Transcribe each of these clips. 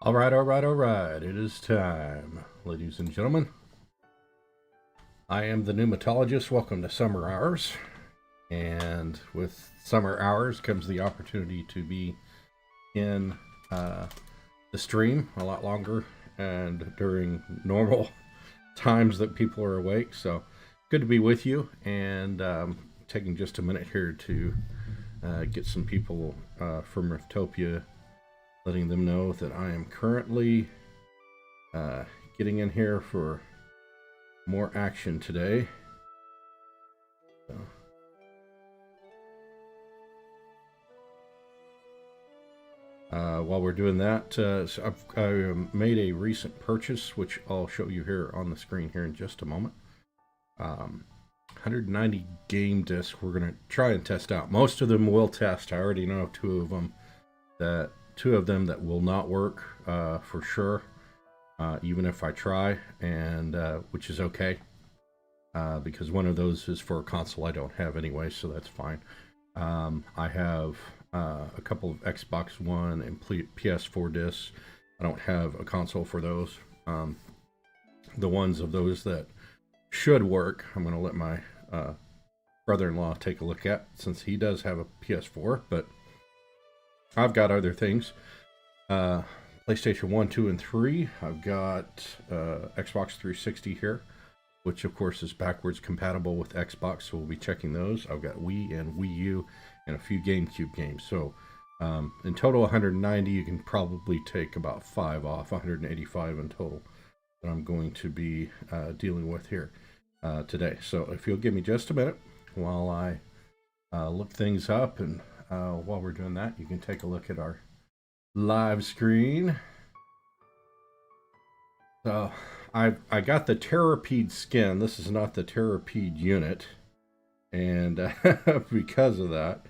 All right, all right, all right. It is time, ladies and gentlemen. I am the pneumatologist. Welcome to Summer Hours. And with Summer Hours comes the opportunity to be in the stream a lot longer and during normal times that people are awake. So good to be with you, and taking just a minute here to get some people from Riftopia, letting them know that I am currently getting in here for more action today. So. While we're doing that, so I made a recent purchase, which I'll show you here on the screen here in just a moment. 190 game discs we're going to try and test out. Most of them will test. I already know two of them that will not work for sure, even if I try, and which is okay, because one of those is for a console I don't have anyway, so that's fine. I have a couple of Xbox One and PS4 discs. I don't have a console for those. The ones of those that should work, I'm going to let my brother-in-law take a look at, since he does have a PS4, but I've got other things. PlayStation 1, 2, and 3. I've got Xbox 360 here, which of course is backwards compatible with Xbox, so we'll be checking those. I've got Wii and Wii U and a few GameCube games. So in total 190, you can probably take about 5 off, 185 in total that I'm going to be dealing with here today. So if you'll give me just a minute while I look things up, and while we're doing that, you can take a look at our live screen. So I got the Terrapede skin. This is not the Terrapede unit, and because of that,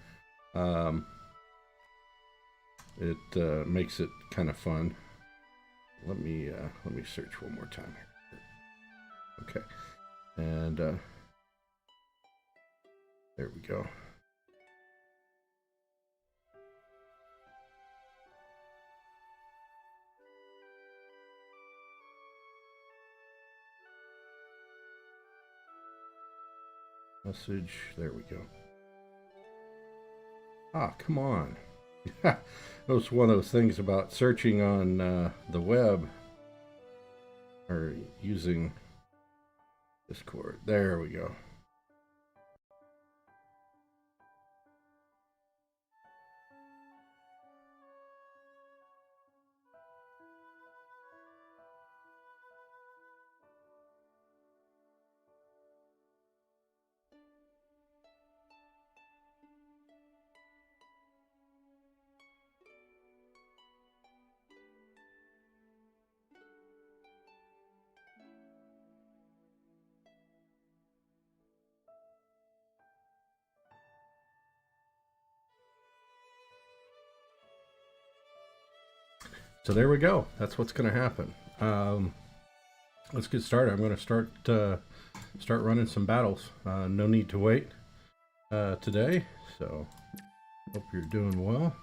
it makes it kind of fun. Let me search one more time here. Okay, and there we go. Message, there we go. Ah, come on. That was one of those things about searching on the web or using Discord. There we go. So there we go. That's what's going to happen. Let's get started. I'm going to start running some battles. No need to wait today. So hope you're doing well.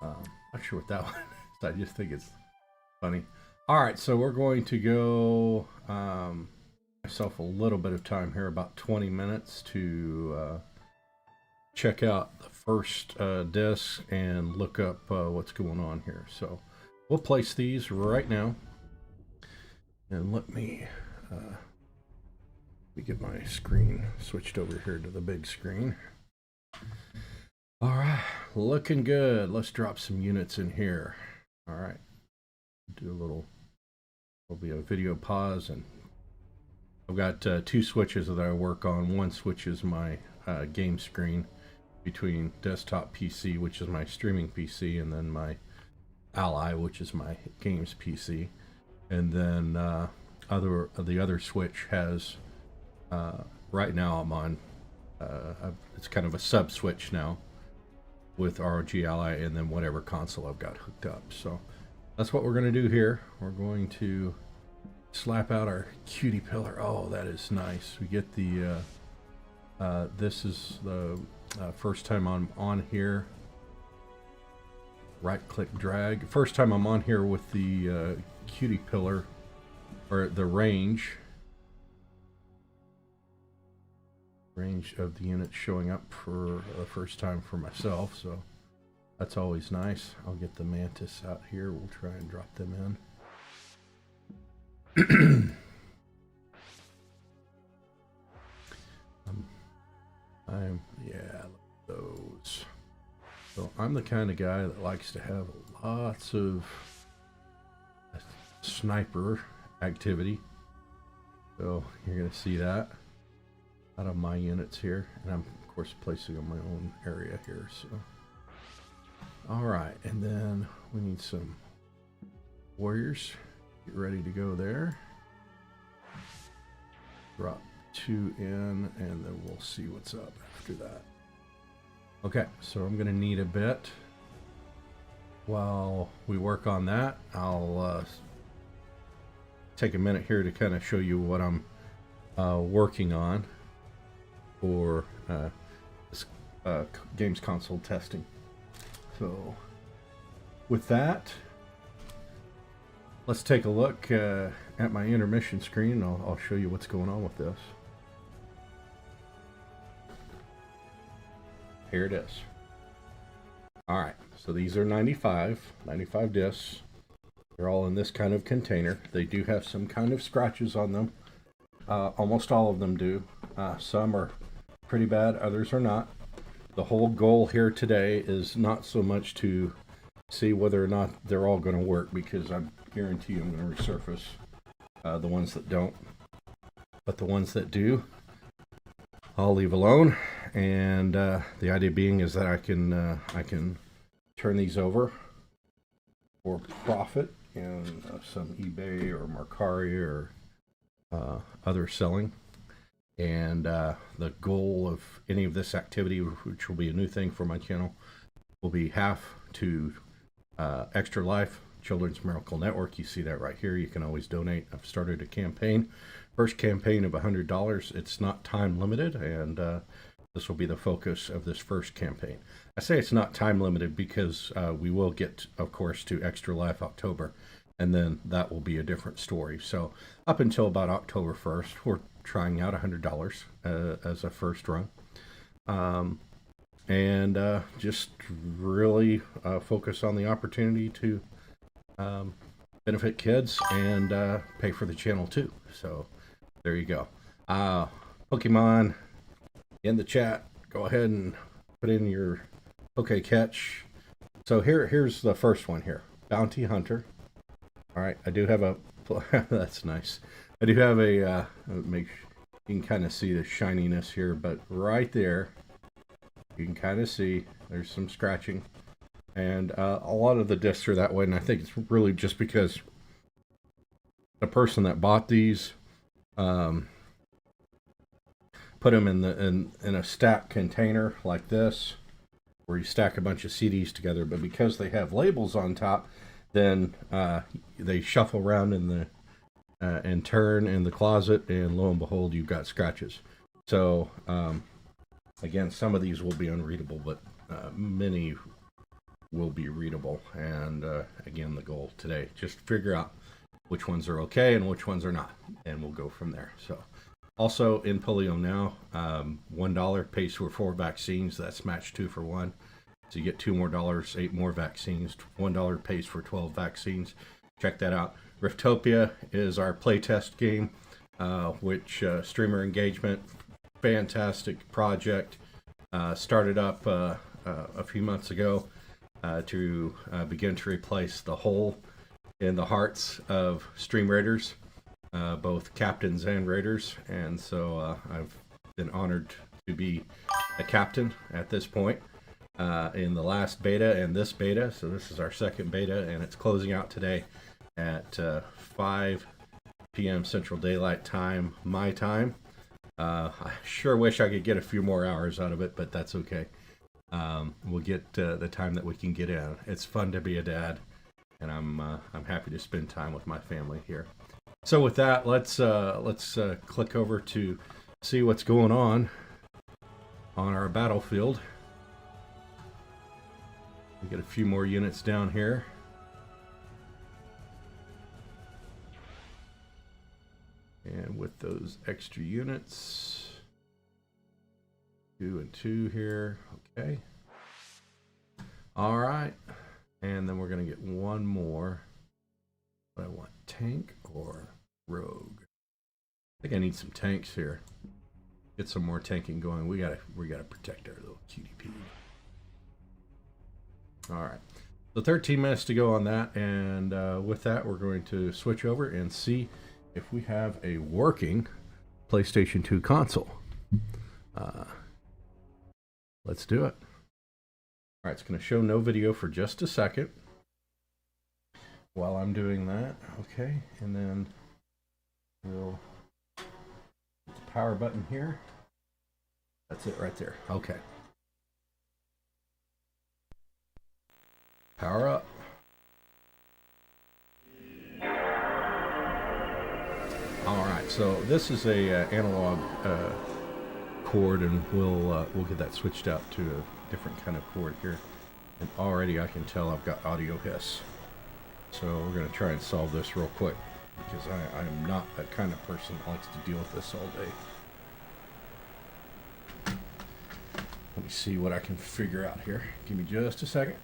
Not sure what that one is. I just think it's funny. All right, so we're going to go myself a little bit of time here, about 20 minutes, to check out the first disc and look up what's going on here. So we'll place these right now, and let me get my screen switched over here to the big screen. All right, looking good. Let's drop some units in here. All right, do a little, there'll be a video pause, and I've got two switches that I work on. One switch is my game screen between desktop PC, which is my streaming PC, and then my Ally, which is my games PC. And then the other switch has right now I'm on it's kind of a sub switch now with ROG Ally, and then whatever console I've got hooked up. So that's what we're going to do here. We're going to slap out our cutie pillar. Oh, that is nice. We get the this is the first time I'm on here. right click drag. First time I'm on here with the cutie pillar, or the range of the unit showing up for the first time for myself, so that's always nice. I'll get the mantis out here. We'll try and drop them in. Yeah, those. So I'm the kind of guy that likes to have lots of sniper activity. So you're going to see that out of my units here, and I'm of course placing on my own area here. So all right, and then we need some warriors. Get ready to go there. Drop 2 in, and then we'll see what's up after that. Okay, so I'm gonna need a bit. While we work on that, I'll take a minute here to kind of show you what I'm working on for this games console testing. So with that, let's take a look at my intermission screen. I'll show you what's going on with this. Here it is. All right, so these are 95 discs. They're all in this kind of container. They do have some kind of scratches on them. Almost all of them do. Some are pretty bad, others are not. The whole goal here today is not so much to see whether or not they're all going to work, because I guarantee I'm going to resurface the ones that don't. But the ones that do, I'll leave alone. And the idea being is that I can turn these over for profit in some eBay or Mercari or other selling. And the goal of any of this activity, which will be a new thing for my channel, will be half to Extra Life Children's Miracle Network. You see that right here. You can always donate. I've started a campaign. First campaign of $100. It's not time limited, and this will be the focus of this first campaign. I say it's not time limited because we will get, of course, to Extra Life October, and then that will be a different story. So up until about October 1st, we're trying out $100 as a first run. And just really focus on the opportunity to benefit kids and pay for the channel too. So there you go. Pokemon in the chat, go ahead and put in your okay catch. So here's the first one here, Bounty Hunter. All right, I do have a that's nice. I do have a make you can kind of see the shininess here, but right there you can kind of see there's some scratching, and a lot of the discs are that way, and I think it's really just because the person that bought these put them in a stack container like this, where you stack a bunch of CDs together, but because they have labels on top, then they shuffle around in the and turn in the closet, and lo and behold, you've got scratches. So again, some of these will be unreadable, but many will be readable. And again, the goal today, just figure out which ones are okay and which ones are not, and we'll go from there. So also in Polio Now, $1 pays for 4 vaccines. That's match 2 for 1. So you get $2 more, 8 more vaccines. $1 pays for 12 vaccines. Check that out. Riftopia is our playtest game, which streamer engagement, fantastic project. Started up a few months ago to begin to replace the hole in the hearts of stream raiders, both captains and raiders. And so I've been honored to be a captain at this point in the last beta and this beta. So this is our second beta, and it's closing out today at 5 p.m. Central Daylight Time, my time. I sure wish I could get a few more hours out of it, but that's okay. We'll get the time that we can get in. It's fun to be a dad, and I'm happy to spend time with my family here. So with that, let's click over to see what's going on our battlefield. We get a few more units down here. And with those extra units, 2 and 2 here, okay. All right, and then we're gonna get one more. What I want, tank or rogue? I think I need some tanks here. Get some more tanking going. We gotta protect our little cutie pea. All right, so 13 minutes to go on that, and with that, we're going to switch over and see if we have a working PlayStation 2 console. Let's do it. All right, it's going to show no video for just a second while I'm doing that. Okay, and then we'll hit the power button here. That's it right there. Okay. Power up. All right, so this is a analog cord, and we'll get that switched out to a different kind of cord here. And already I can tell I've got audio hiss. So we're going to try and solve this real quick, because I am not that kind of person that likes to deal with this all day. Let me see what I can figure out here. Give me just a second.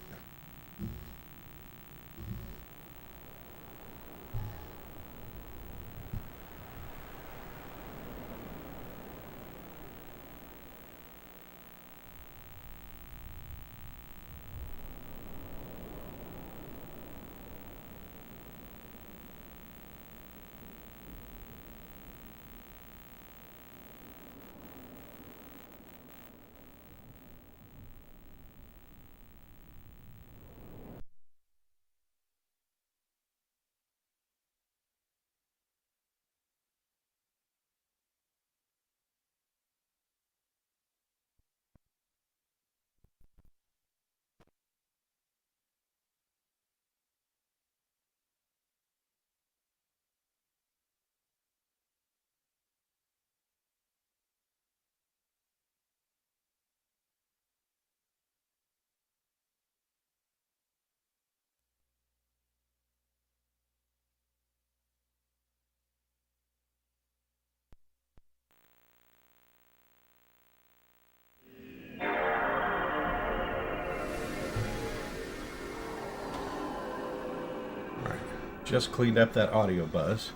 Just cleaned up that audio buzz,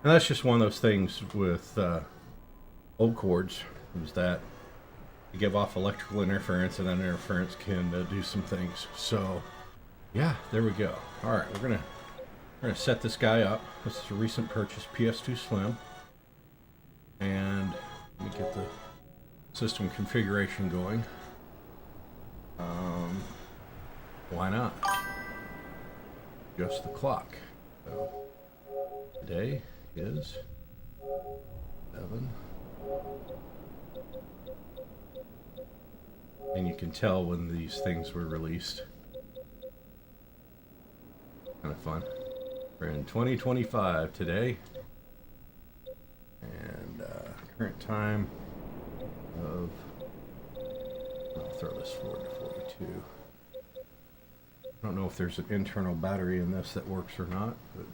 and that's just one of those things with old cords, is that you give off electrical interference, and that interference can do some things. So yeah, there we go. All right, we're gonna set this guy up. This is a recent purchase, PS2 Slim, and let me get the system configuration going. Why not? Just the clock. So today is 7, and you can tell when these things were released. Kind of fun. We're in 2025 today, and current time of, I'll throw this forward to 42. I don't know if there's an internal battery in this that works or not, but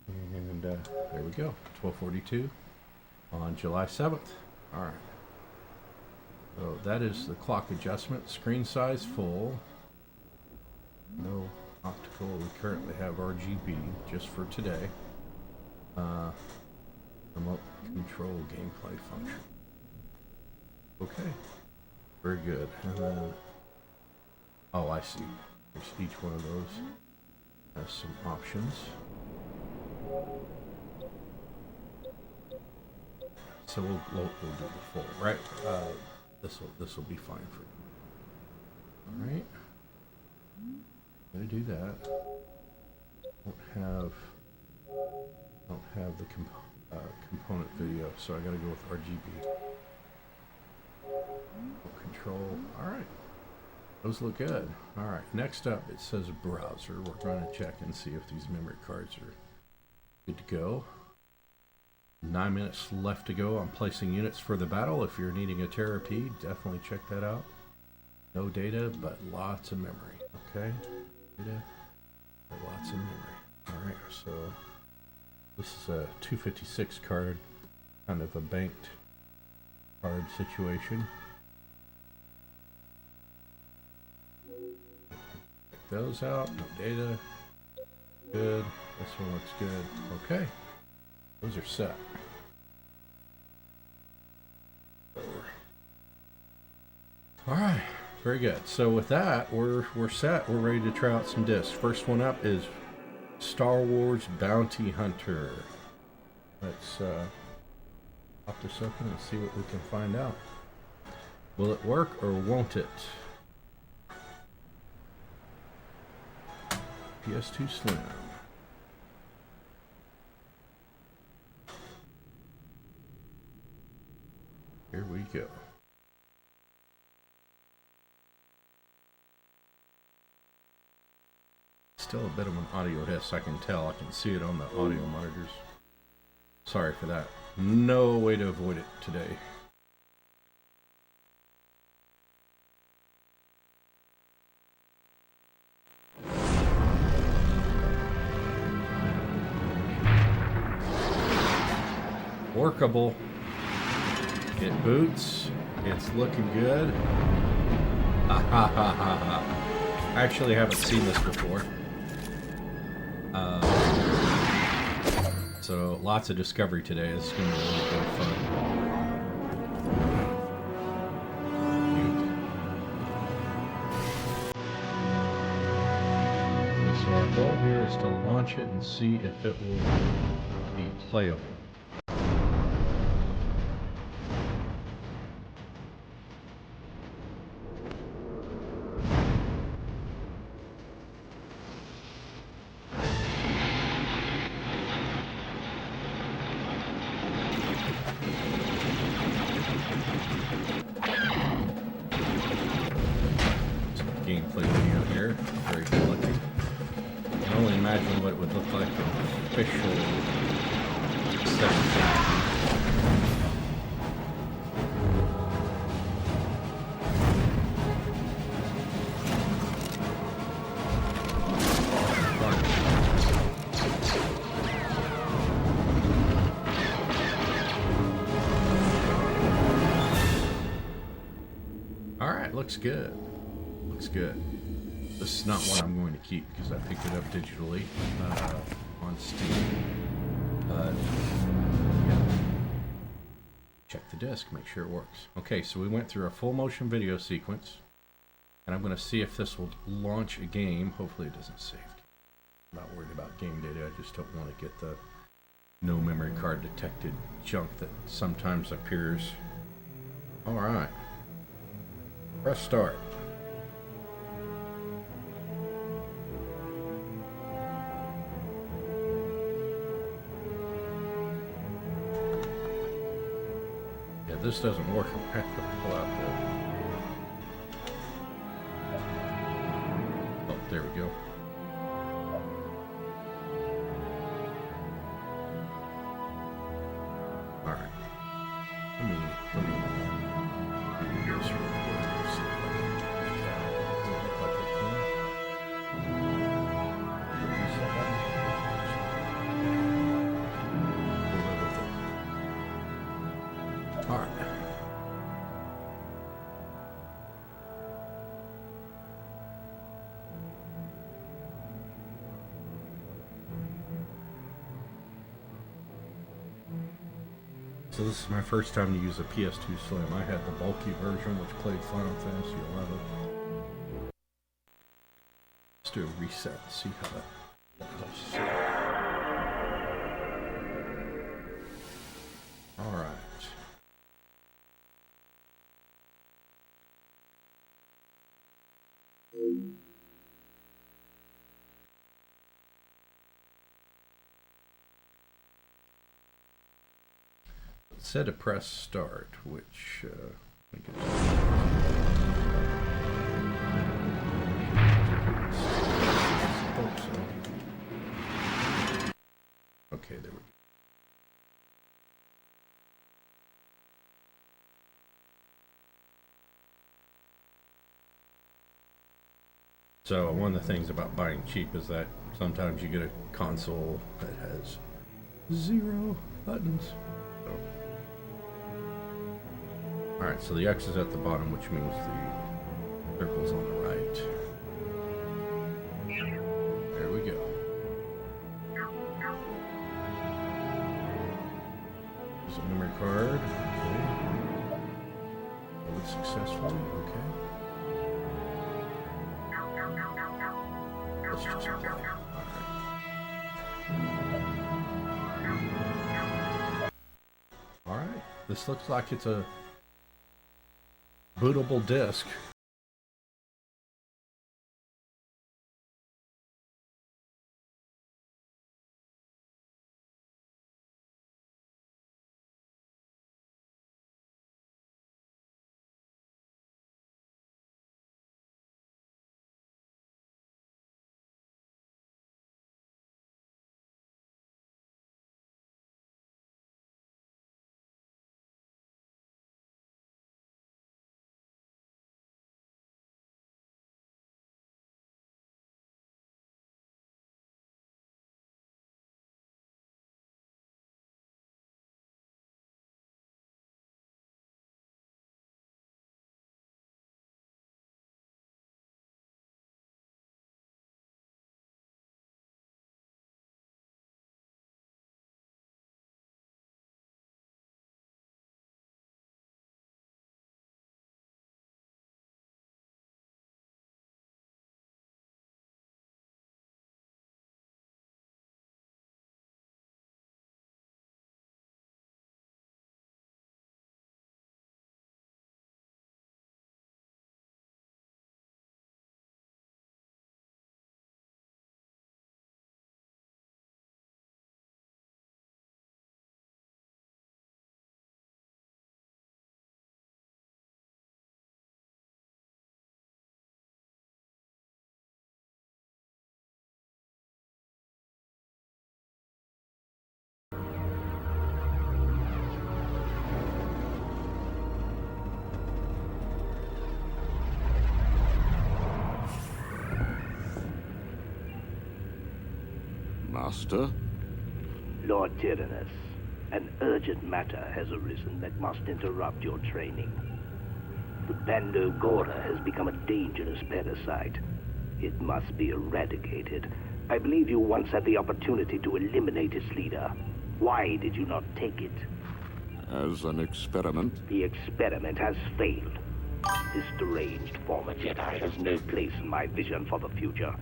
and there we go, 12:42 on July 7th. All right, so that is the clock adjustment. Screen size full, no optical. We currently have RGB just for today. Remote control gameplay function. Okay, very good. And then, oh, I see. There's each one of those has some options. So we'll do the full, right? This will be fine for you. All right. I'm gonna do that. Don't have the component video, so I gotta go with RGB. Control. All right, those look good. All right, next up it says browser. We're going to check and see if these memory cards are good to go. 9 minutes left to go. I'm placing units for the battle. If you're needing a therapy, definitely check that out. No data, but lots of memory. Okay, data, but lots of memory. All right, so this is a 256 card, kind of a banked card situation. Check those out. No data. Good. This one looks good. Okay, those are set. All right, very good. So with that, we're set. We're ready to try out some discs. First one up is Star Wars Bounty Hunter. Let's pop this open and see what we can find out. Will it work or won't it? PS2 Slim. Here we go. Still a bit of an audio hiss, I can tell. I can see it on the audio monitors. Sorry for that. No way to avoid it today. Workable. It boots. It's looking good. Ha ha ha ha ha. I actually haven't seen this before. So lots of discovery today. This is going to be really good fun. So our goal here is to launch it and see if it will be playable. Gameplay video here, very good looking. I can only imagine what it would look like in official 720p. All right, looks good. Looks good. This is not one I'm going to keep because I picked it up digitally on Steam. But yeah, check the disc, make sure it works. Okay, so we went through a full motion video sequence, and I'm going to see if this will launch a game. Hopefully, it doesn't save. I'm not worried about game data. I just don't want to get the no memory card detected junk that sometimes appears. All right, press start. This doesn't work. I have to pull out the... Oh, there we go. All right. Let me do this real quick. See if I can make out. Does it look like I can? Reset button. All right. So this is my first time to use a PS2 Slim. I had the bulky version which played Final Fantasy 11. Let's do a reset and see how that helps. All right. It said to press start, which I guess. Hope so. Okay, there we go. So one of the things about buying cheap is that sometimes you get a console that has 0 buttons. So. Alright, so the X is at the bottom, which means the circle's on the right. There we go. There's a memory card. Okay. Load successfully. Okay. Let's just play. Alright. This looks like it's a bootable disc. Master? Lord Tyrannus, an urgent matter has arisen that must interrupt your training. The Bando Gora has become a dangerous parasite. It must be eradicated. I believe you once had the opportunity to eliminate its leader. Why did you not take it? As an experiment? The experiment has failed. This deranged former Jedi has no place in my vision for the future.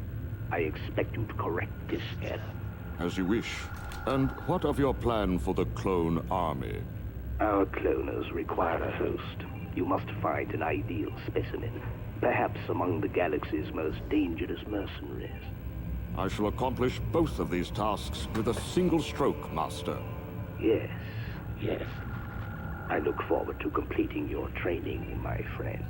I expect you to correct this error. As you wish. And what of your plan for the clone army? Our cloners require a host. You must find an ideal specimen, perhaps among the galaxy's most dangerous mercenaries. I shall accomplish both of these tasks with a single stroke, Master. Yes, yes. I look forward to completing your training, my friend.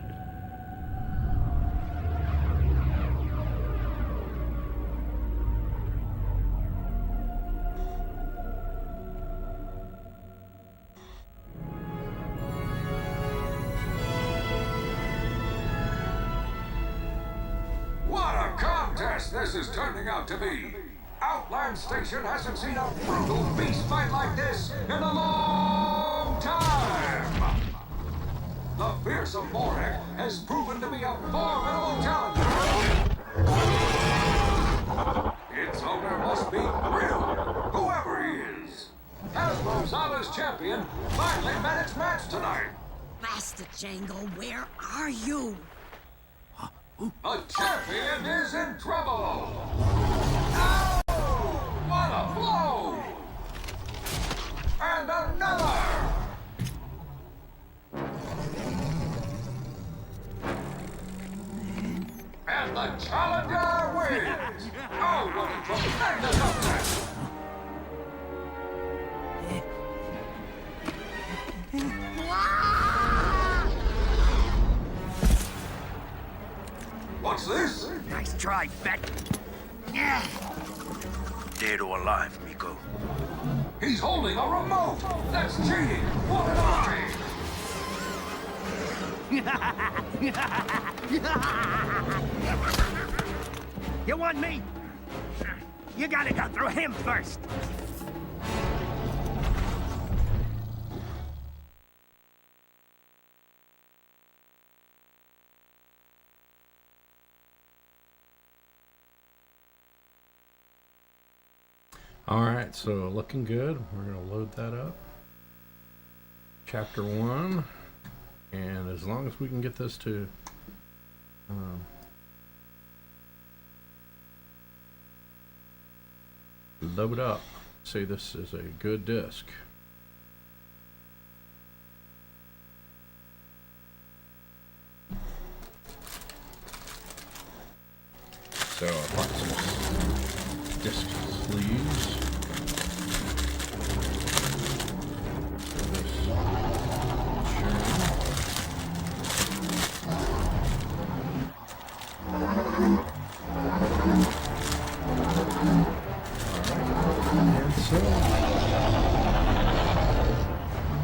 What a contest this is turning out to be! Outland Station hasn't seen a brutal beast fight like this in a long time! The fearsome Morag has proven to be a formidable challenger! Its owner must be thrilled, whoever he is! Hasbro's Zala's champion finally met its match tonight! Master Jango, where are you? The champion is in trouble! Ow! What a blow! And another! And the challenger wins! Oh, what a tremendous upset! What's this? Nice try, Beck. Dead or alive, Miko. He's holding a remote! That's cheating! What an eye! You want me? You gotta go through him first. All right, so looking good. We're going to load that up. Chapter 1. And as long as we can get this to load up, say this is a good disc. So I've got some disc sleeves.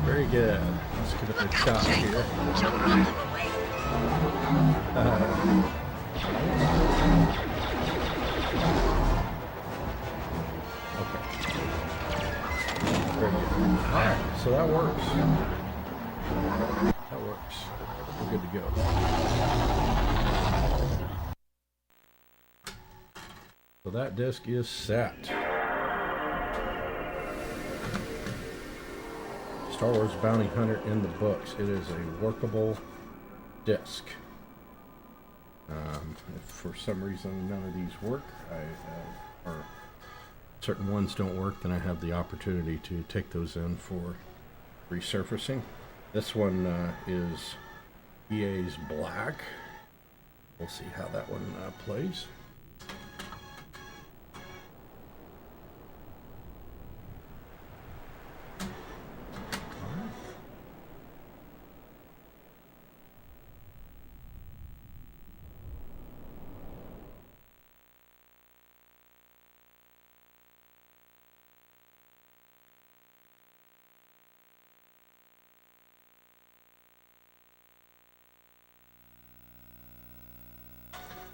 Very good. Let's give it a shot here. Okay. Very good. Alright, so that works. That works. We're good to go. So that disc is set. Star Wars Bounty Hunter in the books. It is a workable disc. If for some reason none of these work, or certain ones don't work, then I have the opportunity to take those in for resurfacing. This one is EA's Black. We'll see how that one plays.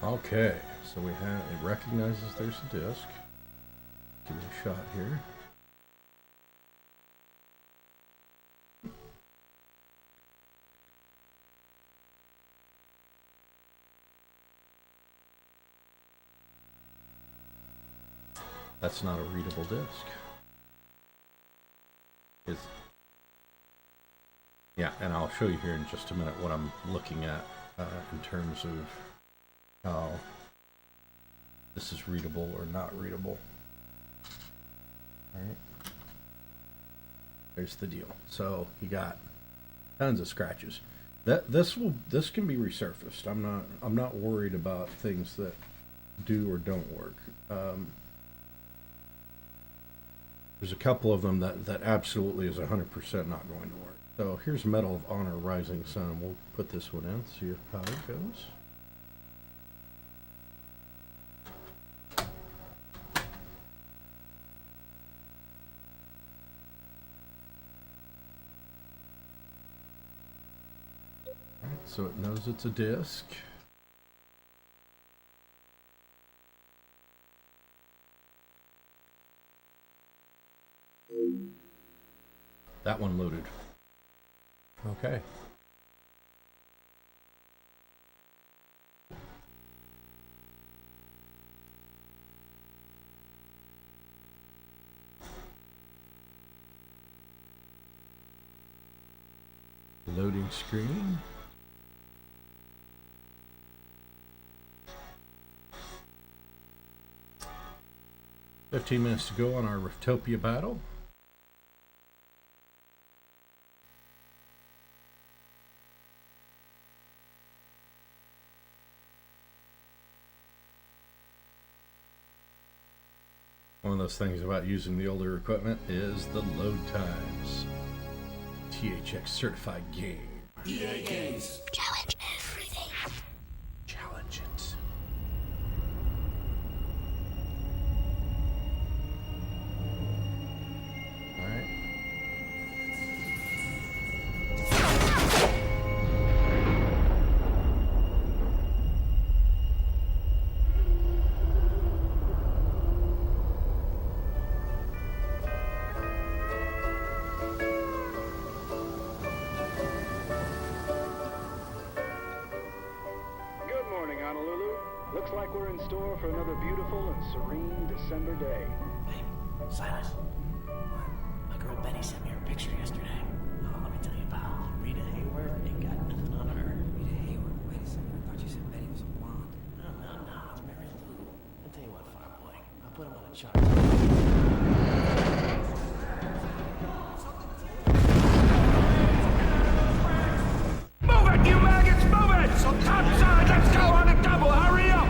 Okay, so we have, it recognizes there's a disc. Give it a shot here. That's not a readable disc. Yeah, and I'll show you here in just a minute what I'm looking at in terms of how this is readable or not readable. All right, there's the deal. So you got tons of scratches. This can be resurfaced. I'm not worried about things that do or don't work. There's a couple of them that absolutely is 100% not going to work. So here's Medal of Honor Rising Sun. We'll put this one in, see how it goes. So it knows it's a disc. That one loaded. Okay. Loading screen. "15 minutes to go on our Riftopia battle." One of those things about using the older equipment is the load times. THX certified game. EA Games. Challenge everything. Challenge it. Alright. like we're in store for another beautiful and serene December day. Hey, Silas. My girl Betty sent me her picture yesterday. Oh, let me tell you about Rita Hayworth. Ain't got nothing on her. Rita Hayworth? Wait a second. I thought you said Betty was a blonde. No, it's Mary Lou. I'll tell you what, Fireboy. I'll put him on a chart. Move it, you maggots, move it! So outside, let's go on a double, hurry up!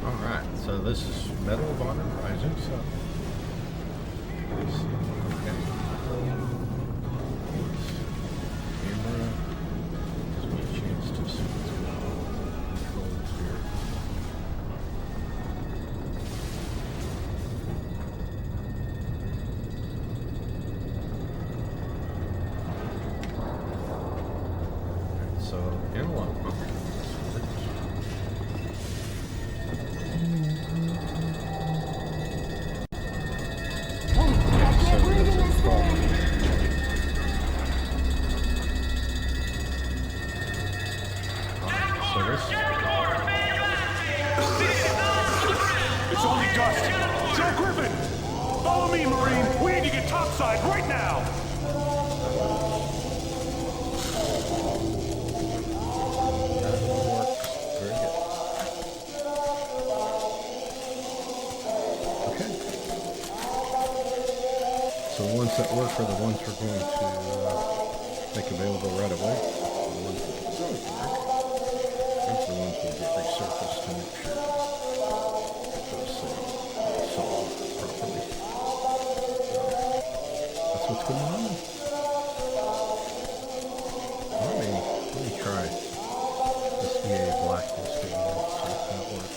Alright, so this is Medal of Honor Rising, so let's see. Okay. Camera gives me a chance to see what's going on. Controls here. Alright, so analog function. It's only dust. Joe Griffin! Follow me, Marine! We need to get topside right now! So the ones that work are the ones we're going to make available right away. The ones that don't work, these are the ones we'll get resurfaced to make sure those solve properly. So that's what's going on. Let me try this EA blacklisting and see if that works.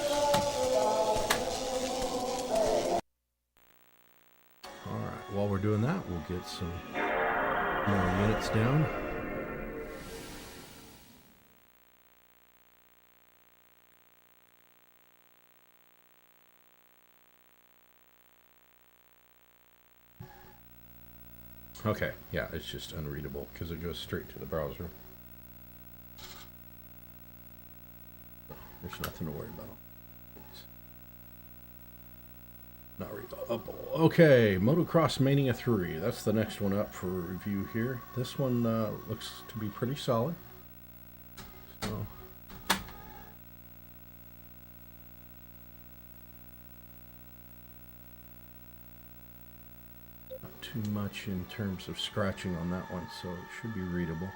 Alright, while we're doing that, we'll get some more units down. Okay, yeah, it's just unreadable because it goes straight to the browser. There's nothing to worry about. Not readable. Okay, Motocross Mania 3. That's the next one up for review here. This one looks to be pretty solid. So, not too much in terms of scratching on that one, so it should be readable.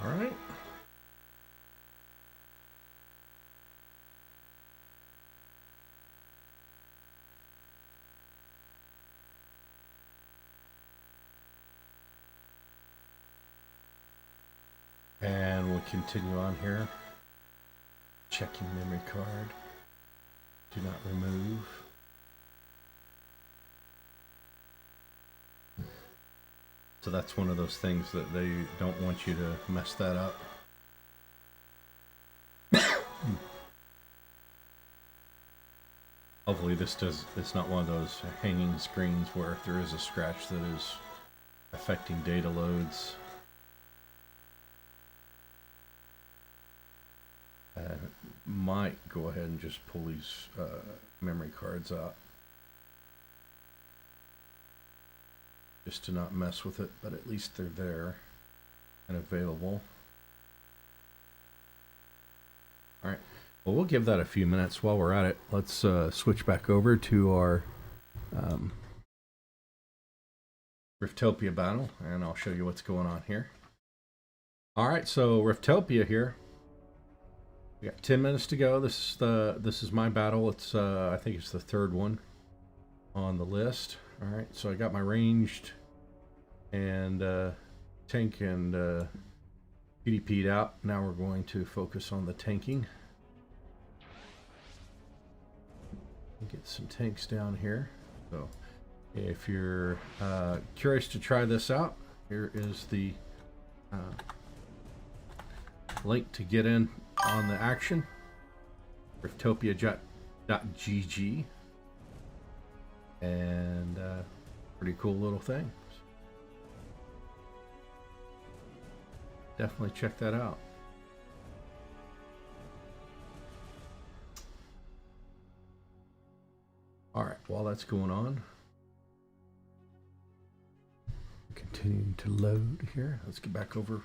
All right. And we'll continue on here. Checking memory card. Do not remove. So that's one of those things that they don't want you to mess that up. Hopefully it's not one of those hanging screens where if there is a scratch that is affecting data loads. Might go ahead and just pull these memory cards out. Just to not mess with it, but at least they're there and available. Alright, well, we'll give that a few minutes. While we're at it, let's switch back over to our Riftopia battle, and I'll show you what's going on here. Alright, so Riftopia here. We got 10 minutes to go. This is my battle. It's I think it's the third one on the list. Alright, so I got my ranged and tank and PDP'd out. Now we're going to focus on the tanking. Get some tanks down here. So if you're curious to try this out, Here is the link to get in on the action. Riftopia.gg. And pretty cool little thing. Definitely check that out. All right, while that's going on, continuing to load here. Let's get back over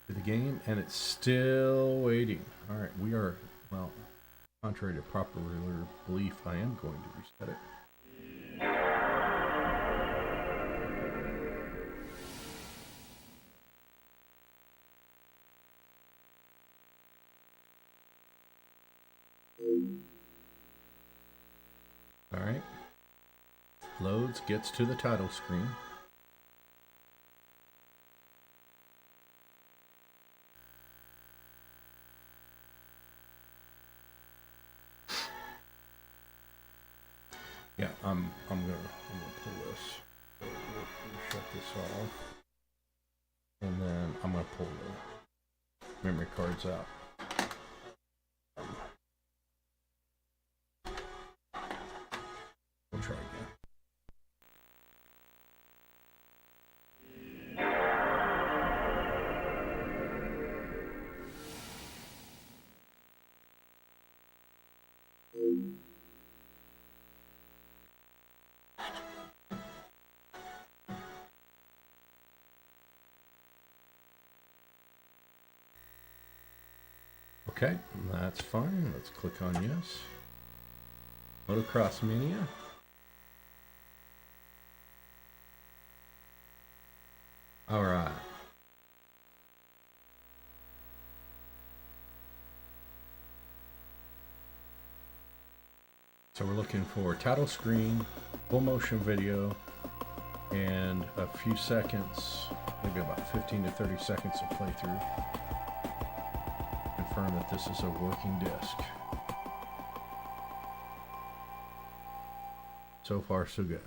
to the game, and it's still waiting. All right, we are, well, contrary to popular belief, I am going to reset it. All right, loads, gets to the title screen. Yeah, I'm gonna pull this. We'll shut this off, and then I'm gonna pull the memory cards out. We'll try again. Okay, that's fine. Let's click on yes. Motocross Mania. All right. So we're looking for title screen, full motion video, and a few seconds, maybe about 15 to 30 seconds of playthrough. Confirm that this is a working disc. So far, so good.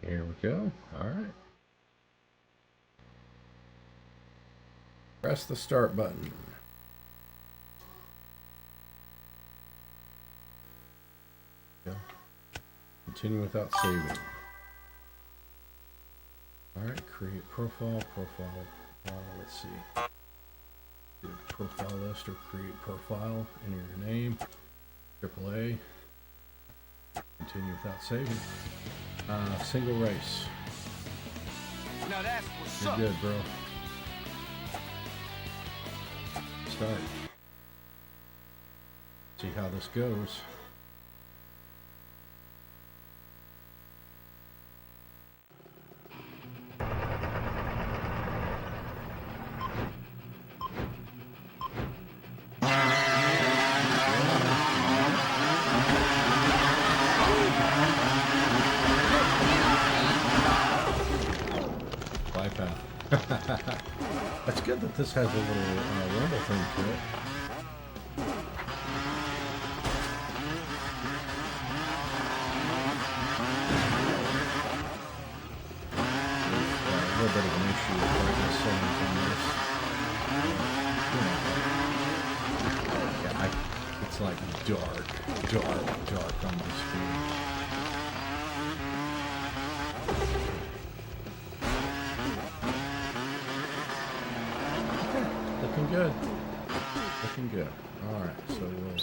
Here we go. All right. Press the start button. Go. Continue without saving. All right. Create profile. Let's see. Do a profile list or create profile. Enter your name. AAA. Continue without saving. Single race. Now that's what's You're up. good, bro. Start. See how this goes. That's good that this has a little rumble thing to it. the brightness settings on this. Yeah, it's like dark on my screen. Okay, looking good. Looking good. Alright, so we'll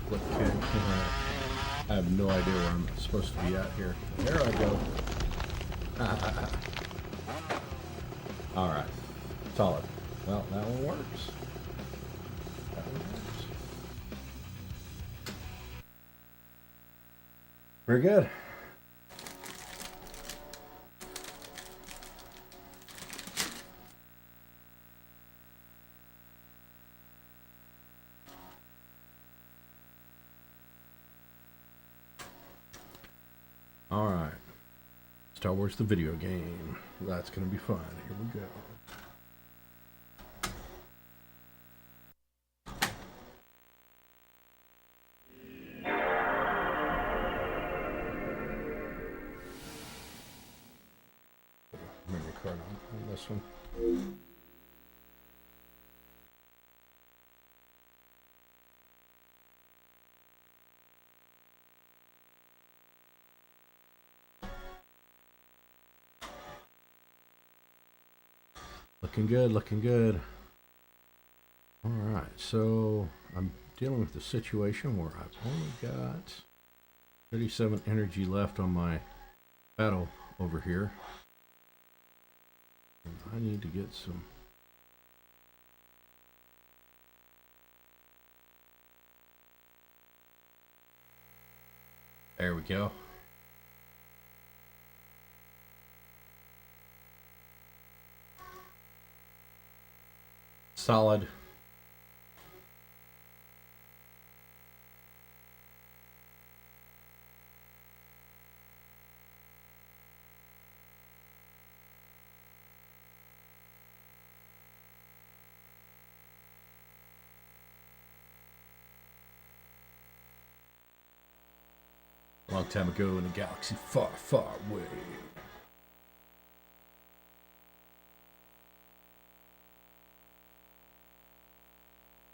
flip camera. I have no idea where I'm supposed to be at here. There I go. Alright. Solid. Well, that one works. That one works. Very good. Alright. Star Wars the video game. That's gonna be fun. Here we go. Memory card on this one. Looking good, looking good. Alright, so I'm dealing with the situation where I've only got 37 energy left on my battle over here. And I need to get some. There we go. Solid. A long time ago in a galaxy far, far away.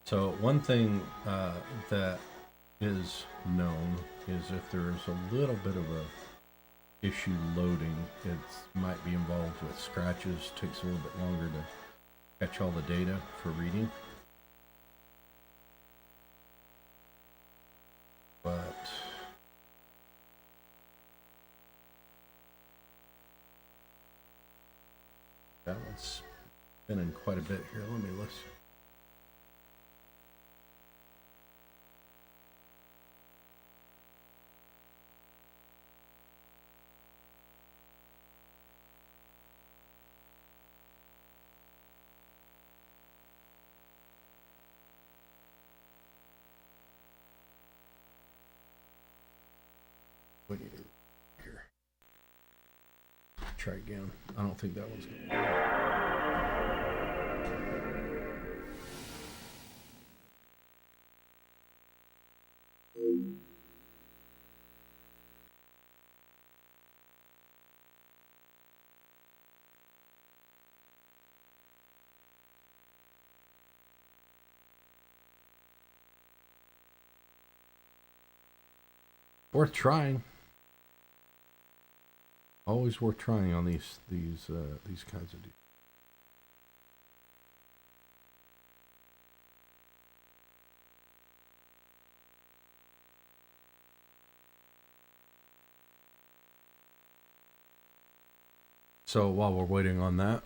So one thing that is known is if there is a little bit of a issue loading, it might be involved with scratches. Takes a little bit longer to catch all the data for reading. But that one's spinning quite a bit here. Let me listen. We need to here. Try again. I don't think that one's going to work. Worth trying. Always worth trying on these kinds of deals. So while we're waiting on that,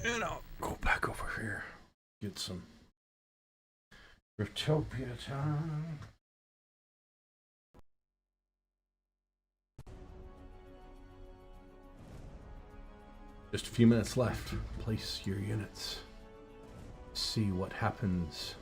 and I'll go back over here, get some Riftopia-thon. Just a few minutes left. Place your units. See what happens.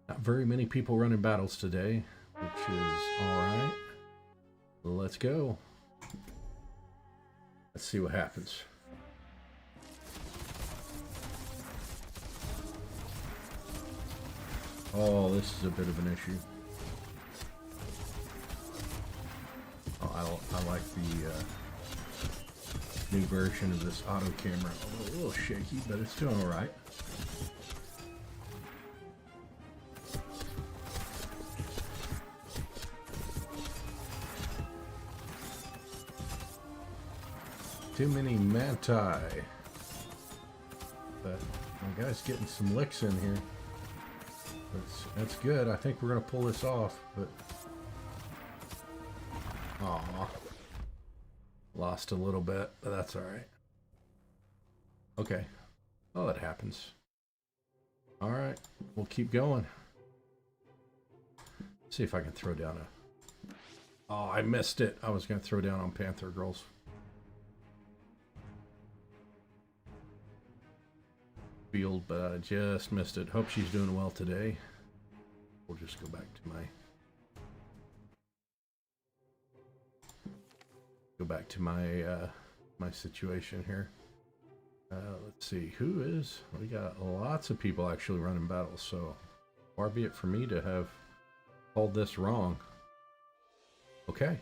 Not very many people running battles today, which is alright. Let's go. Let's see what happens. Oh, this is a bit of an issue. Oh, I like the new version of this auto camera. A little shaky, but it's doing all right. Too many manti. But my guy's getting some licks in here. That's good. I think we're gonna pull this off, but aw, lost a little bit, but that's all right. Okay. Oh, that happens. All right, we'll keep going. See if I can throw down a. Oh, I missed it. I was gonna throw down on Panther Girls. Field, but I just missed it. Hope she's doing well today. We'll just go back to my situation here. Let's see who is. We got lots of people actually running battles, so far be it for me to have called this wrong. Okay,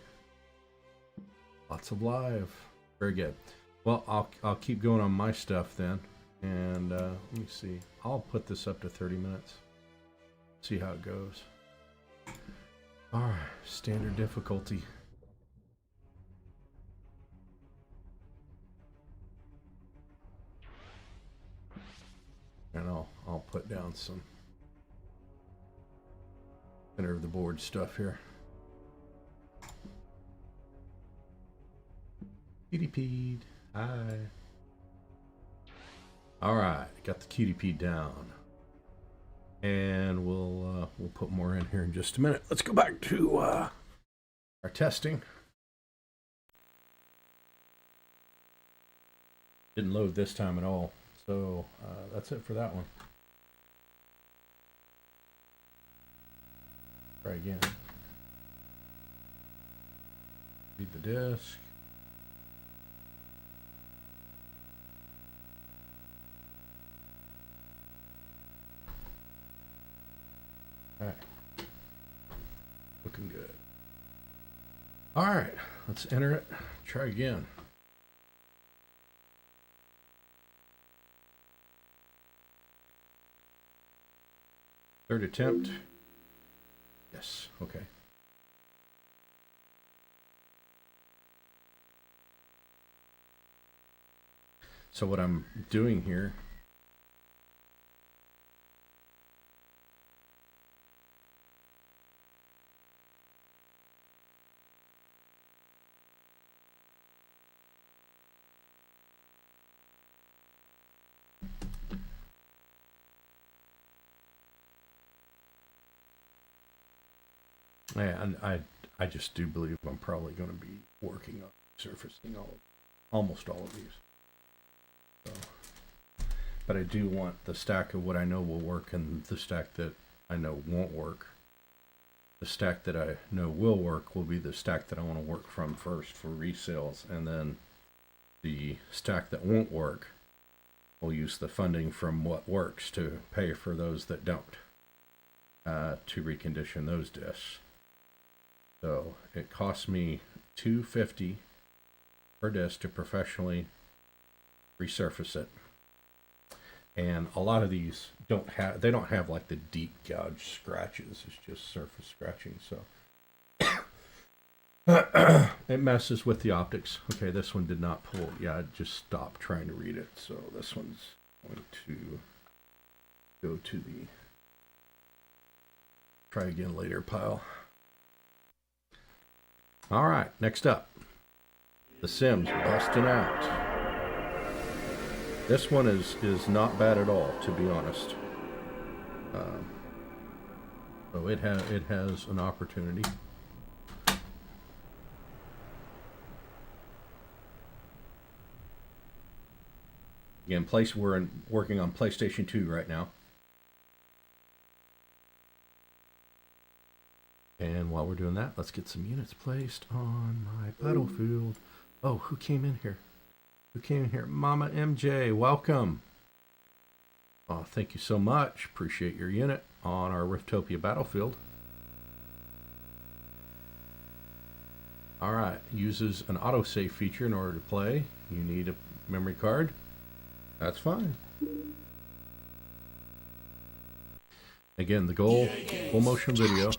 lots of live. Very good. Well, I'll keep going on my stuff then. And let me see. I'll put this up to 30 minutes. See how it goes. Alright, standard difficulty. And I'll put down some center of the board stuff here. PDP'd. Hi. All right, got the QDP down, and we'll put more in here in just a minute. Let's go back to our testing. Didn't load this time at all, so that's it for that one. Try again. Read the disk. All right, looking good. All right, let's enter it. Try again. Third attempt. Yes, okay. So what I'm doing here yeah, and I just do believe I'm probably going to be working on surfacing almost all of these. So, but I do want the stack of what I know will work and the stack that I know won't work. The stack that I know will work will be the stack that I want to work from first for resales, and then the stack that won't work will use the funding from what works to pay for those that don't, to recondition those discs. So it costs me $250 per disc to professionally resurface it. And a lot of these don't have like the deep gouge scratches. It's just surface scratching. So it messes with the optics. Okay, this one did not pull. Yeah, I just stopped trying to read it. So this one's going to go to the try again later pile. All right, next up, the Sims busting out. This one is not bad at all, to be honest. So it has an opportunity. Again, we're working on PlayStation 2 right now. And while we're doing that, let's get some units placed on my battlefield. Oh, who came in here? Who came in here? Mama MJ, welcome. Thank you so much. Appreciate your unit on our Riftopia battlefield. Alright, uses an autosave feature in order to play. You need a memory card. That's fine. Again, the goal, full motion video.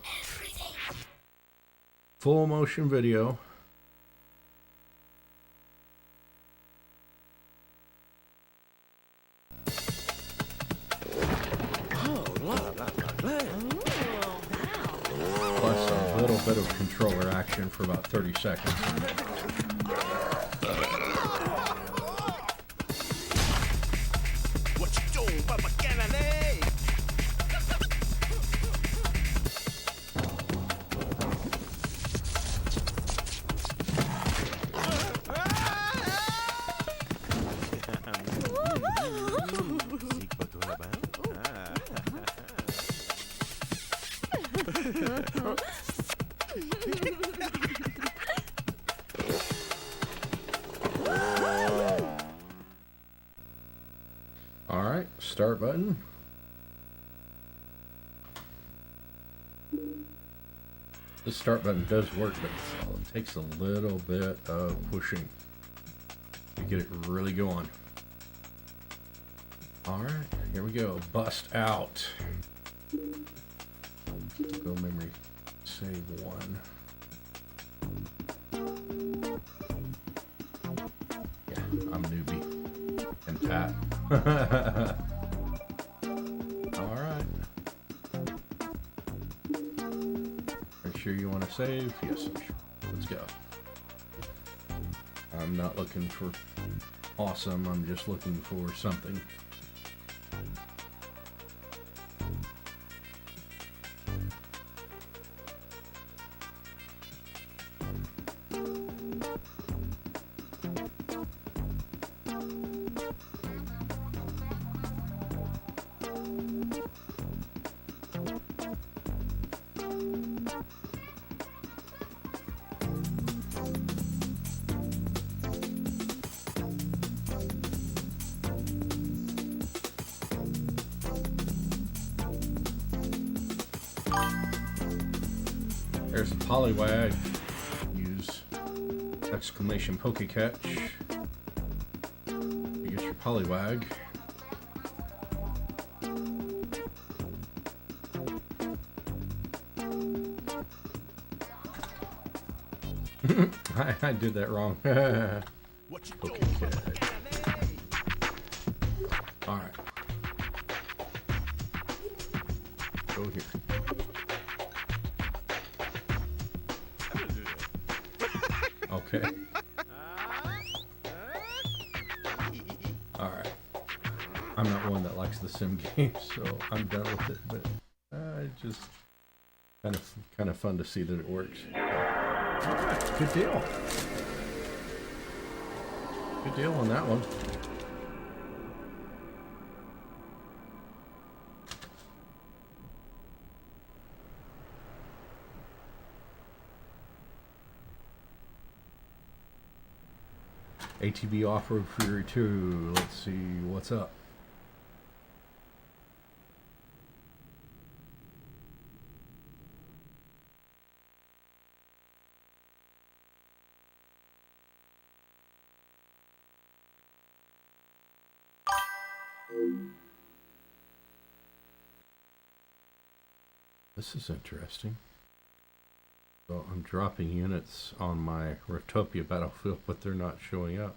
Full motion video. Plus a little bit of controller action for about 30 seconds. What you doing, Papa Kennedy? Alright, start button. The start button does work, but it takes a little bit of pushing to get it really going. Alright, here we go. Bust out. Go memory. Save 1. Yeah, I'm newbie. And Pat. Alright. Are you sure you want to save? Yes, I'm sure. Let's go. I'm not looking for awesome, I'm just looking for something. There's a polywag. Use exclamation poke catch. You get your polywag. I did that wrong. What you Poke doing, catch. Papa Kennedy? Alright. Go here. Okay. Alright. I'm not one that likes the sim games, so I'm done with it, but just kind of fun to see that it works. Alright, good deal. Good deal on that one. ATV Off-Road Fury 2. Let's see what's up. This is interesting. So I'm dropping units on my Riftopia battlefield, but they're not showing up.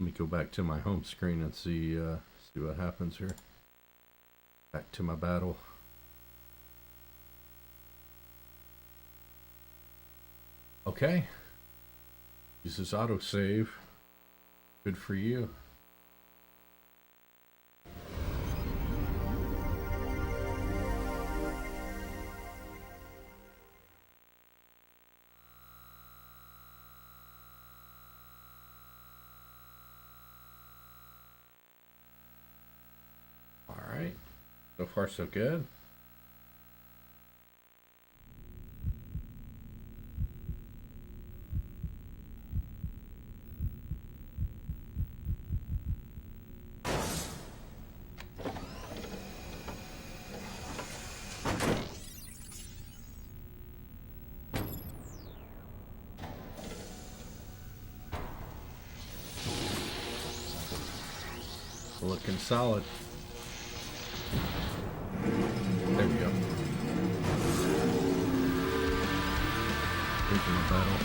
Let me go back to my home screen and see what happens here. Back to my battle. Okay. Uses autosave. Good for you. So far, so good. Looking solid. There we go. Taking the battle.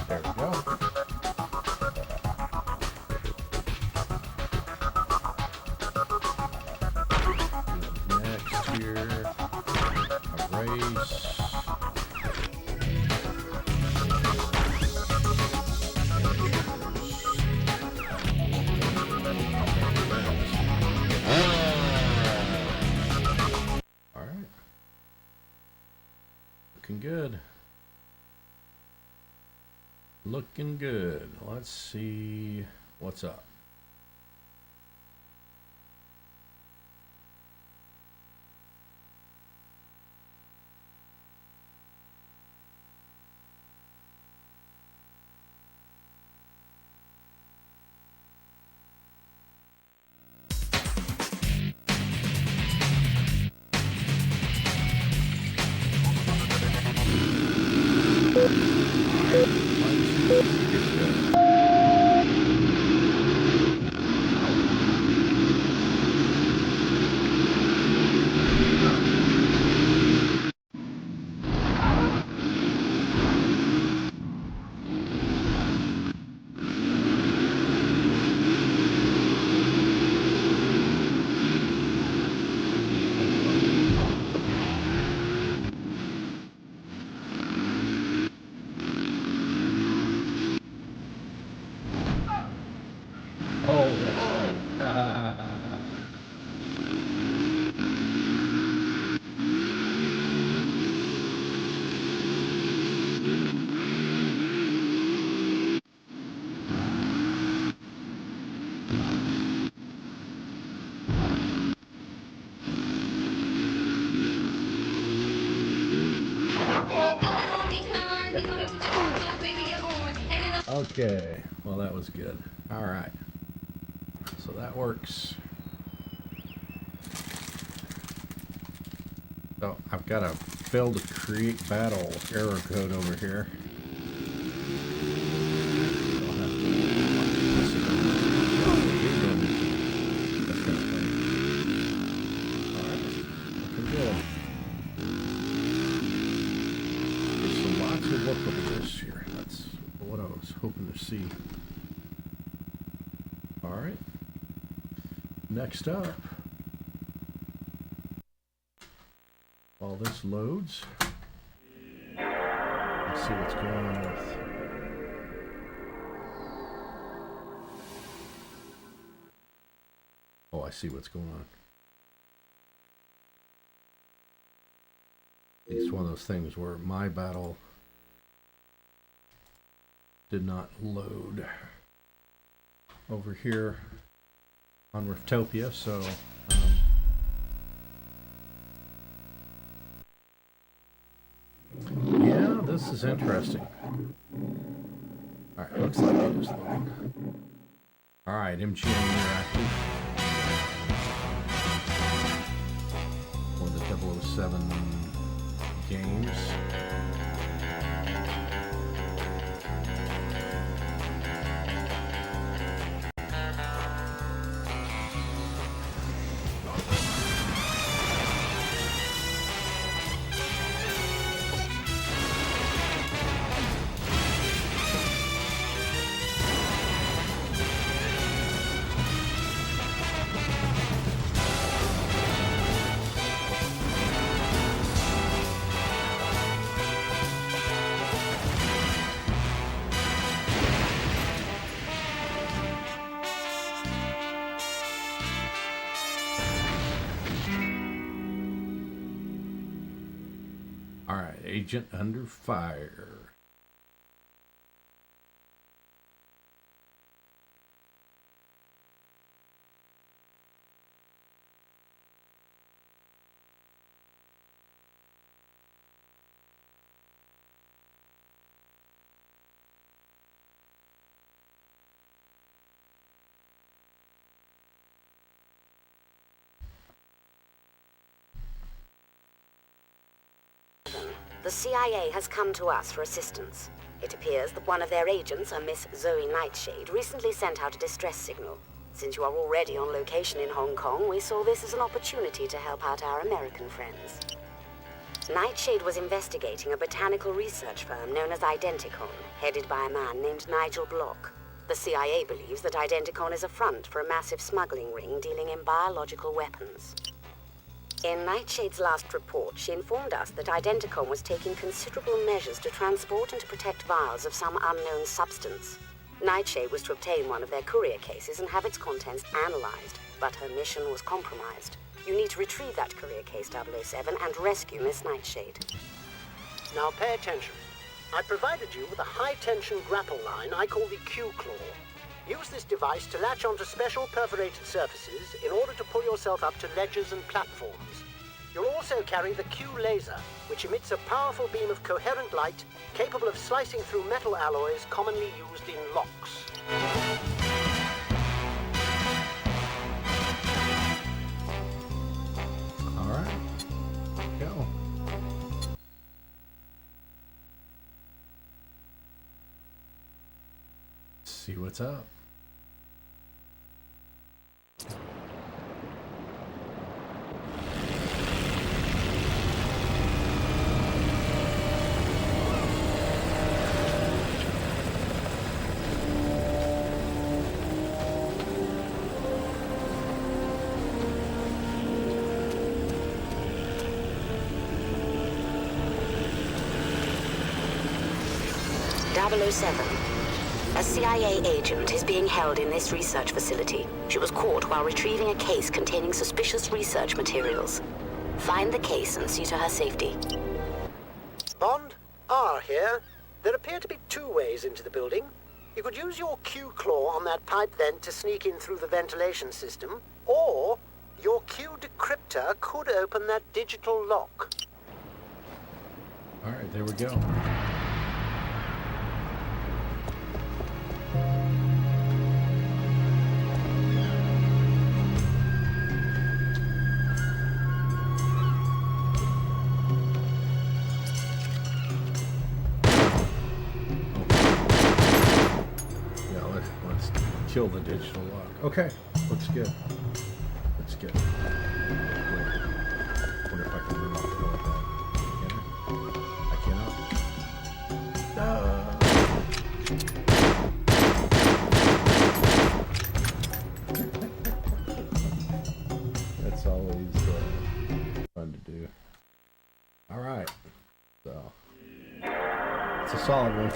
There we go. Next here, a race. All right. Looking good. Looking good. Let's see what's up. Okay, well that was good. All right, so that works. So I've got a fail to create battle error code over here. Hoping to see. All right. Next up, while this loads, let's see what's going on with. Oh, I see what's going on. It's one of those things where my battle did not load over here on Riftopia, so yeah, this is interesting. Alright, looks like it is loading. Alright, MGM Interactive. One of the 007 games. Alright, agent under fire. The CIA has come to us for assistance. It appears that one of their agents, a Miss Zoe Nightshade, recently sent out a distress signal. Since you are already on location in Hong Kong, we saw this as an opportunity to help out our American friends. Nightshade was investigating a botanical research firm known as Identicon, headed by a man named Nigel Block. The CIA believes that Identicon is a front for a massive smuggling ring dealing in biological weapons. In Nightshade's last report, she informed us that Identicon was taking considerable measures to transport and to protect vials of some unknown substance. Nightshade was to obtain one of their courier cases and have its contents analyzed, but her mission was compromised. You need to retrieve that courier case, 007, and rescue Miss Nightshade. Now pay attention. I provided you with a high-tension grapple line I call the Q-Claw. Use this device to latch onto special perforated surfaces in order to pull yourself up to ledges and platforms. You'll also carry the Q-Laser, which emits a powerful beam of coherent light capable of slicing through metal alloys commonly used in locks. All right, go. See what's up. A CIA agent is being held in this research facility. She was caught while retrieving a case containing suspicious research materials. Find the case and see to her safety. Bond, R here. There appear to be two ways into the building. You could use your Q-Claw on that pipe vent to sneak in through the ventilation system, or your Q-decryptor could open that digital lock. All right, there we go. Kill the digital lock. Okay, looks good. Looks good. Wonder if I can run off the hill like that. Can I? That's always fun to do. All right, so it's a solid one.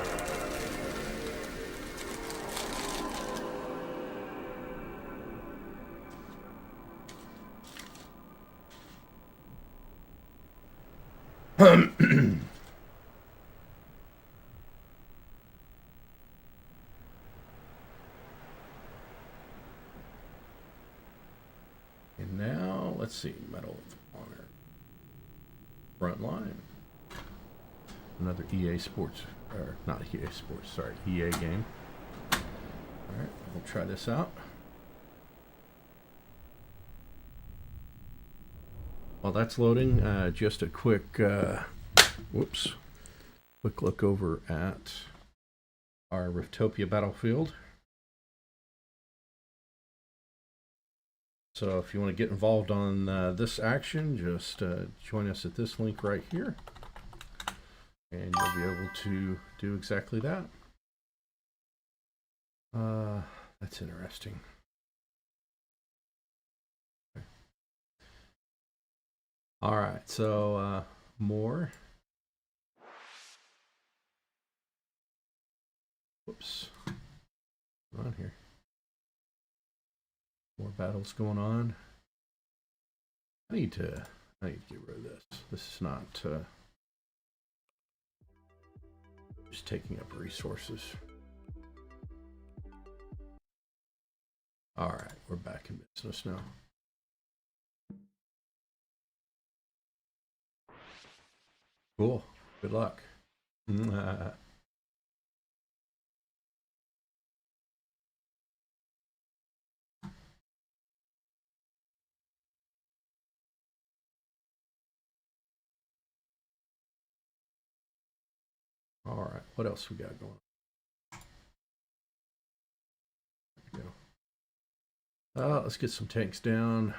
And now, let's see, Medal of Honor. Frontline. Another EA Sports, or not EA Sports, sorry, EA game. Alright, we'll try this out. While that's loading, just a quick, quick look over at our Riftopia battlefield. So if you want to get involved on this action, just join us at this link right here. And you'll be able to do exactly that. That's interesting. Okay. All right, so more. Whoops. What's on here? More battles going on. I need to get rid of this. This is not Just taking up resources. All right, we're back in business now. Cool. Good luck. All right, what else we got going on? There we go. Let's get some tanks down.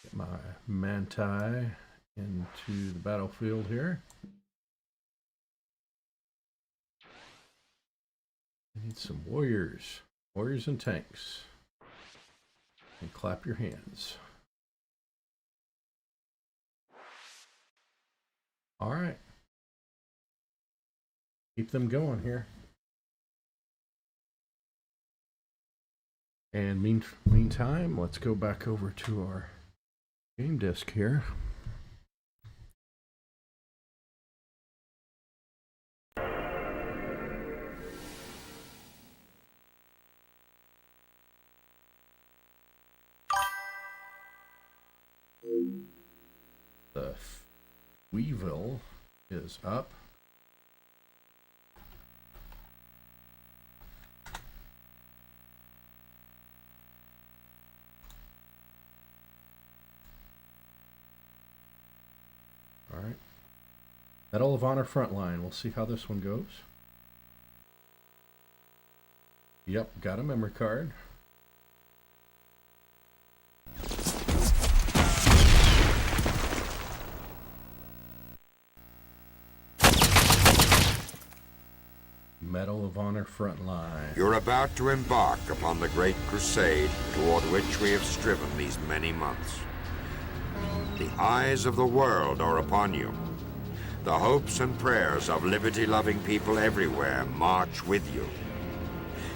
Get my Manti into the battlefield here. I need some warriors. Warriors and tanks. And clap your hands. All right. Keep them going here. And meantime, let's go back over to our game disc here. The Weevil is up. All right. Medal of Honor Frontline. We'll see how this one goes. Yep, got a memory card. Medal of Honor Frontline. You're about to embark upon the great crusade toward which we have striven these many months. The eyes of the world are upon you. The hopes and prayers of liberty-loving people everywhere march with you.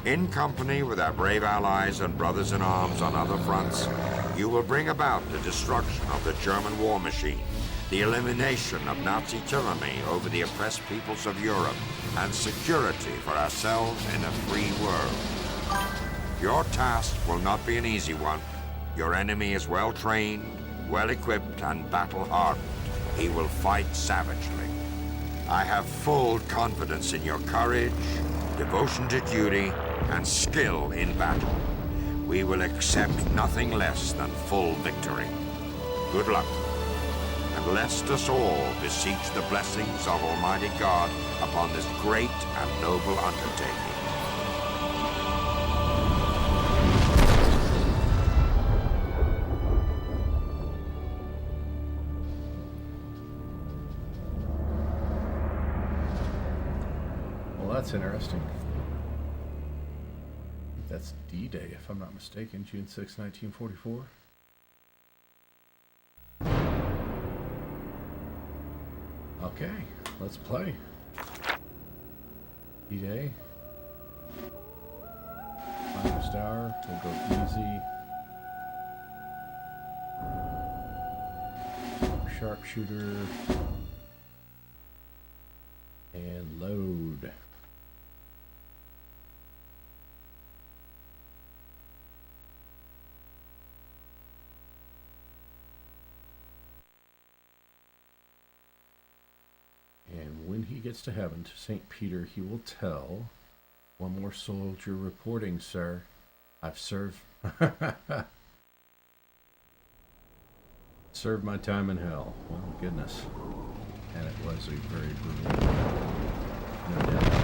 In company with our brave allies and brothers in arms on other fronts, you will bring about the destruction of the German war machine, the elimination of Nazi tyranny over the oppressed peoples of Europe, and security for ourselves in a free world. Your task will not be an easy one. Your enemy is well trained, well equipped, and battle hardened. He will fight savagely. I have full confidence in your courage, devotion to duty, and skill in battle. We will accept nothing less than full victory. Good luck. And let us all beseech the blessings of Almighty God upon this great and noble undertaking. Well, that's interesting. That's D-Day, if I'm not mistaken, June 6, 1944. Okay, let's play. D-Day. Finest hour, we'll go easy. Sharpshooter. And load. And when he gets to heaven, to St. Peter, he will tell, "One more soldier reporting, sir. I've served served my time in hell." Oh, goodness. And it was a very brutal no doubt.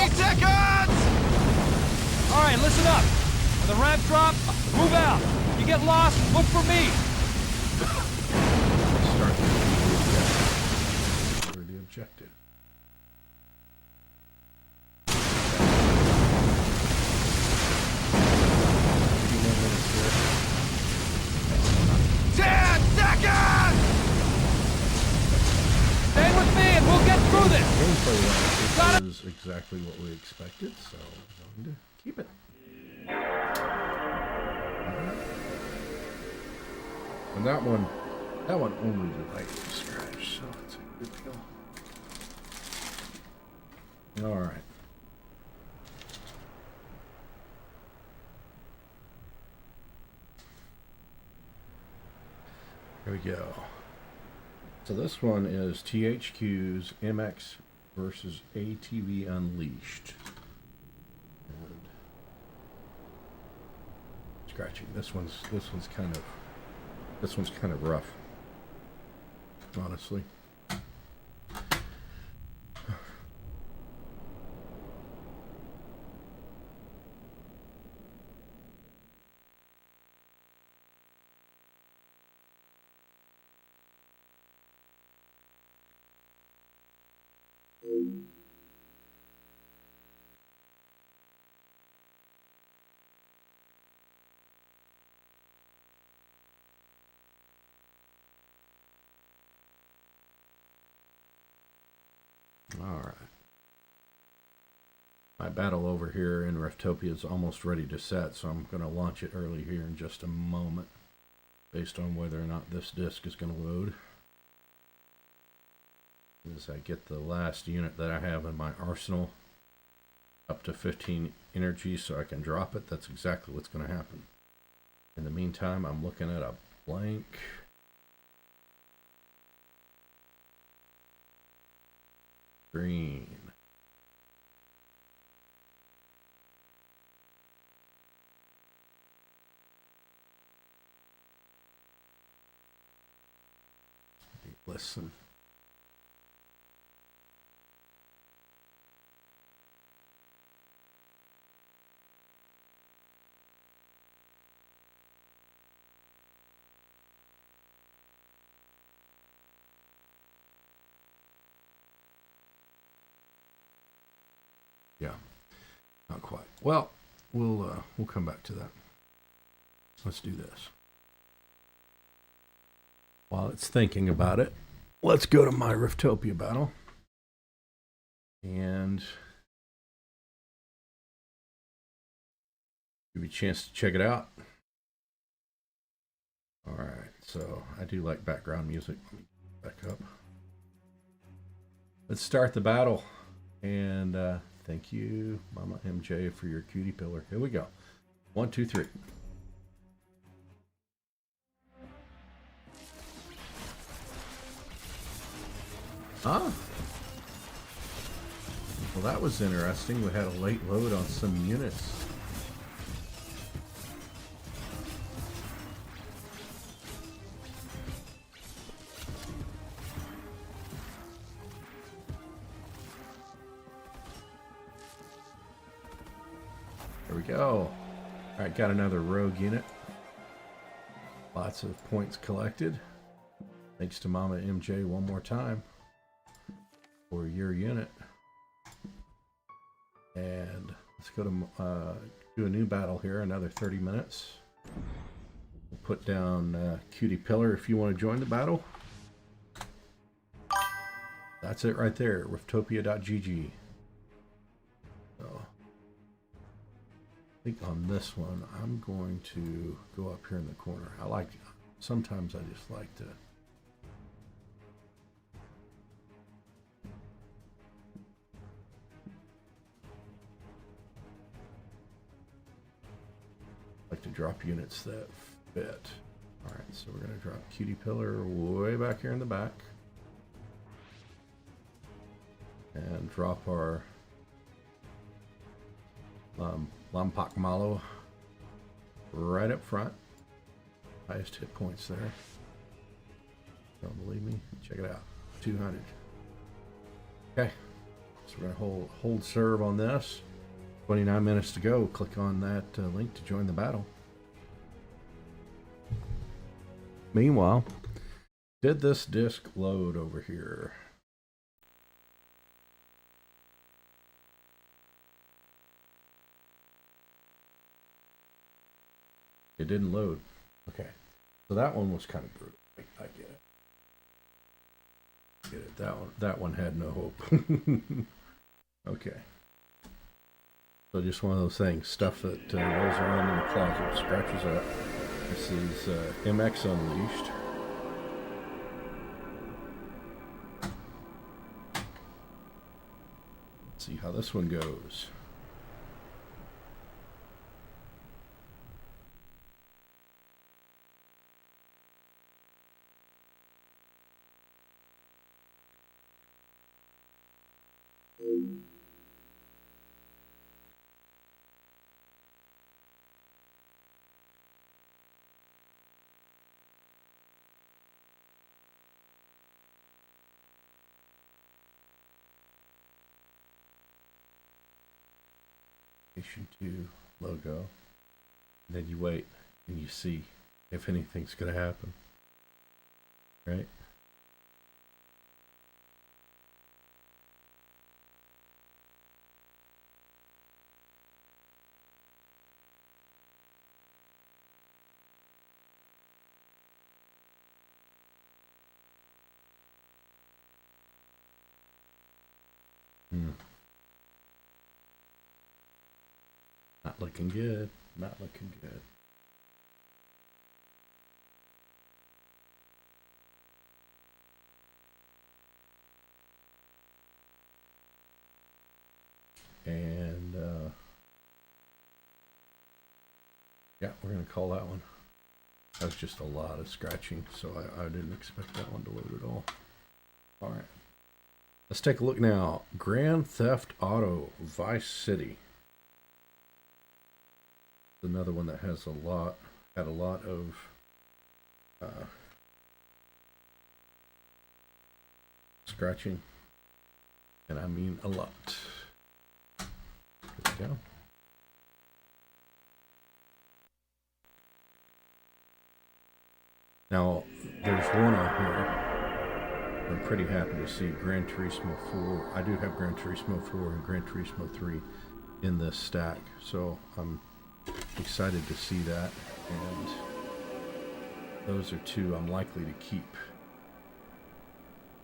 8 seconds! Alright, listen up. When the ramp drop, move out. If you get lost, look for me. Start the objective. 10 seconds! Stay with me and we'll get through this. Gameplay is exactly what we expected, so I'm going to keep it. And that one only lightly scratched, so it's a good deal. All right. Here we go. So this one is THQ's MX versus ATV Unleashed. And scratching. This one's kind of rough, honestly. All right. My battle over here in Riftopia is almost ready to set, so I'm going to launch it early here in just a moment, based on whether or not this disc is going to load. As I get the last unit that I have in my arsenal up to 15 energy so I can drop it, that's exactly what's going to happen. In the meantime, I'm looking at a blank green. Listen. Yeah, not quite. Well, we'll come back to that. Let's do this. While it's thinking about it, let's go to my Riftopia battle and give you a chance to check it out. All right, so I do like background music. Let me back up. Let's start the battle. And thank you, Mama MJ, for your cutie pillar. Here we go. 1, 2, 3. Ah. Well, that was interesting. We had a late load on some units. There we go. All right, got another rogue unit. Lots of points collected. Thanks to Mama MJ one more time for your unit. And let's go to do a new battle here, another 30 minutes. We'll put down Cutie Pillar if you want to join the battle. That's it right there, Riftopia.gg. So, I think on this one, I'm going to go up here in the corner. Sometimes I just like to drop units that fit. All right, so we're going to drop Cutie Pillar way back here in the back. And drop our Lompak Malo right up front. Highest hit points there. Don't believe me? Check it out. 200. Okay, let's we're going to hold serve on this. 29 minutes to go. Click on that link to join the battle. Meanwhile, did this disc load over here? It didn't load. Okay. So that one was kind of brutal. I get it. Get it. That one had no hope. Okay. So just one of those things. Stuff that rolls around in the closet, scratches up. This is MX Unleashed. Let's see how this one goes. PlayStation 2 logo. And then you wait and you see if anything's going to happen. Right? Not looking good. Not looking good. And yeah, we're going to call that one. That was just a lot of scratching, so I didn't expect that one to load at all. All right. Let's take a look now. Grand Theft Auto Vice City. Another one that has had a lot of scratching, and I mean a lot. There we go. Now there's one on here I'm pretty happy to see. Gran Turismo 4. I do have Gran Turismo 4 and Gran Turismo 3 in this stack, so I'm excited to see that, and those are two I'm likely to keep.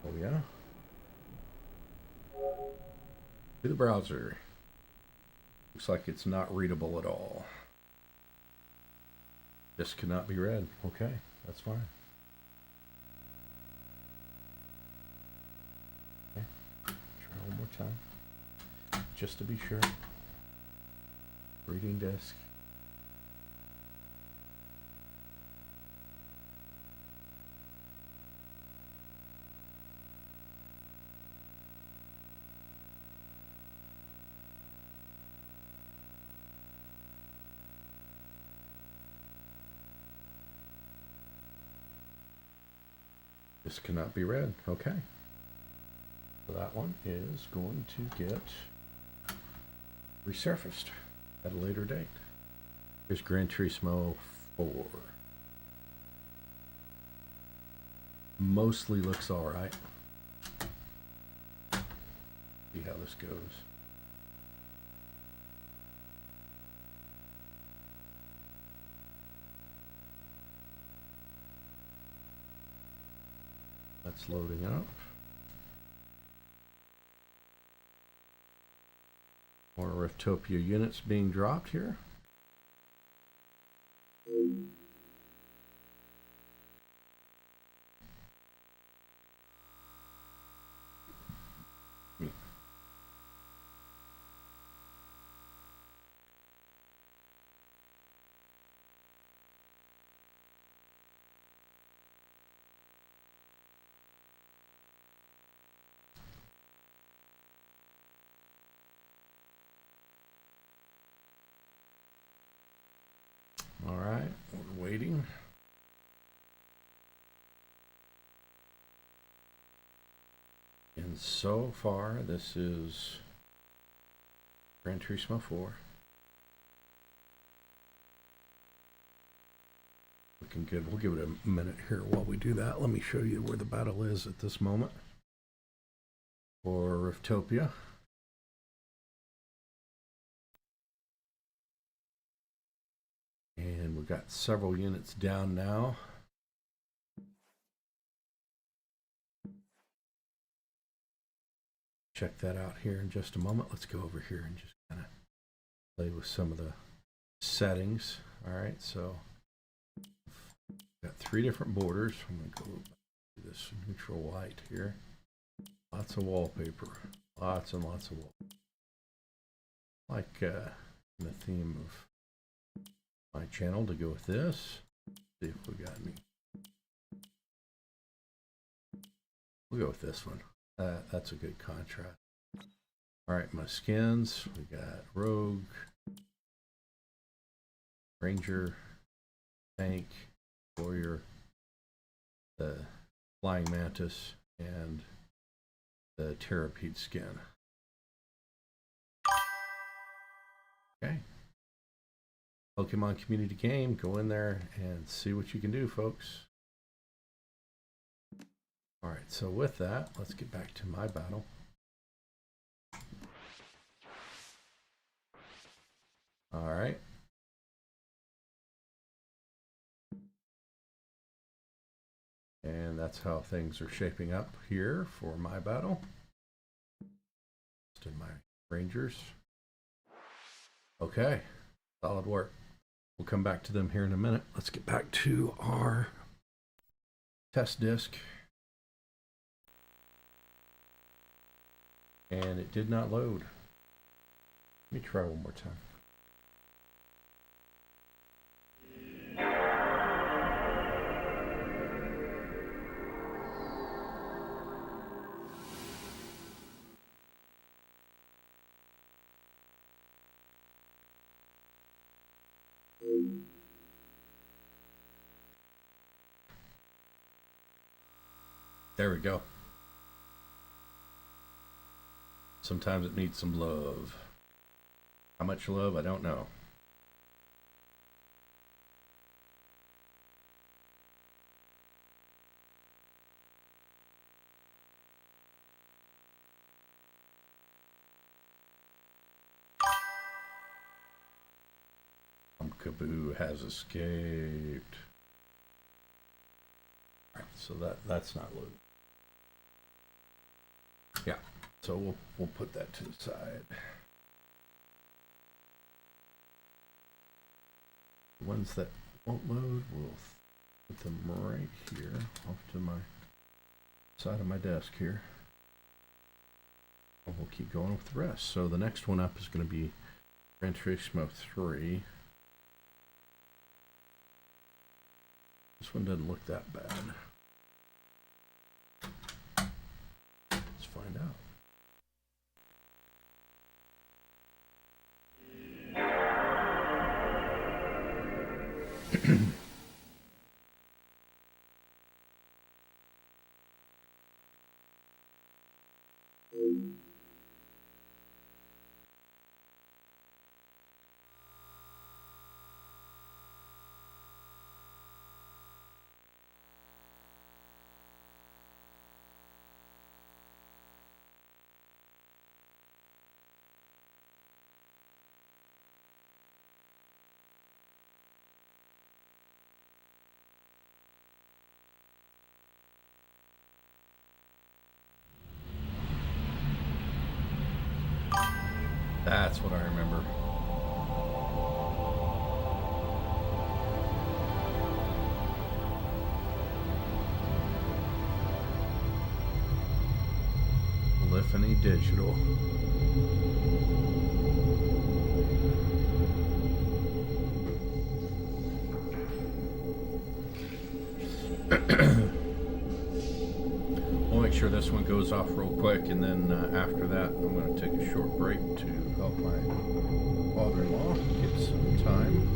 Oh yeah. To the browser. Looks like it's not readable at all. This cannot be read. Okay, that's fine. Okay. Try one more time, just to be sure. Reading disk. This cannot be read. Okay. So that one is going to get resurfaced at a later date. Here's Gran Turismo 4. Mostly looks alright. See how this goes. That's loading up. More Riftopia units being dropped here. All right, we're waiting. And so far, this is Gran Turismo 4. Looking good. We'll give it a minute here while we do that. Let me show you where the battle is at this moment for Riftopia. And we've got several units down now. Check that out here in just a moment. Let's go over here and just kind of play with some of the settings. All right, so got 3 different borders. I'm going to go to this neutral white here. Lots of wallpaper. Lots and lots of wallpaper. Like in the theme of my channel to go with this. See if we got any. We'll go with this one. That's a good contrast. All right, my skins. We got Rogue, Ranger, Tank, Warrior, the Flying Mantis, and the Terrapede skin. Okay. Pokemon community game. Go in there and see what you can do, folks. All right, so with that, let's get back to my battle. All right. And that's how things are shaping up here for my battle. Just in my Rangers. Okay, solid work. We'll come back to them here in a minute. Let's get back to our test disc. And it did not load. Let me try one more time. There we go. Sometimes it needs some love. How much love? I don't know. Kaboo has escaped. All right, so that's not loaded. Yeah. So we'll put that to the side. The ones that won't load, we'll put them right here off to my side of my desk here. And we'll keep going with the rest. So the next one up is going to be Gran Turismo 3. This one doesn't look that bad. Let's find out. That's what I remember. Polyphony Digital. We'll make sure this one goes off real quick, and then after that I'm going to take a short break to help my father-in-law get some time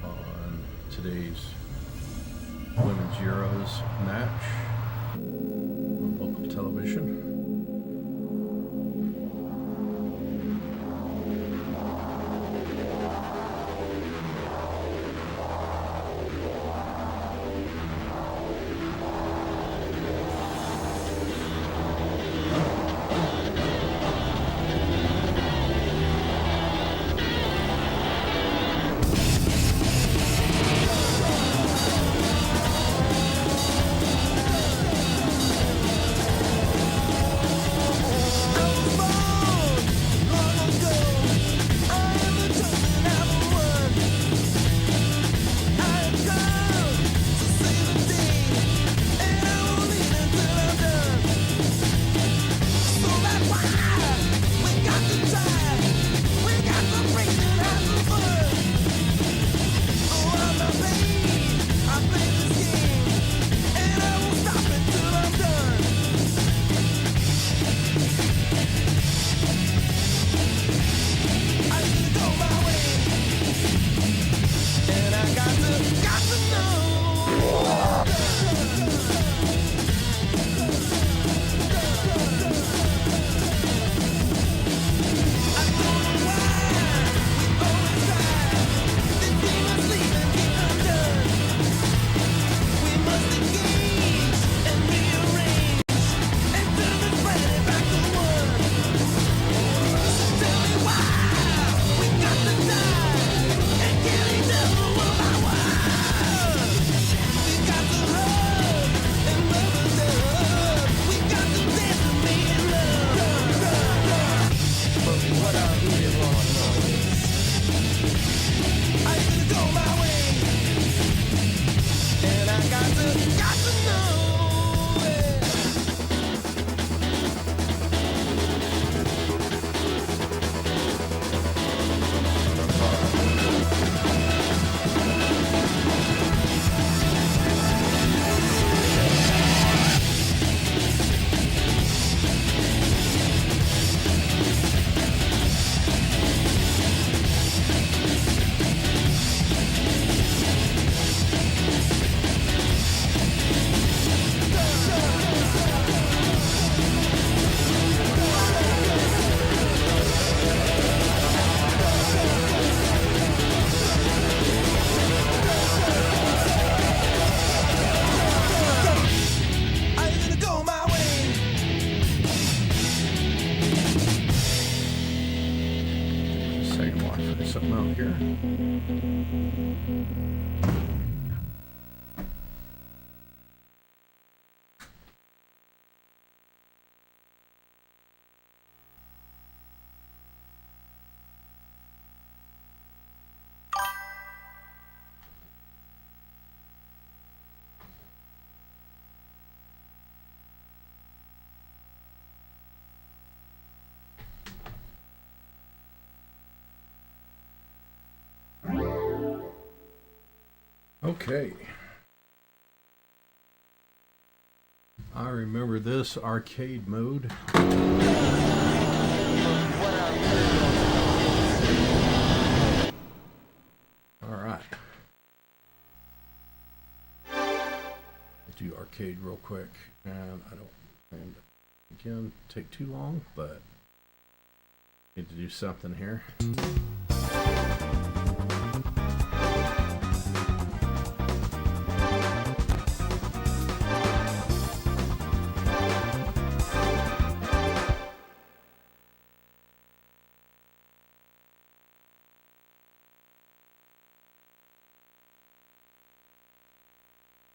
on today's Women's Euros match on local television. Okay. I remember this arcade mode. Alright. Do arcade real quick. And I don't plan to, again, take too long, but need to do something here.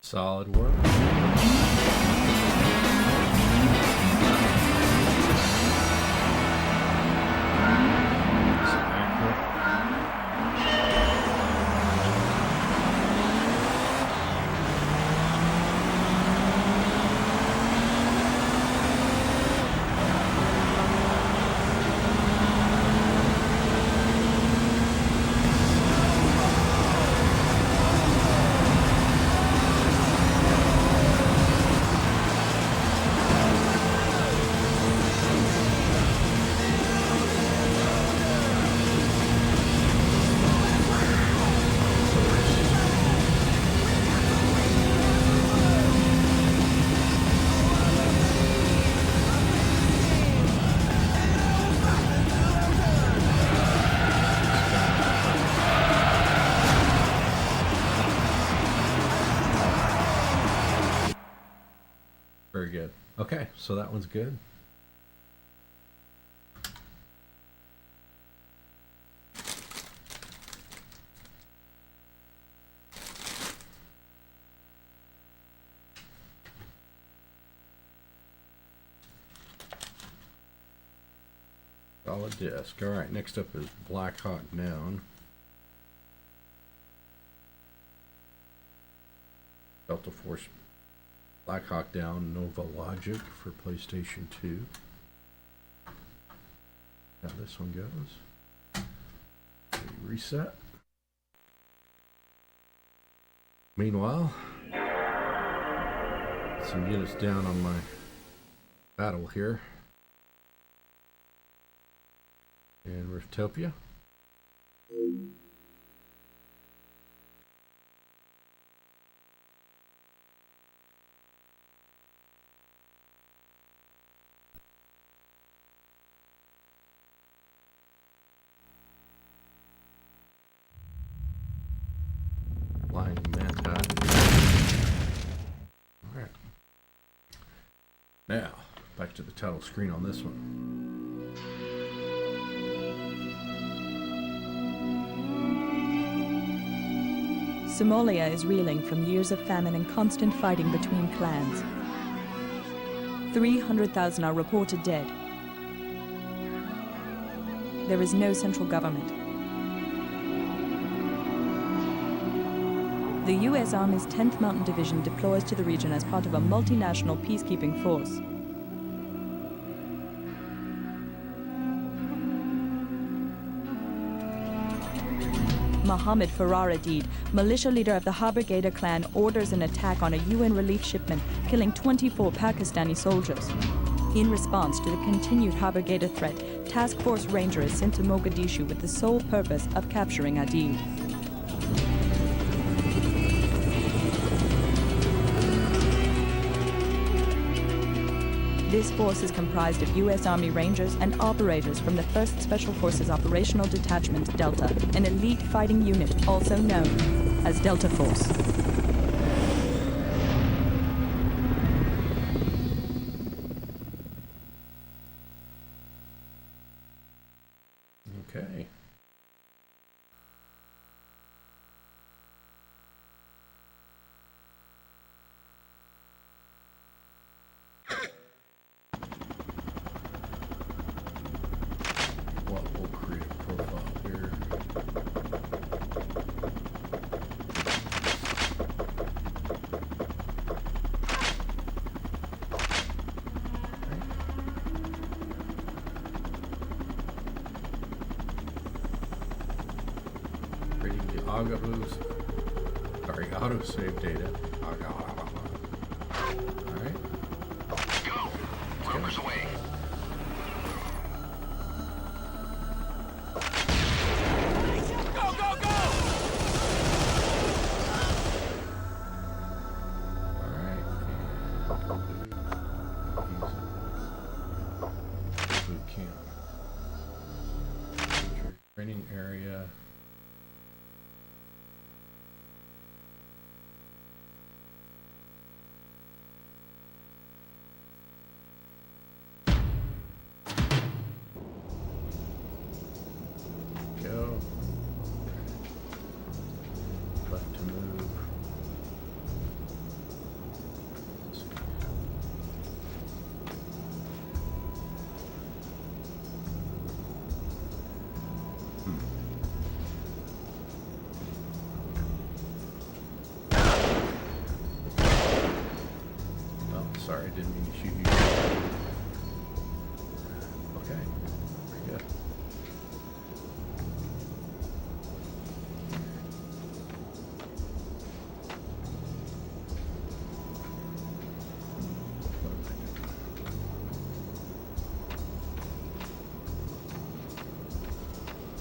Solid work. Very good. Okay, so that one's good. Solid disc. All right, next up is Black Hawk Down. Delta Force Black Hawk Down Nova Logic for PlayStation 2. How this one goes. Reset. Meanwhile, some units down on my battle here. And Riftopia. Flying Manta. Alright. Now, back to the title screen on this one. Somalia is reeling from years of famine and constant fighting between clans. 300,000 are reported dead. There is no central government. The U.S. Army's 10th Mountain Division deploys to the region as part of a multinational peacekeeping force. Mohammed Farrar Aidid, militia leader of the Habergader clan, orders an attack on a UN relief shipment, killing 24 Pakistani soldiers. In response to the continued Habergader threat, Task Force Ranger is sent to Mogadishu with the sole purpose of capturing Aidid. This force is comprised of U.S. Army Rangers and operators from the 1st Special Forces Operational Detachment, Delta, an elite fighting unit also known as Delta Force. Okay. Agaboos. Sorry, autosave data. Alright. Go! Rover's away. Go, go, go! Alright. Boot camp. Training area. Go. Left to move. Oh, sorry, I didn't mean to shoot you. Okay, very good.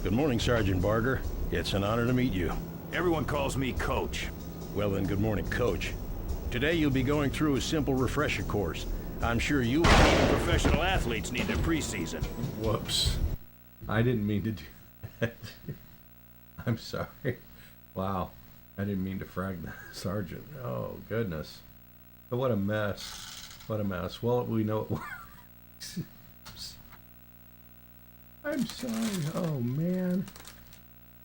Good morning, Sergeant Barger. It's an honor to meet you. Everyone calls me Coach. Well then, good morning, Coach. Today you'll be going through a simple refresher course. I'm sure you... Even professional athletes need their preseason. Whoops. I didn't mean to do that. I'm sorry. Wow. I didn't mean to frag the sergeant. Oh, goodness. What a mess. What a mess. Well, we know it works. I'm sorry. Oh, man.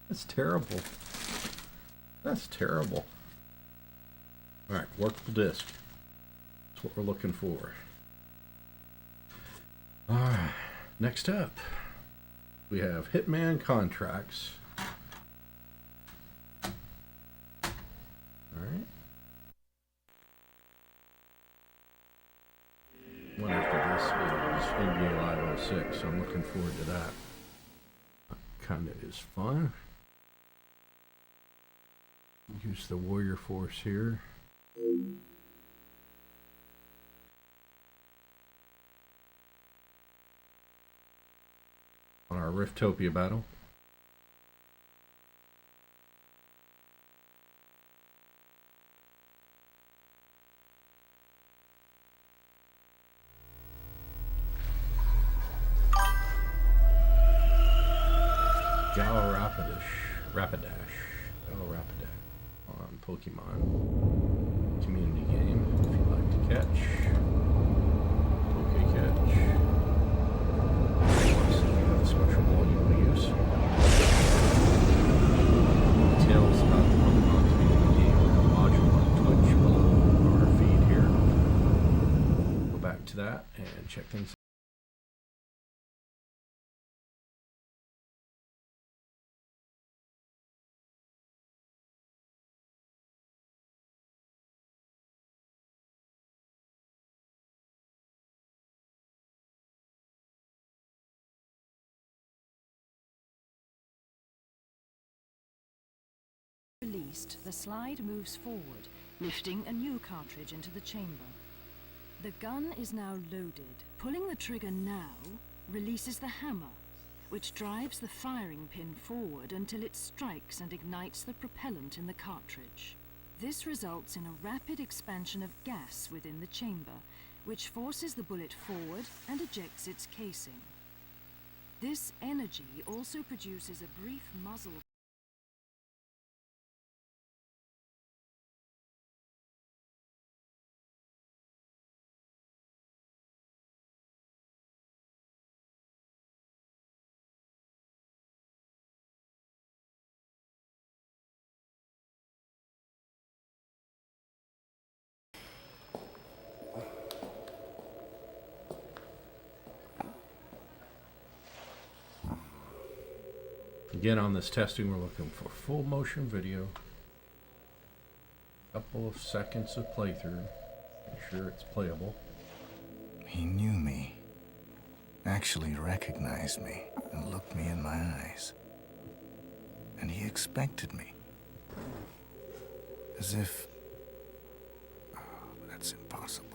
That's terrible. That's terrible. Alright, workable disk. That's what we're looking for. Alright, next up, we have Hitman contracts. Alright. One after this is NBA Live 06, so I'm looking forward to that. Kinda is fun. Use the warrior force here. On our Riftopia battle. Rapidash on Pokemon community game. If you'd like to catch, Poke-catch. The special ball you will use. Details about the Pokemon community game module on Twitch below our feed here. Go back to that and check things out. Released, the slide moves forward, lifting a new cartridge into the chamber. The gun is now loaded. Pulling the trigger now releases the hammer, which drives the firing pin forward until it strikes and ignites the propellant in the cartridge. This results in a rapid expansion of gas within the chamber, which forces the bullet forward and ejects its casing. This energy also produces a brief muzzle Again, on this testing, we're looking for full motion video. Couple of seconds of playthrough. Make sure it's playable. He knew me. Actually recognized me and looked me in my eyes. And he expected me. As if... Oh, that's impossible.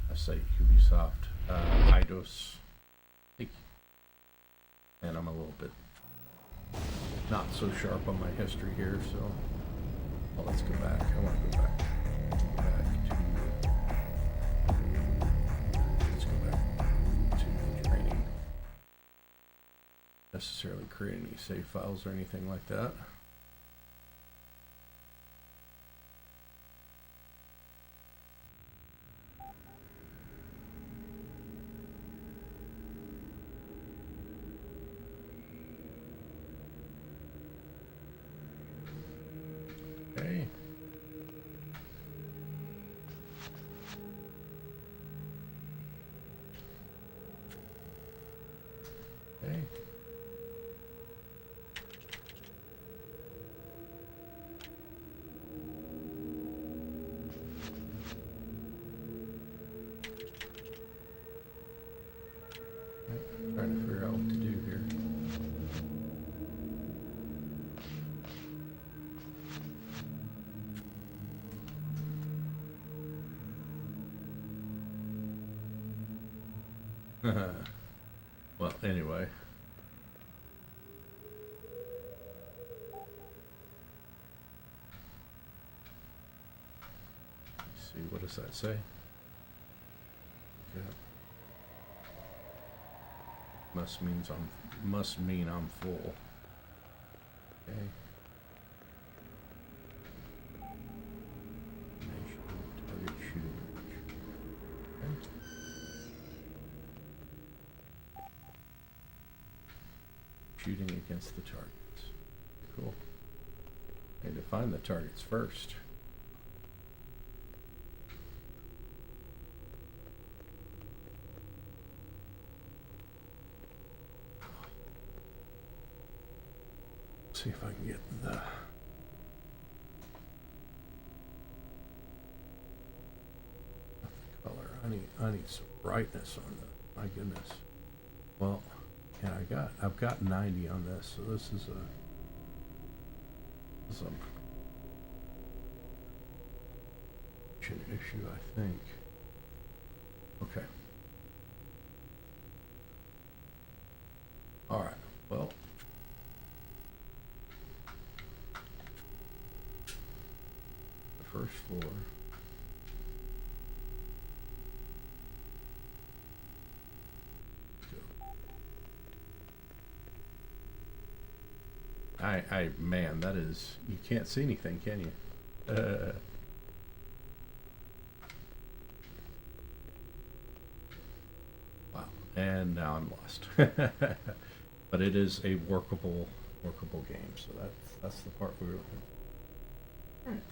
I say Ubisoft, Eidos, and I'm a little bit not so sharp on my history here, so well, let's go back. I want to go back. Let's go back to training. Necessarily create any save files or anything like that. Okay. Okay. Trying to figure out what to do here. Well, anyway. Let's see, what does that say? Yeah. Must mean I'm full. Okay. Target shooting range. Okay. Shooting against the targets. Cool. I need to find the targets first. See if I can get the color. I need some brightness on the. My goodness. Well, yeah, I've got 90 on this, so this is a issue, I think. Okay. All right. Well. First floor. Man, that is, you can't see anything, can you? Wow, and now I'm lost. But it is a workable game, so that's the part we were looking for. All right.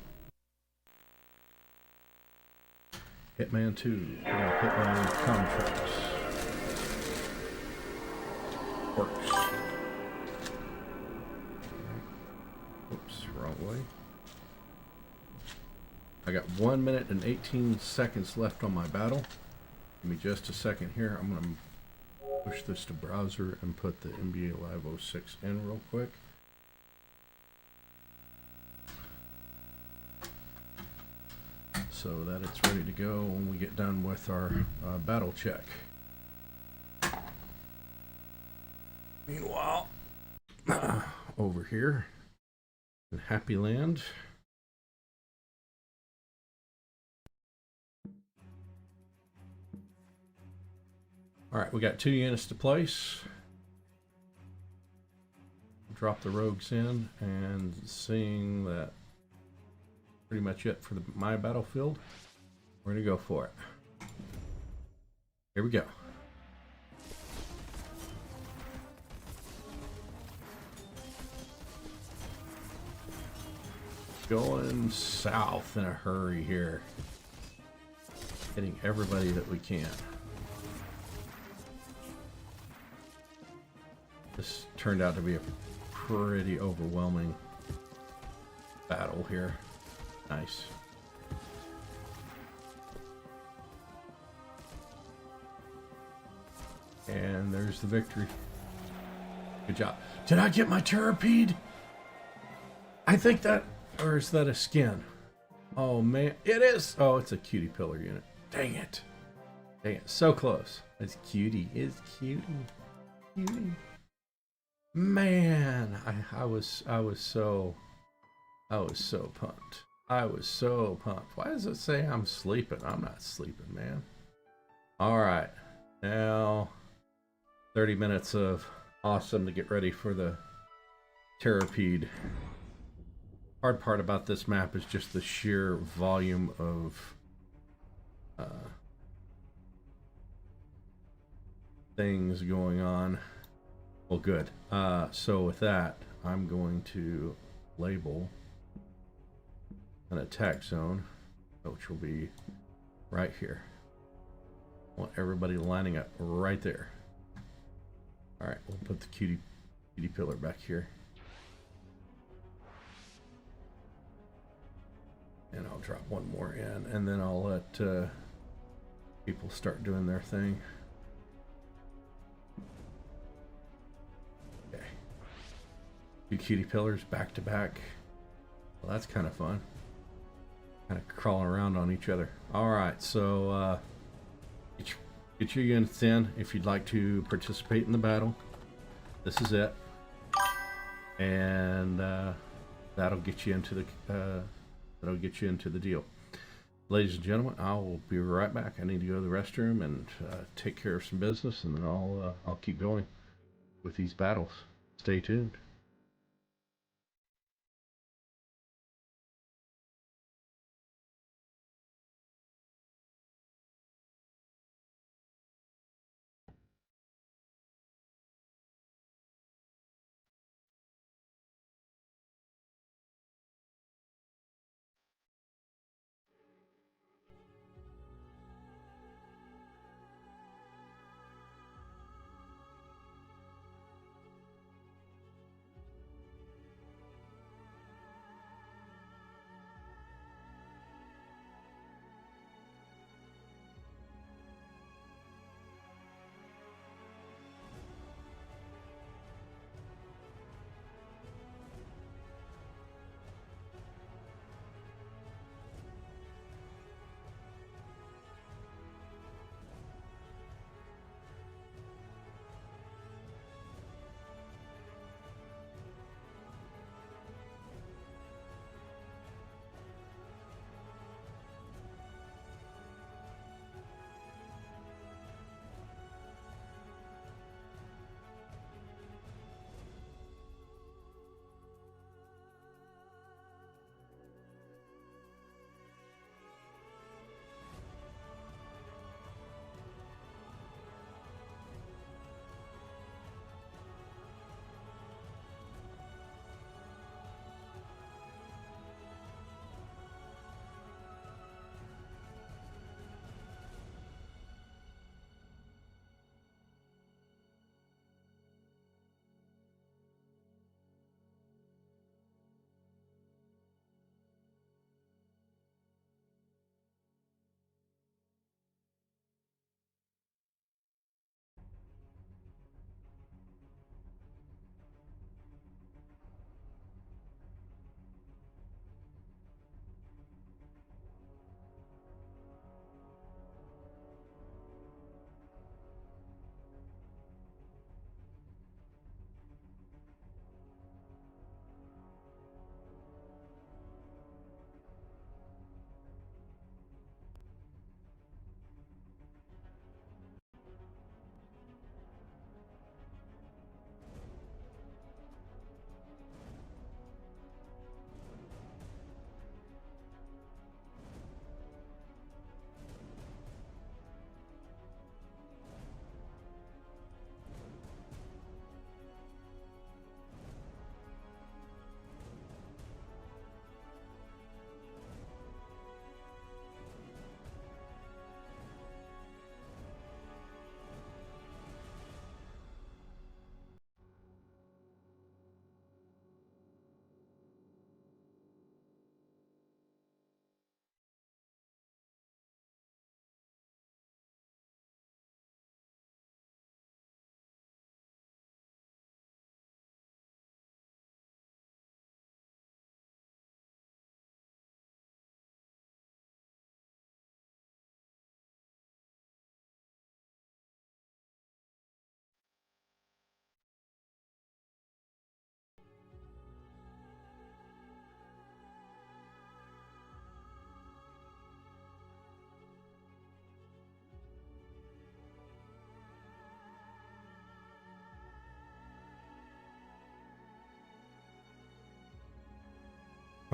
Hitman 2, Hitman contracts. Works. Oops, wrong way. I got 1 minute and 18 seconds left on my battle. Give me just a second here. I'm going to push this to browser and put the NBA Live 06 in real quick. So that it's ready to go when we get done with our battle check. Meanwhile, over here in Happy Land, Alright, we got 2 units to place. Drop the rogues in, and seeing that pretty much it for my battlefield, we're gonna go for it. Here we go. Going south in a hurry here. Hitting everybody that we can. This turned out to be a pretty overwhelming battle here. Nice. And there's the victory. Good job. Did I get my Terrapede? I think that... Or is that a skin? Oh man, it is! Oh, it's a cutie pillar unit. Dang it. Dang it, so close. It's cutie. It's cutie. Cutie. Man, I was so pumped. I was so pumped. Why does it say I'm sleeping? I'm not sleeping, man. Alright. Now 30 minutes of awesome to get ready for the Terrapede. Hard part about this map is just the sheer volume of things going on. Well, good. So with that, I'm going to label an attack zone, which will be right here. I want everybody lining up right there. All right, we'll put the cutie pillar back here. And I'll drop one more in, and then I'll let people start doing their thing. Okay. 2 cutie pillars back to back. Well, that's kind of fun. Kind of crawling around on each other. Alright, so get your units in if you'd like to participate in the battle. This is it. And that'll get you into the deal. Ladies and gentlemen, I will be right back. I need to go to the restroom and take care of some business, and then I'll keep going with these battles. Stay tuned.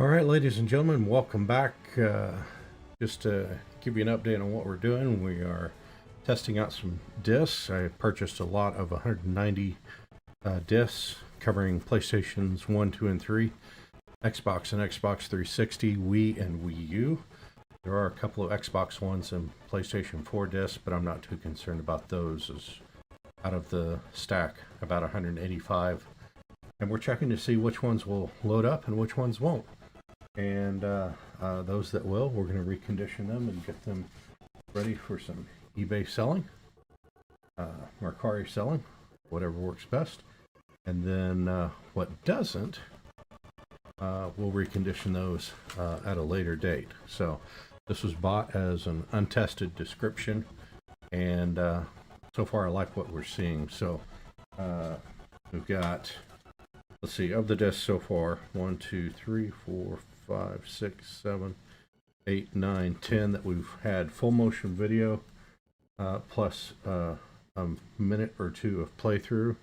All right, ladies and gentlemen, welcome back. Just to give you an update on what we're doing, we are testing out some discs. I purchased a lot of 190 discs covering PlayStations 1, 2, and 3, Xbox and Xbox 360, Wii, and Wii U. There are a couple of Xbox Ones and PlayStation 4 discs, but I'm not too concerned about those. As out of the stack, about 185. And we're checking to see which ones will load up and which ones won't. And those that will, we're going to recondition them and get them ready for some eBay selling, Mercari selling, whatever works best. And then what doesn't, we'll recondition those at a later date. So this was bought as an untested description, and so far I like what we're seeing. So we've got, let's see, of the discs so far, 1, 2, 3, 4, 5, 6, 7, 8, 9, 10 that we've had full motion video, plus a minute or two of playthrough,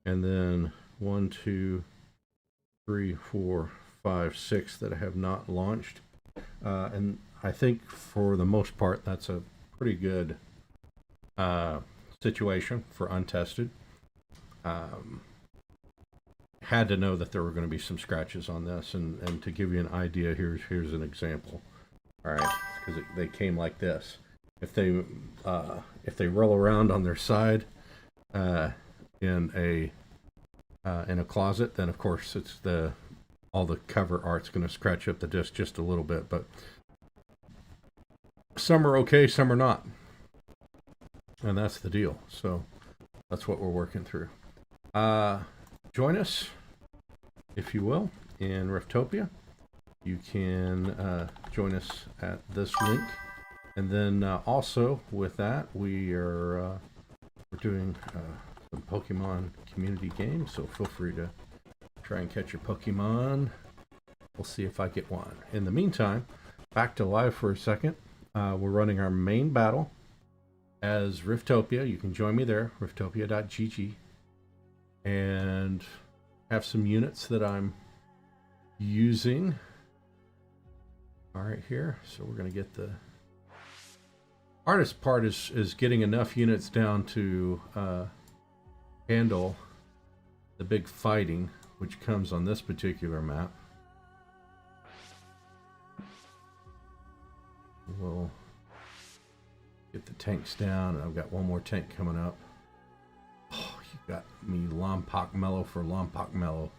and then 1, 2, 3, 4, 5, 6 that have not launched. And I think for the most part that's a pretty good situation for untested. Had to know that there were going to be some scratches on this, and to give you an idea, here's an example. All right, because they came like this. If they roll around on their side in a closet, then of course it's all the cover art's going to scratch up the disc just a little bit. But some are okay, some are not, and that's the deal. So that's what we're working through. Join us, if you will, in Riftopia. You can join us at this link, and then also with that we're doing some Pokemon community games. So feel free to try and catch your Pokemon. We'll see if I get one. In the meantime, back to live for a second. We're running our main battle as Riftopia. You can join me there, riftopia.gg. And have some units that I'm using. All right, here. So we're going to get the hardest part is getting enough units down to handle the big fighting, which comes on this particular map. We'll get the tanks down, and I've got one more tank coming up. Got me Lompoc Mellow for Lompoc Mellow.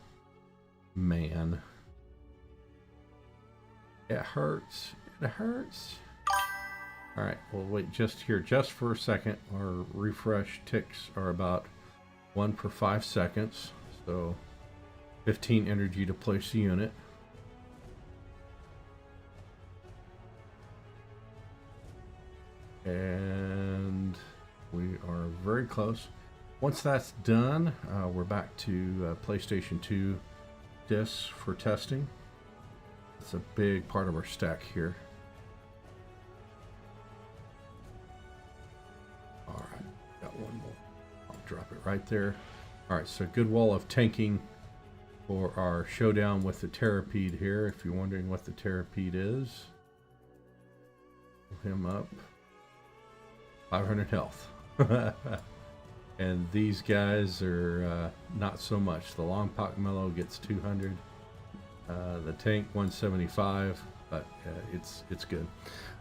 Man. It hurts. It hurts. Alright, we'll wait just for a second. Our refresh ticks are about 1 per 5 seconds. So 15 energy to place the unit. And we are very close. Once that's done, we're back to PlayStation 2 discs for testing. It's a big part of our stack here. Alright, got one more. I'll drop it right there. Alright, so good wall of tanking for our showdown with the Terrapede here. If you're wondering what the Terrapede is, pull him up. 500 health. And these guys are not so much. The Lompoc Mellow gets 200. The tank 175, but it's good.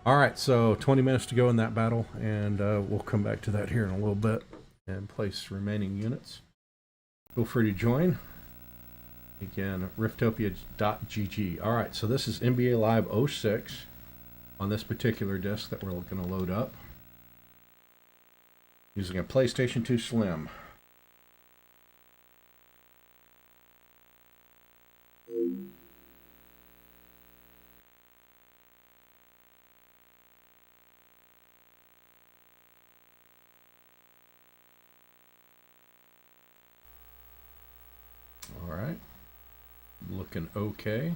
All right, so 20 minutes to go in that battle, and we'll come back to that here in a little bit and place remaining units. Feel free to join. Again, riftopia.gg. All right, so this is NBA Live 06 on this particular disc that we're going to load up, using a PlayStation 2 Slim. All right, looking okay.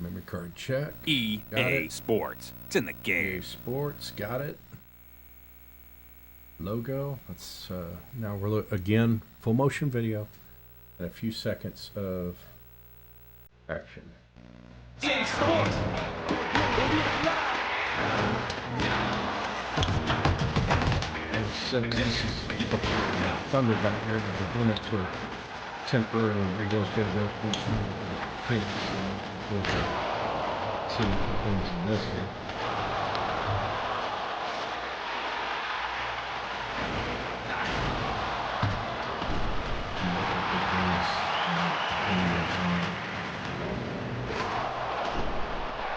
Memory card check. EA Sports. It's in the game. EA Sports, got it. logo. Let's now we're again full motion video and a few seconds of action. Thunder back here, the limits were temporarily relocated up into the pits and see things in this here.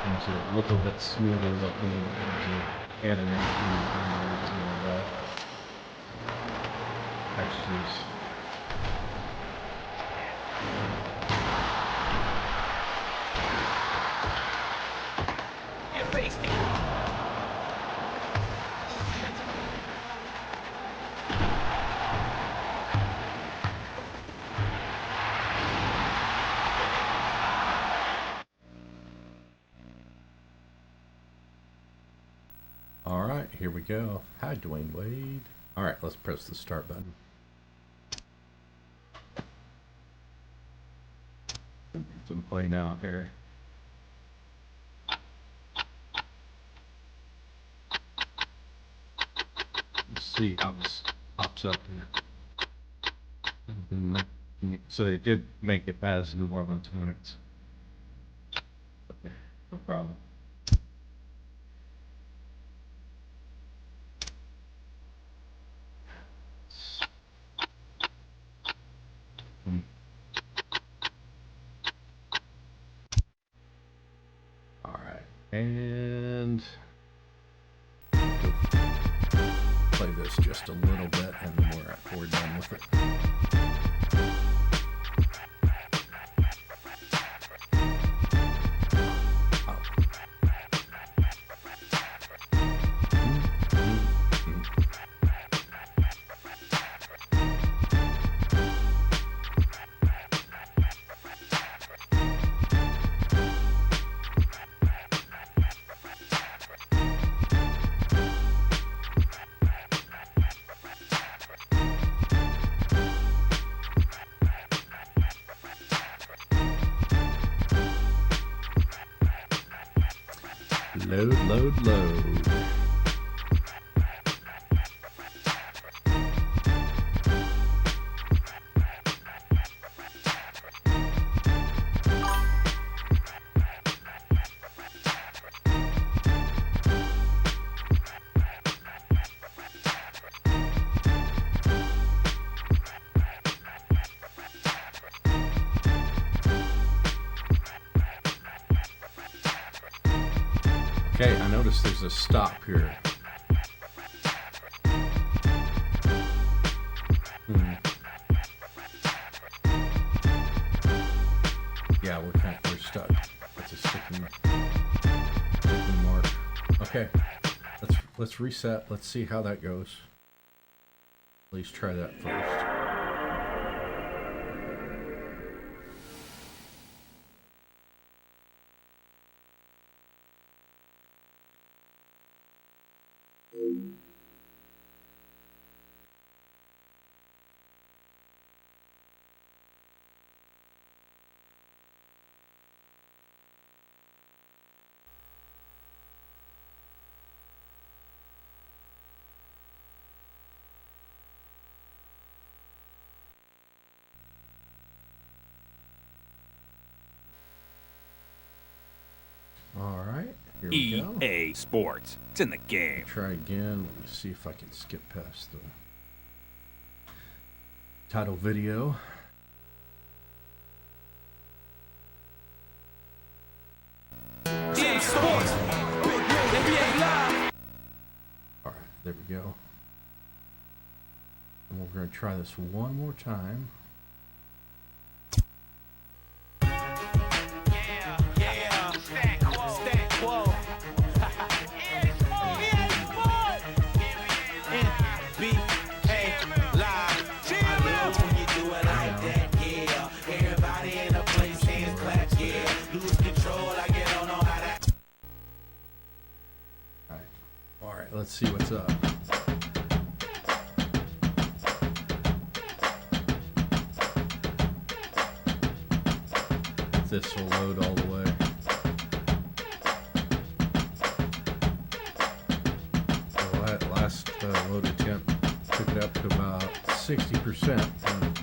Makes it a little bit smoother looking animation and that. Textures. All right, here we go. Hi, Dwayne Wade. All right, let's press the start button. Some play now here. Let's see how this pops up here. So they did make it past New Orleans minutes. Okay, no problem. All right, and play this just a little bit, and then we're done with it. Load. Okay, I noticed there's a stop here. Yeah, we're stuck. That's a sticking mark. Okay, let's reset. Let's see how that goes. At least try that first. All right, here we go. EA Sports. It's in the game. Try again. Let me see if I can skip past the title video. EA Sports. NBA Live. All right, there we go. And we're going to try this one more time. Let's see what's up. this will load all the way. The last load attempt took it up to about 60% and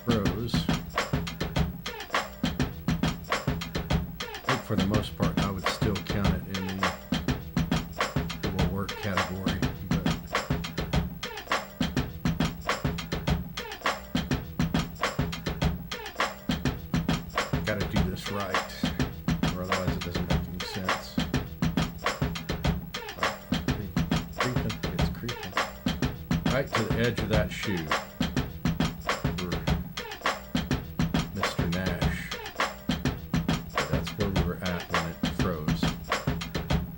froze. I think for the most part I would still count it in the it will work category, but gotta do this right, or otherwise it doesn't make any sense. It's creeping. Right to the edge of that shoe for Mr. Nash. That's where we were at when it froze.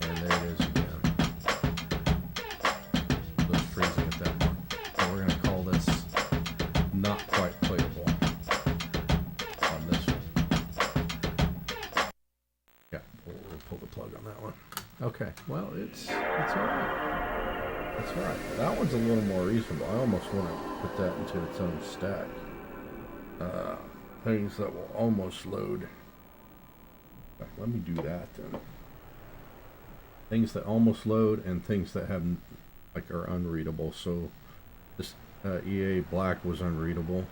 And there it is again. So it's freezing at that mark. So we're going to call this not quite playable on this one. Yeah, we'll pull the plug on that one. Okay, well, it's alright. That's right. That one's a little more reasonable. I almost want to put that into its own stack. Things that will almost load. Let me do that then. Things that almost load and things that have are unreadable. So this EA Black was unreadable.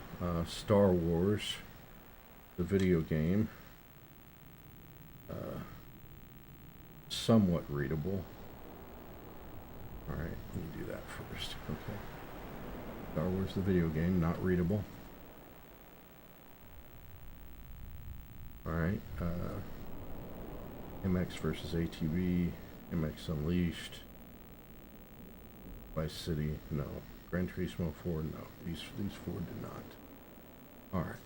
Star Wars, the video game, somewhat readable. Alright, let me do that first. Okay. Star Wars the video game, not readable. Alright, MX versus ATV, MX Unleashed, Vice City, no. Gran Turismo 4, no. These four did not. Alright.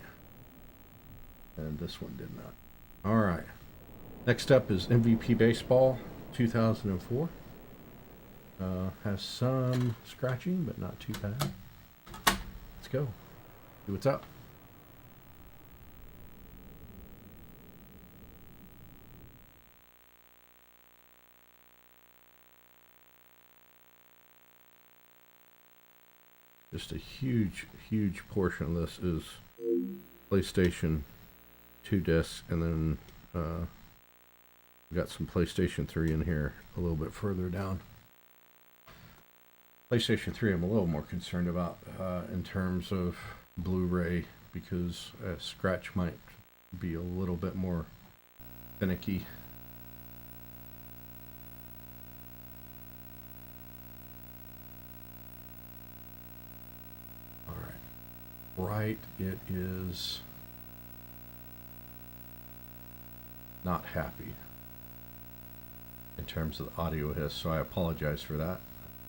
And this one did not. Alright. Next up is MVP Baseball 2004. Has some scratching, but not too bad. Let's go. See what's up. Just a huge portion of this is PlayStation 2 discs, and then we got some PlayStation 3 in here a little bit further down. PlayStation 3 I'm a little more concerned about in terms of Blu-ray, because scratch might be a little bit more finicky. Alright. Right, it is not happy in terms of the audio hiss, so I apologize for that.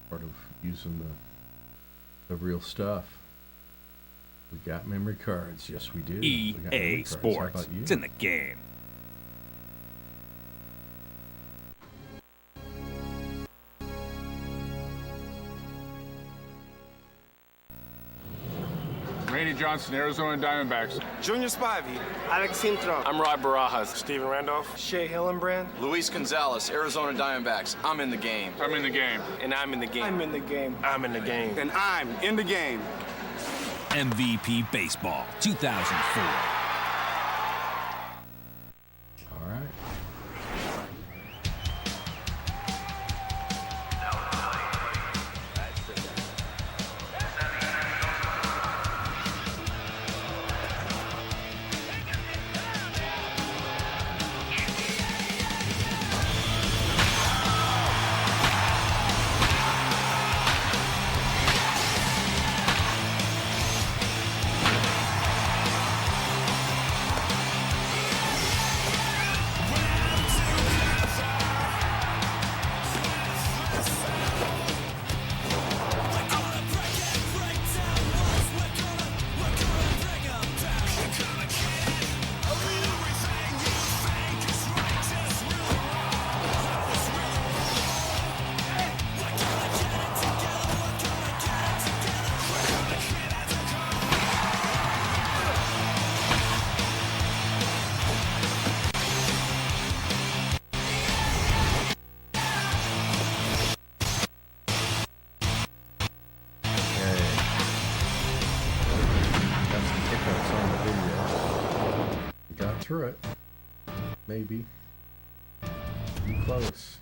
Part of using the real stuff. We got memory cards. Yes, we do. EA Sports. It's in the game. Randy Johnson, Arizona Diamondbacks. Junior Spivey. Alex Sintron. I'm Rod Barajas. Steven Randolph. Shea Hillenbrand. Luis Gonzalez, Arizona Diamondbacks. I'm in the game. I'm in the game. And I'm in the game. I'm in the game. I'm in the game. And I'm in the game. MVP Baseball 2004. All right. through it. Maybe. Too close.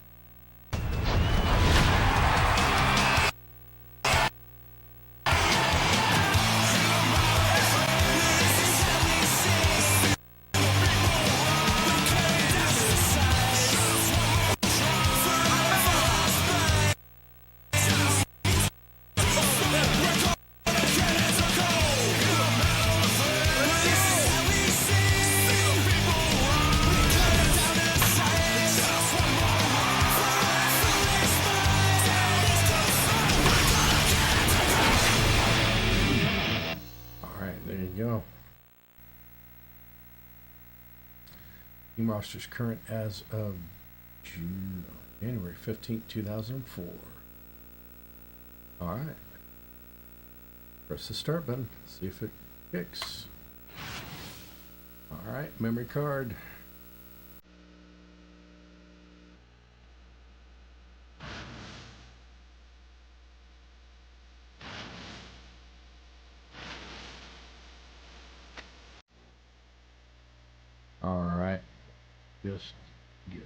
Team rosters current as of January 15th, 2004. Alright. Press the start button. See if it kicks. Alright, memory card. Alright. Just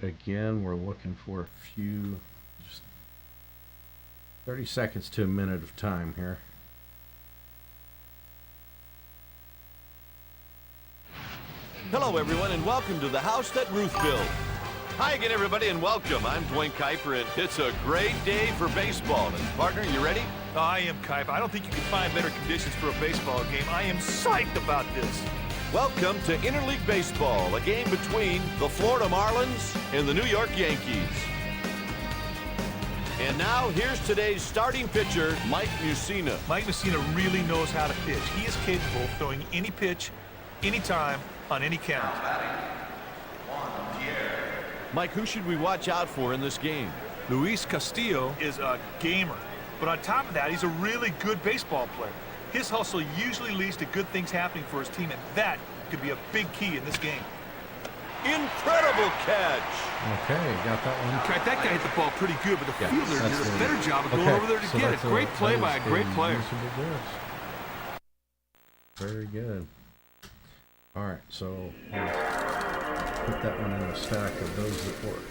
again, we're looking for a few, just 30 seconds to a minute of time here. Hello, everyone, and welcome to the house that Ruth built. Hi again, everybody, and welcome. I'm Dwayne Kuiper, and it's a great day for baseball. And partner, you ready? I am Kuiper. I don't think you can find better conditions for a baseball game. I am psyched about this. Welcome to Interleague Baseball, a game between the Florida Marlins and the New York Yankees. And now, here's today's starting pitcher, Mike Mussina. Mike Mussina really knows how to pitch. He is capable of throwing any pitch, anytime, on any count. Mike, who should we watch out for in this game? Luis Castillo is a gamer, but on top of that, he's a really good baseball player. His hustle usually leads to good things happening for his team, and that could be a big key in this game. Incredible catch! Okay, got that one. Okay, that guy hit the ball pretty good, but the fielder did a better job of going over there to get it. Great play by a great player. Very good. All right, so put that one in the stack of those that work.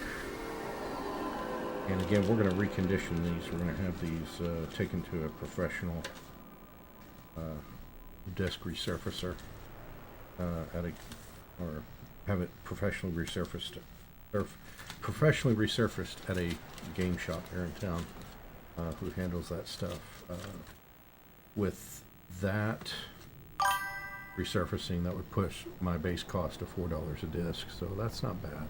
And again, we're going to recondition these. We're going to have these taken to a professional disc resurfacer or have it professionally resurfaced at a game shop here in town who handles that stuff. With that resurfacing, that would push my base cost to $4 a disc, so that's not bad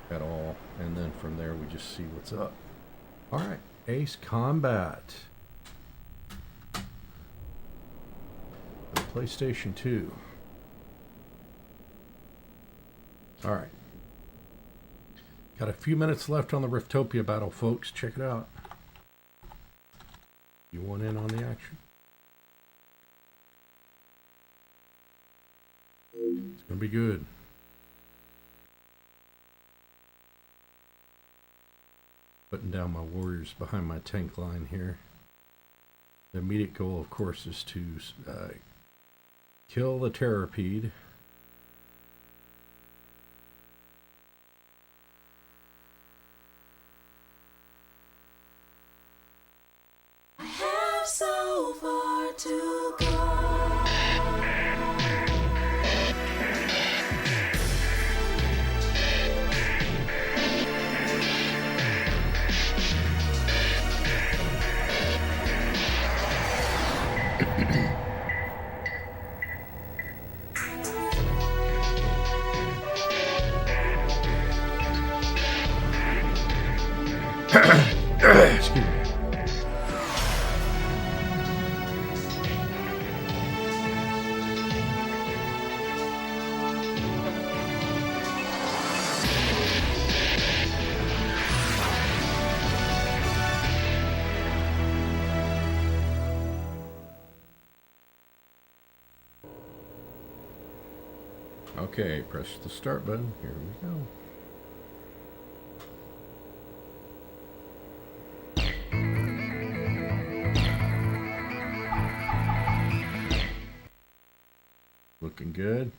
at all. And then from there we just see what's up. All right, Ace Combat, the PlayStation 2. All right, got a few minutes left on the Riftopia battle, folks. Check it out. You want in on the action? It's gonna be good. Putting down my warriors behind my tank line here. The immediate goal, of course, is to kill the Terrapede. I have so far to go. Excuse me. Okay, press the start button. Here we go. Looking good.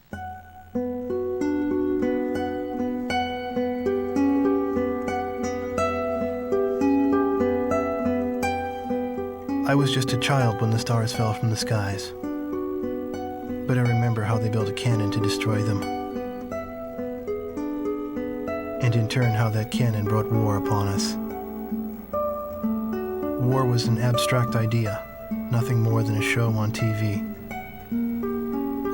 I was just a child when the stars fell from the skies. But I remember how they built a cannon to destroy them. And in turn how that cannon brought war upon us. War was an abstract idea, nothing more than a show on TV.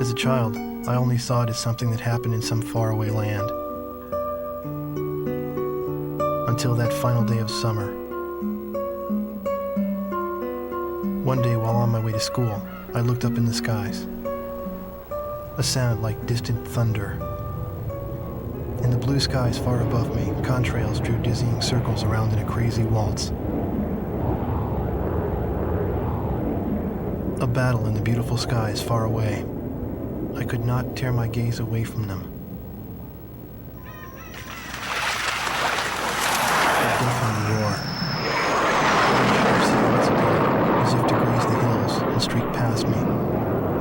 As a child, I only saw it as something that happened in some faraway land. Until that final day of summer. One day while on my way to school, I looked up in the skies. A sound like distant thunder. In the blue skies far above me, contrails drew dizzying circles around in a crazy waltz. A battle in the beautiful skies far away. I could not tear my gaze away from them. A deafening roar. Silence appeared, as if to graze the hills and streak past me.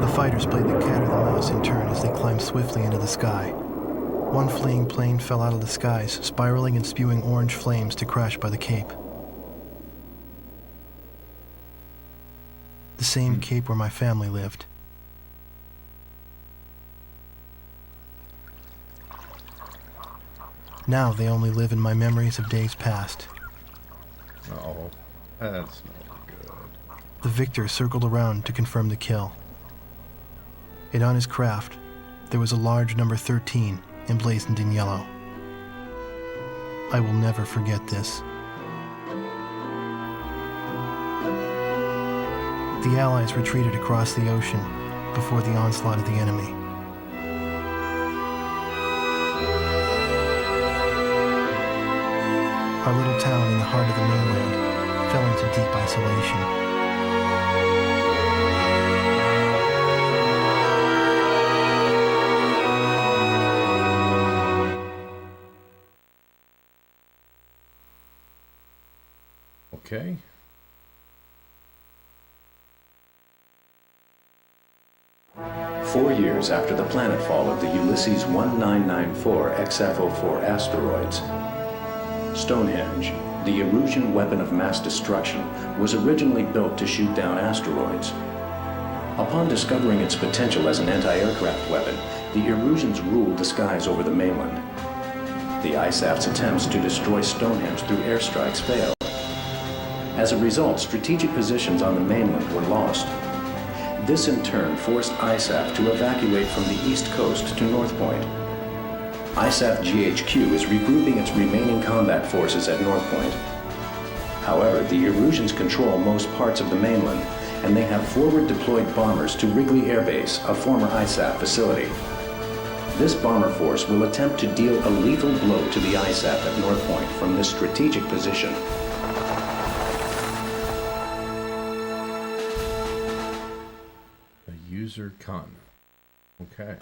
The fighters played the cat or the mouse in turn as they climbed swiftly into the sky. One fleeing plane fell out of the skies, spiraling and spewing orange flames to crash by the Cape. The same Cape where my family lived. Now they only live in my memories of days past. Oh, that's not good. The victor circled around to confirm the kill. And on his craft, there was a large number 13 emblazoned in yellow. I will never forget this. The Allies retreated across the ocean before the onslaught of the enemy. Our little town in the heart of the mainland fell into deep isolation. Okay. Four years after the planetfall of the Ulysses 1994 XF-04 asteroids, Stonehenge, the Erusian weapon of mass destruction, was originally built to shoot down asteroids. Upon discovering its potential as an anti-aircraft weapon, the Erusians ruled the skies over the mainland. The ISAF's attempts to destroy Stonehenge through airstrikes failed. As a result, strategic positions on the mainland were lost. This in turn forced ISAF to evacuate from the east coast to North Point. ISAF GHQ is regrouping its remaining combat forces at North Point. However, the Erusians control most parts of the mainland, and they have forward-deployed bombers to Wrigley Air Base, a former ISAF facility. This bomber force will attempt to deal a lethal blow to the ISAF at North Point from this strategic position. A user con. Okay.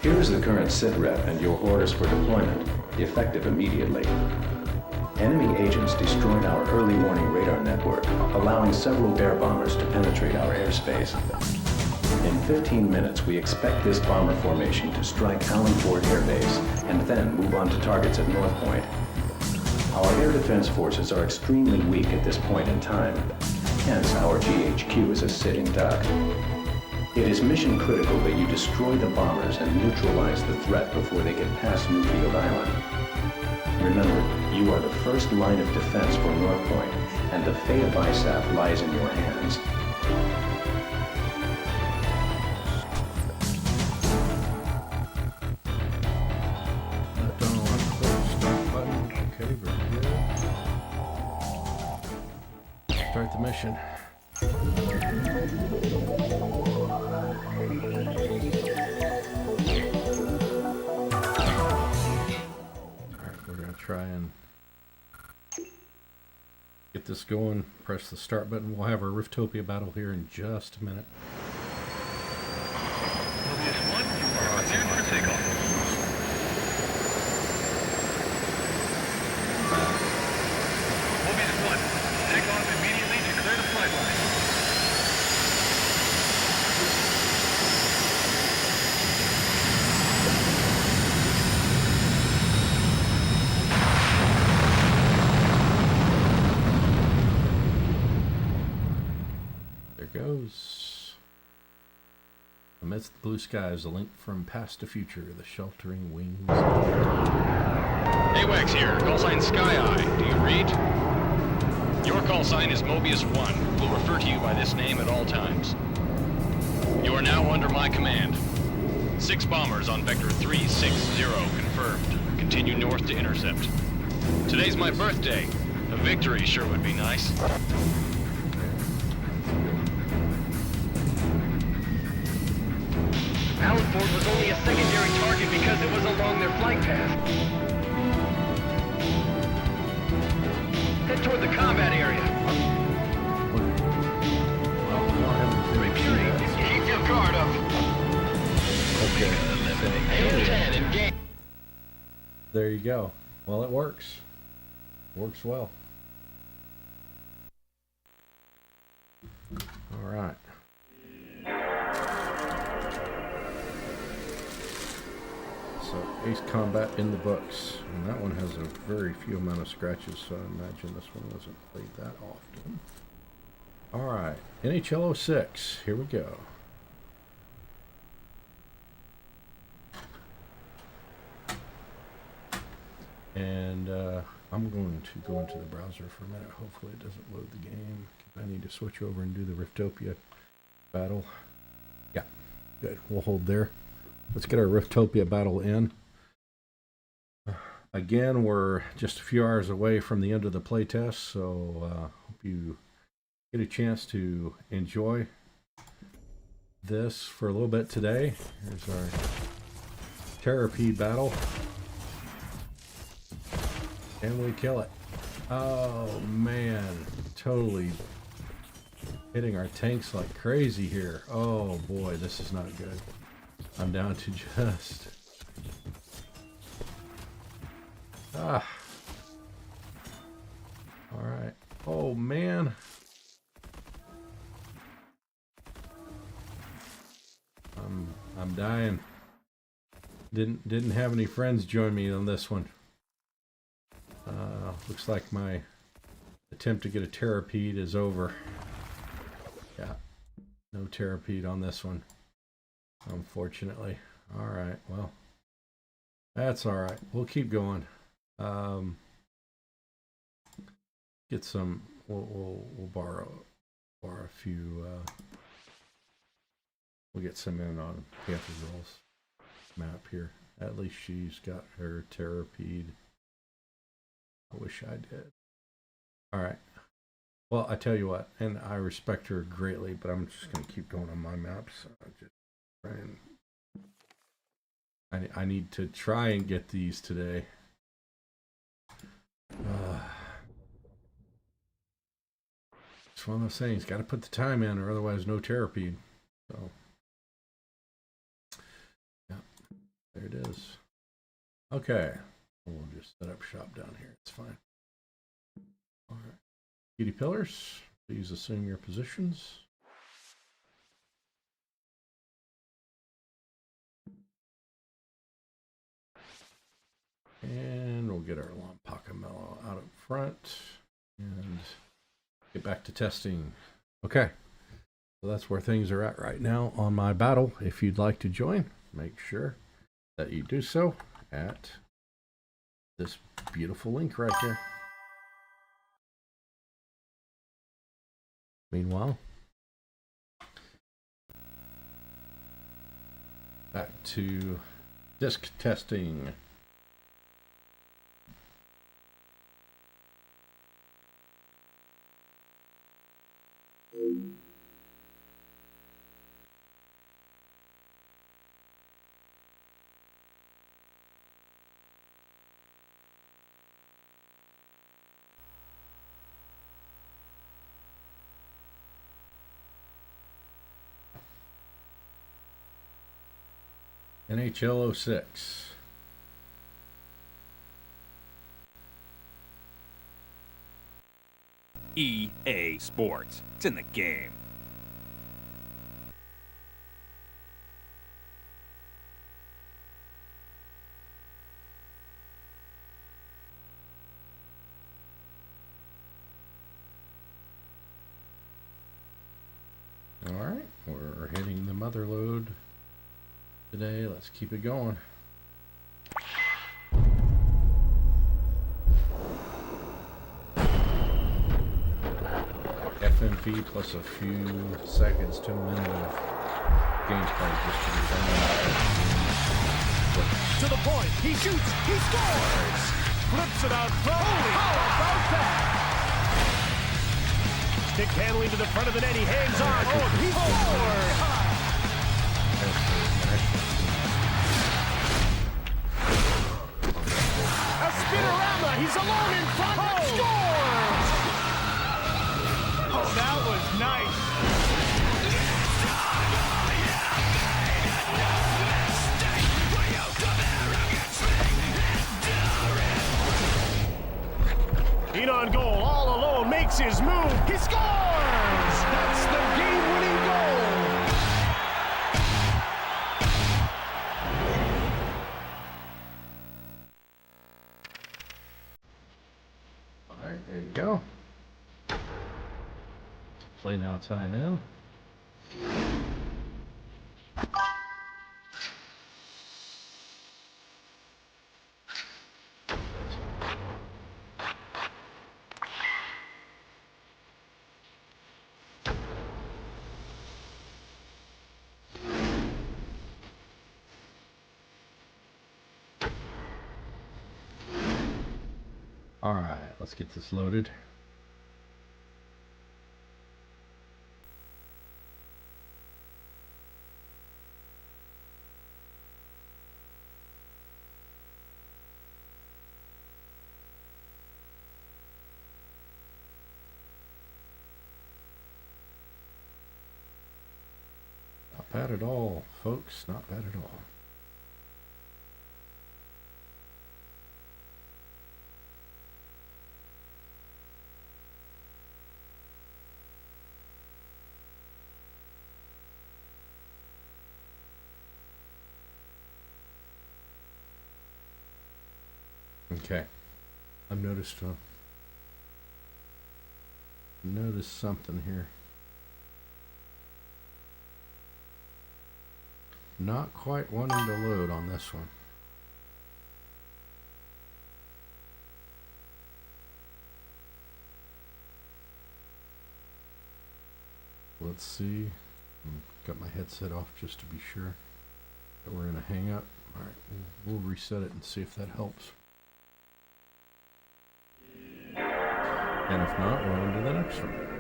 Here is the current sitrep and your orders for deployment, effective immediately. Enemy agents destroyed our early warning radar network, allowing several air bombers to penetrate our airspace. In 15 minutes, we expect this bomber formation to strike Allen Ford Air Base and then move on to targets at North Point. Our air defense forces are extremely weak at this point in time, hence our GHQ is a sitting duck. It is mission critical that you destroy the bombers and neutralize the threat before they get past Newfield Island. Remember, you are the first line of defense for North Point, and the fate of ISAF lies in your hands. Okay, very good. Start the mission. Try and get this going. Press the start button. We'll have our Riftopia battle here in just a minute. Mobius 1, you are cleared for takeoff. Mobius 1, take off immediately to clear the flight line. amidst the blue skies, a link from past to future, the sheltering wings. AWACS here. Call sign Sky Eye. Do you read? Your call sign is Mobius 1. We'll refer to you by this name at all times. You are now under my command. 6 bombers on Vector 360 confirmed. Continue north to intercept. Today's my birthday. A victory sure would be nice. Allen Ford was only a secondary target because it was along their flight path. Head toward the combat area. Repeating, keep your guard up. Okay. There you go. Well, it works. Works well. All right. So Ace Combat in the books, and that one has a very few amount of scratches, so I imagine this one wasn't played that often. All right, NHL 06, here we go. And I'm going to go into the browser for a minute. Hopefully it doesn't load the game. I need to switch over and do the Riftopia battle. Yeah, good. We'll hold there. Let's get our Riftopia battle in. Again, we're just a few hours away from the end of the playtest, so hope you get a chance to enjoy this for a little bit today. Here's our Terrapede battle. Can we kill it? Oh man, totally hitting our tanks like crazy here. Oh boy, this is not good. I'm down to just... Alright. Oh man. I'm dying. Didn't have any friends join me on this one. Looks like my attempt to get a Terrapede is over. Yeah, no Terrapede on this one, unfortunately. All right, well, that's all right. We'll keep going. Get some. We'll borrow a few. We'll get some in on Panther Girl's map here. At least she's got her Terrapede. I wish I did. All right. Well, I tell you what, and I respect her greatly, but I'm just going to keep going on my maps. Just trying. I need to try and get these today. It's one of those things. Got to put the time in, or otherwise no Terrapede. So, yeah, there it is. Okay. We'll just set up shop down here. It's fine. All right. Cutie pillars, please assume your positions. And we'll get our Lompacamelo out up front and get back to testing. Okay. So that's where things are at right now on my battle. If you'd like to join, make sure that you do so at this beautiful link right there. Meanwhile, back to disk testing. NHL 06. EA Sports. It's in the game. All right, we're hitting the mother load today. Let's keep it going. FMV plus a few seconds to a minute of gameplay just to be done. To the point, he shoots, he scores! Flips it out front. How about that? Stick handling to the front of the net, he hangs on. Oh, he scores! A spinorama, he's alone in front, scores! Oh, that was nice. In on goal, all alone, makes his move. He scores! That's the game-winning goal. All right, there you go. Play now, time in. All right, let's get this loaded. Not bad at all, folks. Not bad at all. Okay, I've noticed something here. Not quite wanting to load on this one. Let's see. Got my headset off just to be sure that we're in a hang up. All right, we'll reset it and see if that helps. And if not, we're on to the next one.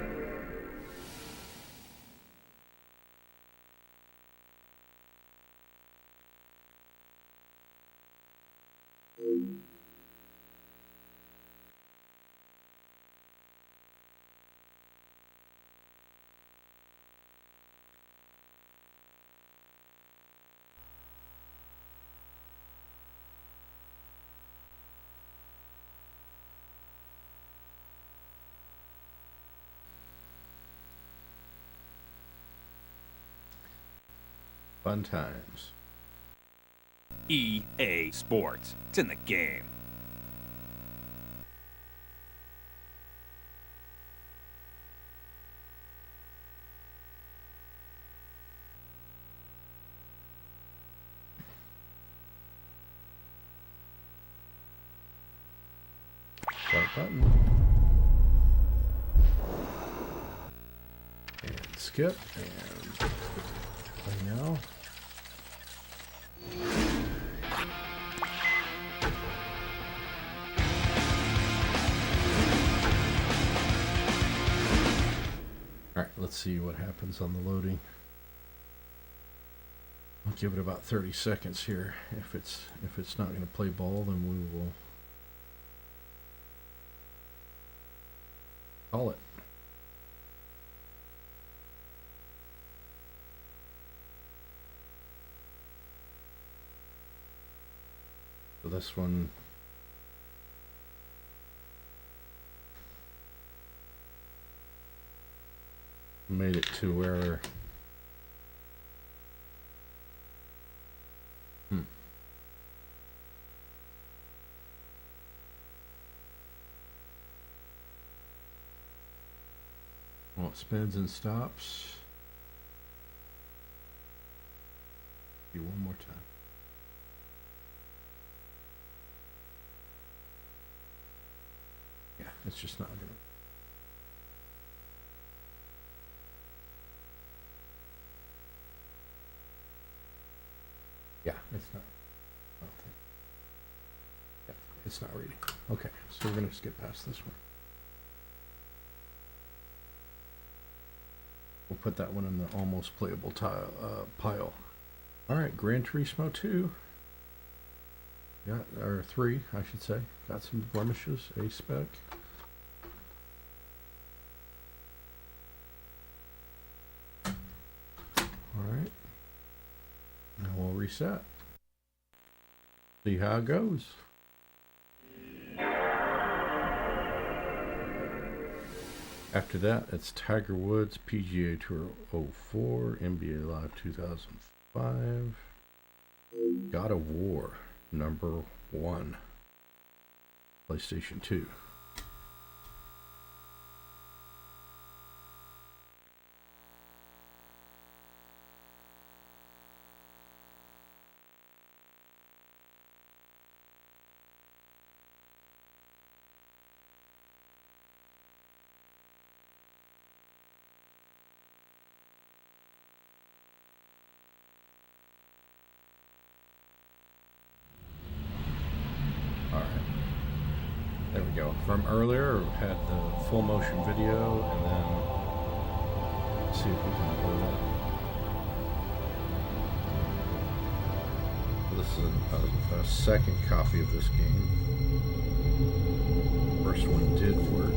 Fun times. EA Sports. It's in the game. Start button. And skip. And play now. Alright, let's see what happens on the loading. I'll give it about 30 seconds here. If it's not going to play ball, then we will call it. So this one made it to where well, it spins and stops. Do one more time. Yeah, it's just not gonna. Yeah, it's not. I don't think. Yeah, it's not reading. Okay, so we're gonna skip past this one. We'll put that one in the almost playable pile. All right, Gran Turismo 2. Yeah, or 3, I should say. Got some blemishes, A spec. All right. Now we'll reset. See how it goes. After that, it's Tiger Woods PGA Tour 04, NBA Live 2005, God of War #1, PlayStation 2. There we go. From earlier, had the full motion video, and then let's see if we can pull that. This is a second copy of this game. First one did work.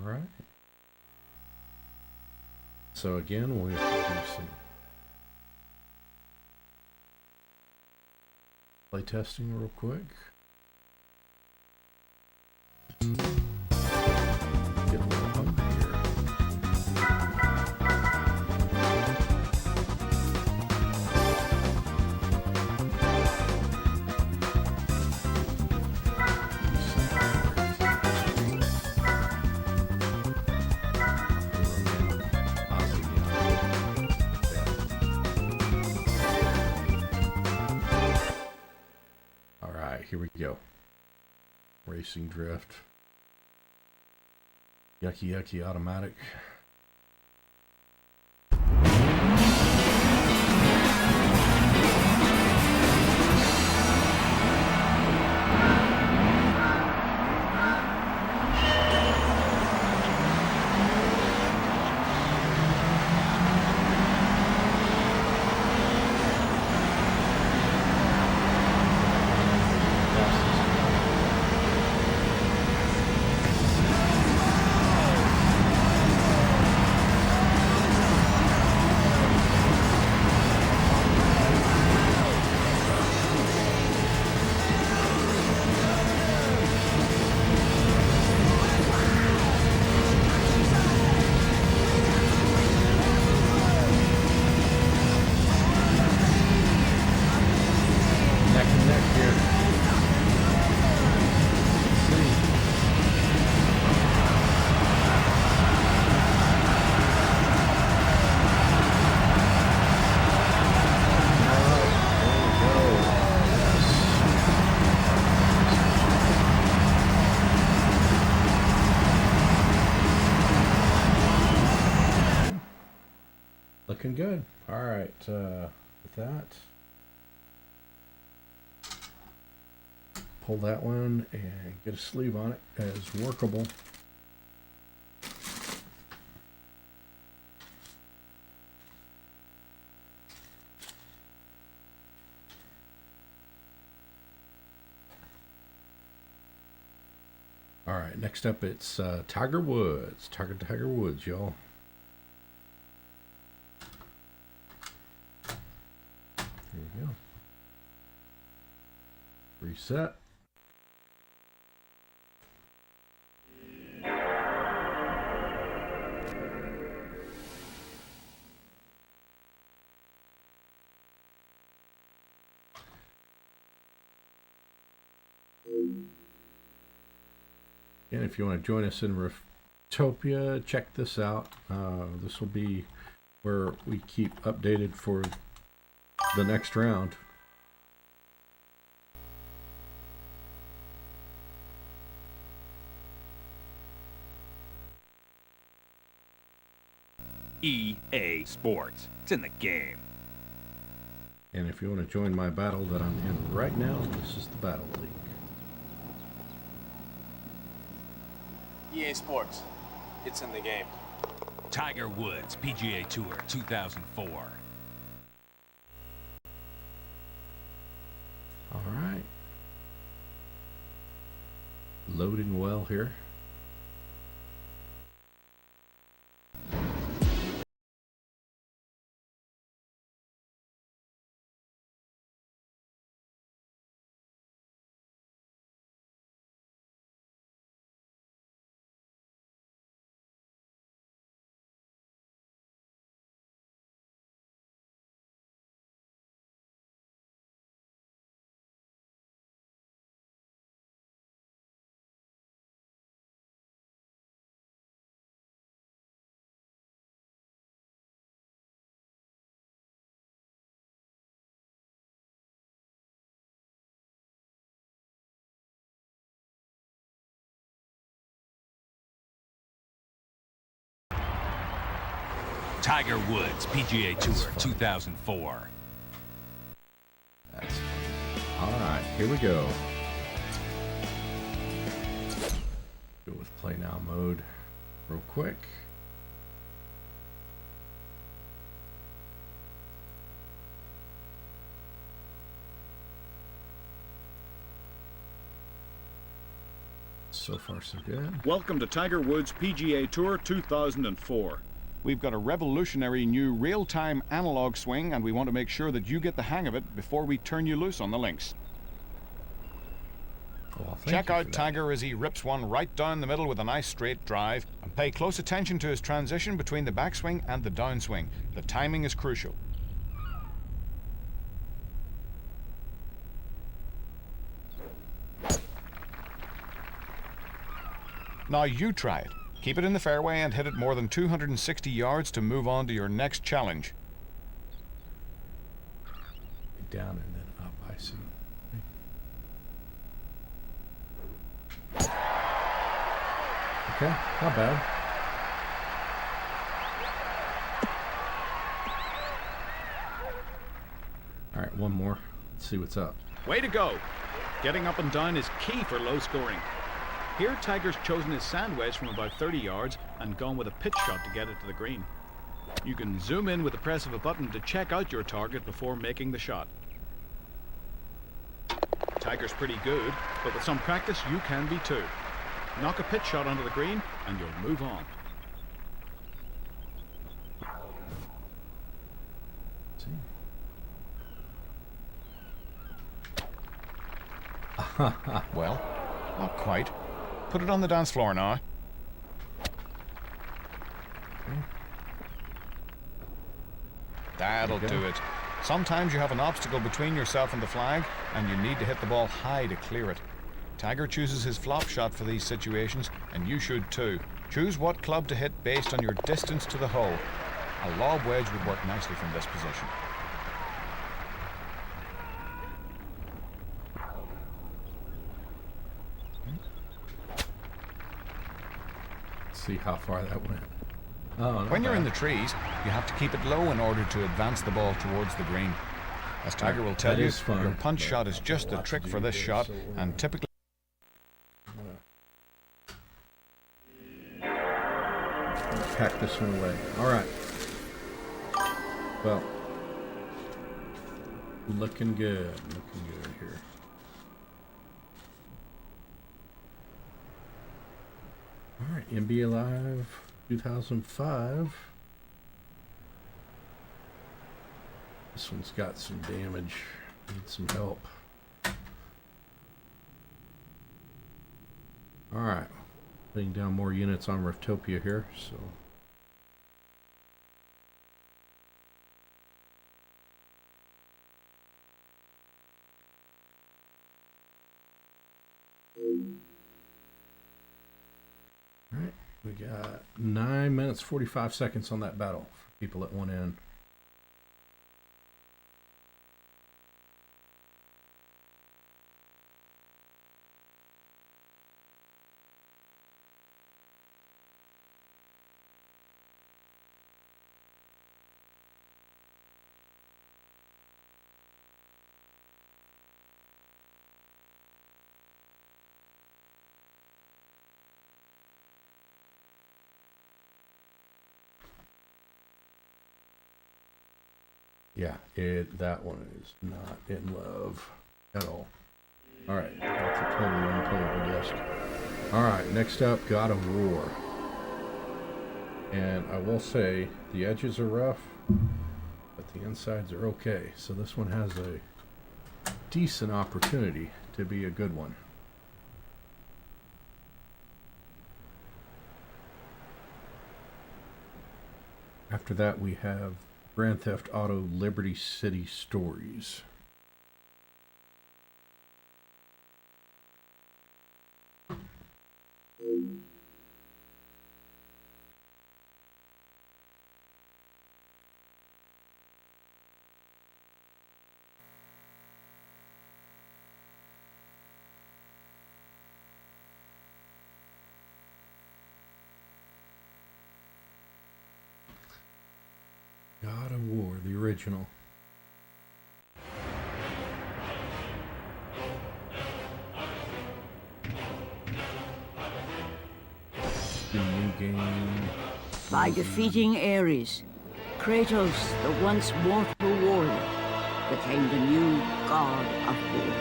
Alright. So again, we'll have to do some play testing real quick. Get a little hungry here. Alright, here we go. Racing drift. Yucky yucky automatic. Looking good. All right, with that, pull that one and get a sleeve on it as workable. All right, next up it's Tiger Woods. Tiger Woods, y'all. There you go. Reset. And if you want to join us in Riftopia, check this out. This will be where we keep updated for the next round. EA Sports. It's in the game. And if you want to join my battle that I'm in right now, this is the Battle League. EA Sports. It's in the game. Tiger Woods PGA Tour 2004. All right. Loading well here. Tiger Woods PGA Tour 2004. That's funny. All right, here we go. Go with play now mode real quick. So far, so good. Welcome to Tiger Woods PGA Tour 2004. We've got a revolutionary new real-time analog swing, and we want to make sure that you get the hang of it before we turn you loose on the links. Well, check out Tiger as he rips one right down the middle with a nice straight drive, and pay close attention to his transition between the backswing and the downswing. The timing is crucial. Now you try it. Keep it in the fairway and hit it more than 260 yards to move on to your next challenge. Down and then up, I see. Okay, not bad. All right, one more. Let's see what's up. Way to go! Getting up and down is key for low scoring. Here, Tiger's chosen his sand wedge from about 30 yards and gone with a pitch shot to get it to the green. You can zoom in with the press of a button to check out your target before making the shot. Tiger's pretty good, but with some practice you can be too. Knock a pitch shot onto the green and you'll move on. Well, not quite. Put it on the dance floor now. That'll do it. Sometimes you have an obstacle between yourself and the flag, and you need to hit the ball high to clear it. Tiger chooses his flop shot for these situations, and you should too. Choose what club to hit based on your distance to the hole. A lob wedge would work nicely from this position. See how far that went. Oh, when you're in the trees, you have to keep it low in order to advance the ball towards the green. As Tiger will tell you, your punch shot is just the trick for this shot, and typically pack this one away. All right. Well, looking good. Looking good here. All right, NBA Live 2005. This one's got some damage. Need some help. All right, laying down more units on Riftopia here. So. Alright, we got 9 minutes 45 seconds on that battle for people at one end. Yeah, that one is not in love at all. Alright, that's a totally unplayable disc. Alright, next up, God of War. And I will say, the edges are rough, but the insides are okay. So this one has a decent opportunity to be a good one. After that, we have Grand Theft Auto Liberty City Stories. God of War, the original. The new game. By defeating Ares, Kratos, the once mortal warrior, became the new god of war.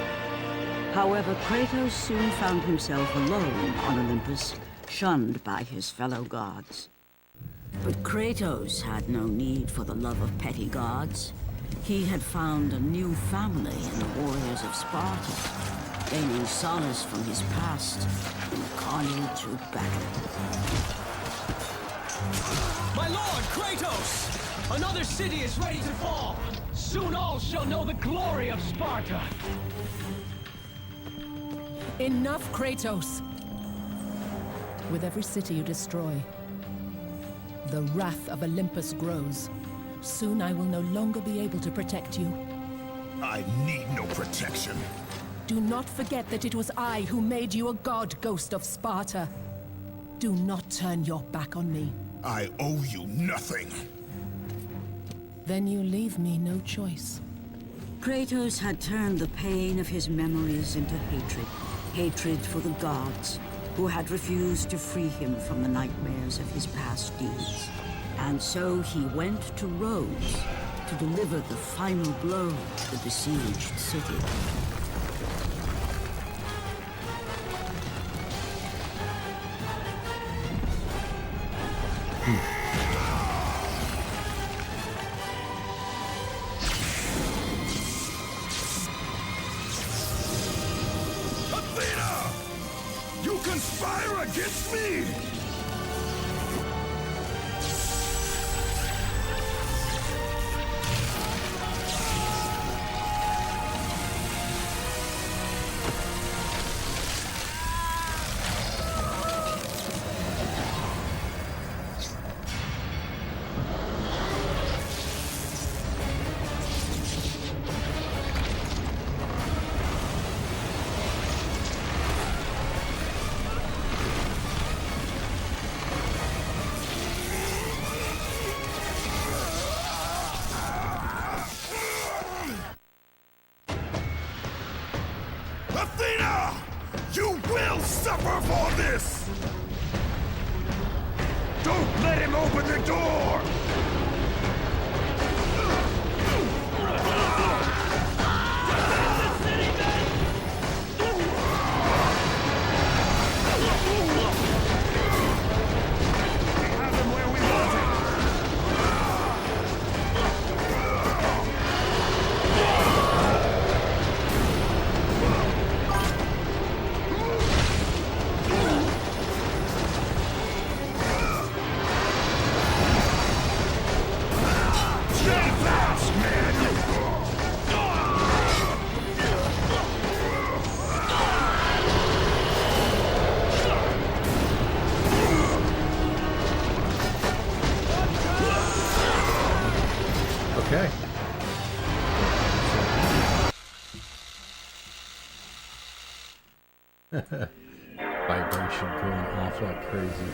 However, Kratos soon found himself alone on Olympus, shunned by his fellow gods. But Kratos had no need for the love of petty gods. He had found a new family in the warriors of Sparta, gaining solace from his past in the carnage of battle. My lord, Kratos! Another city is ready to fall! Soon all shall know the glory of Sparta! Enough, Kratos! With every city you destroy, the wrath of Olympus grows. Soon I will no longer be able to protect you. I need no protection. Do not forget that it was I who made you a god, Ghost of Sparta. Do not turn your back on me. I owe you nothing. Then you leave me no choice. Kratos had turned the pain of his memories into hatred. Hatred for the gods, who had refused to free him from the nightmares of his past deeds. And so he went to Rhodes to deliver the final blow to the besieged city. Athena! You conspire against me! Athena! You will suffer for this! Don't let him open the door! Okay. Vibration going off like crazy.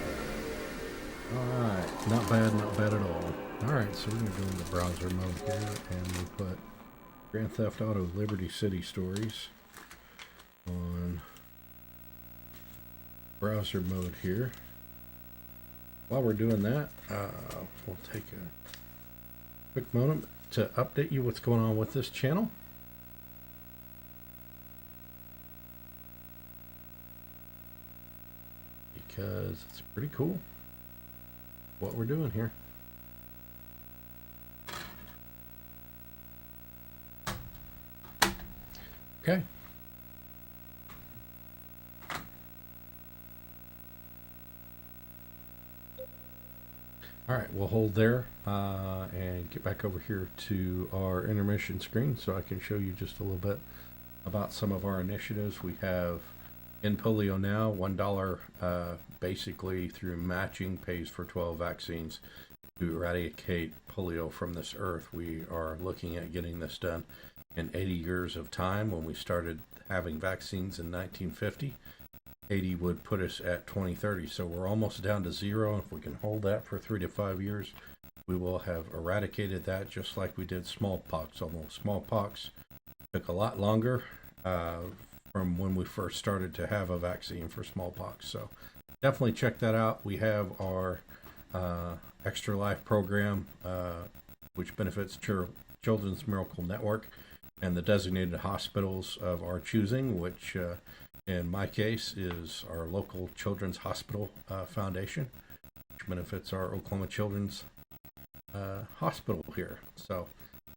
Alright, not bad at all. Alright, so we're going to go into browser mode here, and we put Grand Theft Auto Liberty City Stories on browser mode here. While we're doing that, we'll take a quick moment to update you what's going on with this channel. Because it's pretty cool what we're doing here. Okay. All right, we'll hold there and get back over here to our intermission screen so I can show you just a little bit about some of our initiatives. We have in polio now, $1 basically through matching pays for 12 vaccines to eradicate polio from this earth. We are looking at getting this done in 80 years of time. When we started having vaccines in 1950, 80 would put us at 2030. So we're almost down to zero. If we can hold that for 3 to 5 years, we will have eradicated that, just like we did smallpox. Although smallpox took a lot longer from when we first started to have a vaccine for smallpox. So definitely check that out. We have our Extra Life program, which benefits Children's Miracle Network. and the designated hospitals of our choosing, which in my case is our local Children's Hospital Foundation, which benefits our Oklahoma Children's Hospital here. So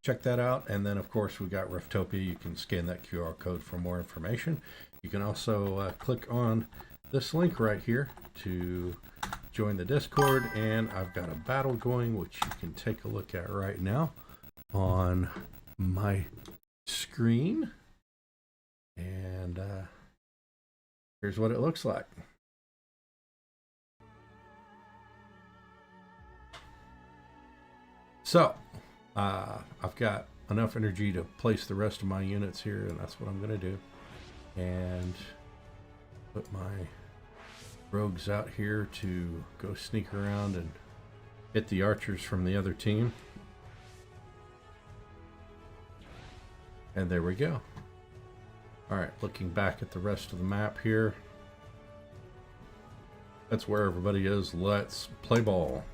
check that out. And then, of course, we got Riftopia. You can scan that QR code for more information. You can also click on this link right here to join the Discord. And I've got a battle going, which you can take a look at right now on my screen. And here's what it looks like. So I've got enough energy to place the rest of my units here, and that's what I'm going to do. And put my rogues out here to go sneak around and hit the archers from the other team. And there we go. Alright, looking back at the rest of the map here. That's where everybody is. Let's play ball.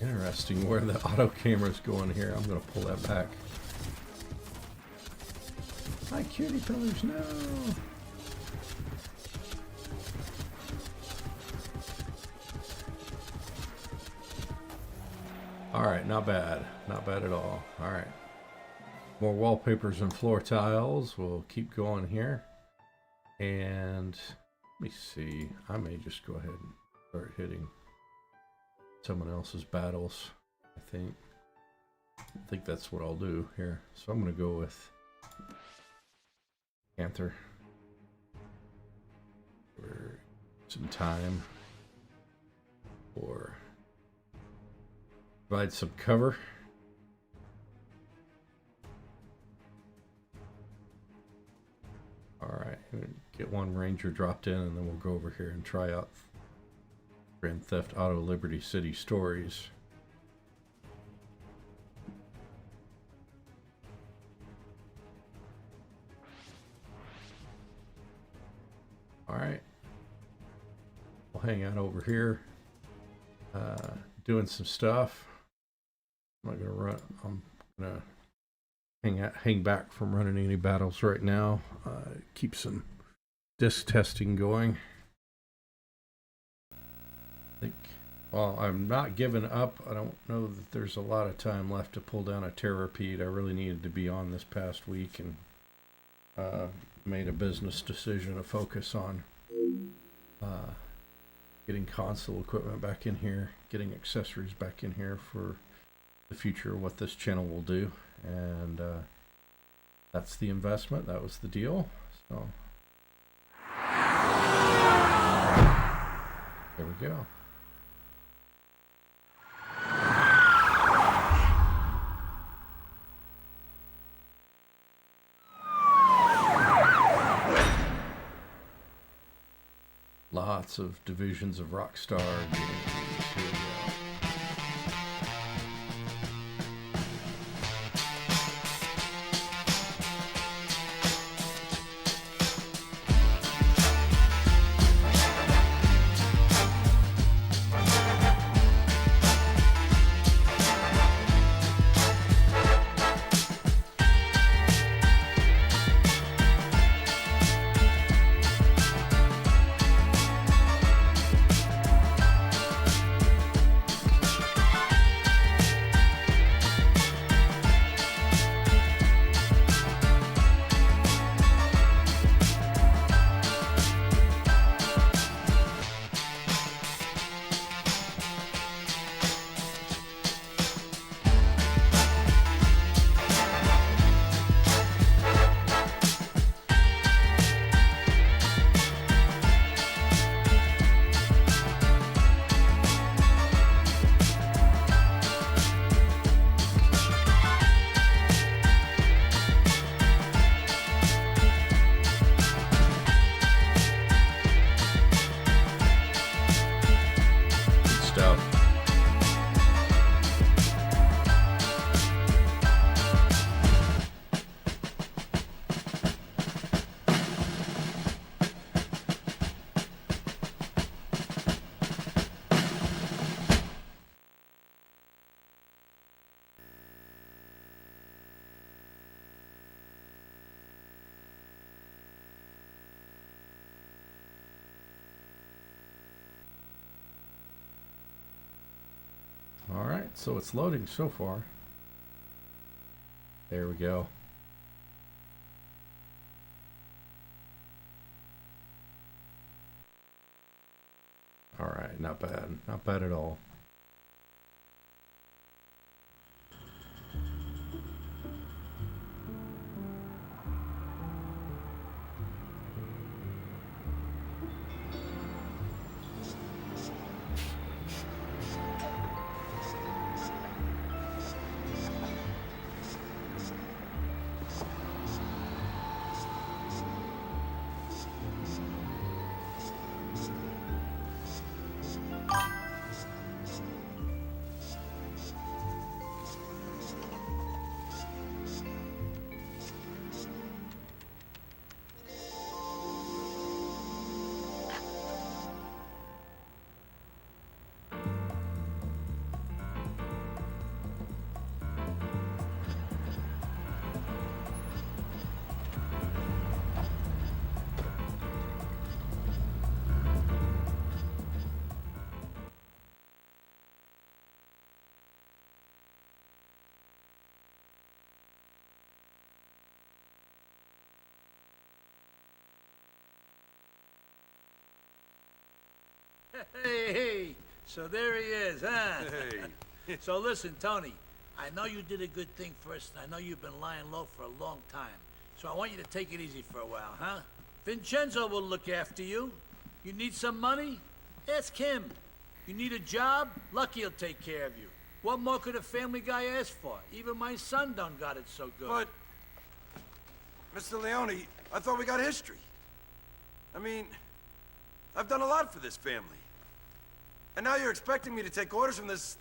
Interesting where the auto camera's going here. I'm going to pull that back. Hi, cutie pillars, no! Alright, not bad. Not bad at all. Alright. More wallpapers and floor tiles. We'll keep going here. And let me see. I may just go ahead and start hitting someone else's battles. I think that's what I'll do here. So I'm going to go with Panther for some time, or provide some cover. Alright, get one ranger dropped in, and then we'll go over here and try out Grand Theft Auto Liberty City Stories. Alright. We'll hang out over here. Doing some stuff. I'm not gonna run. I'm gonna hang back from running any battles right now. Keep some disc testing going. Well, I'm not giving up. I don't know that there's a lot of time left to pull down a Terrapede. I really needed to be on this past week, and made a business decision to focus on getting console equipment back in here, getting accessories back in here for the future of what this channel will do. And that's the investment. That was the deal. So there we go. Lots of divisions of Rockstar games. Alright, so it's loading so far. There we go. Alright, not bad. Not bad at all. Hey, so there he is, huh? Hey. So listen, Tony, I know you did a good thing first, and I know you've been lying low for a long time. So I want you to take it easy for a while, huh? Vincenzo will look after you. You need some money? Ask him. You need a job? Lucky he'll take care of you. What more could a family guy ask for? Even my son done got it so good. But, Mr. Leone, I thought we got history. I mean, I've done a lot for this family. And now you're expecting me to take orders from this...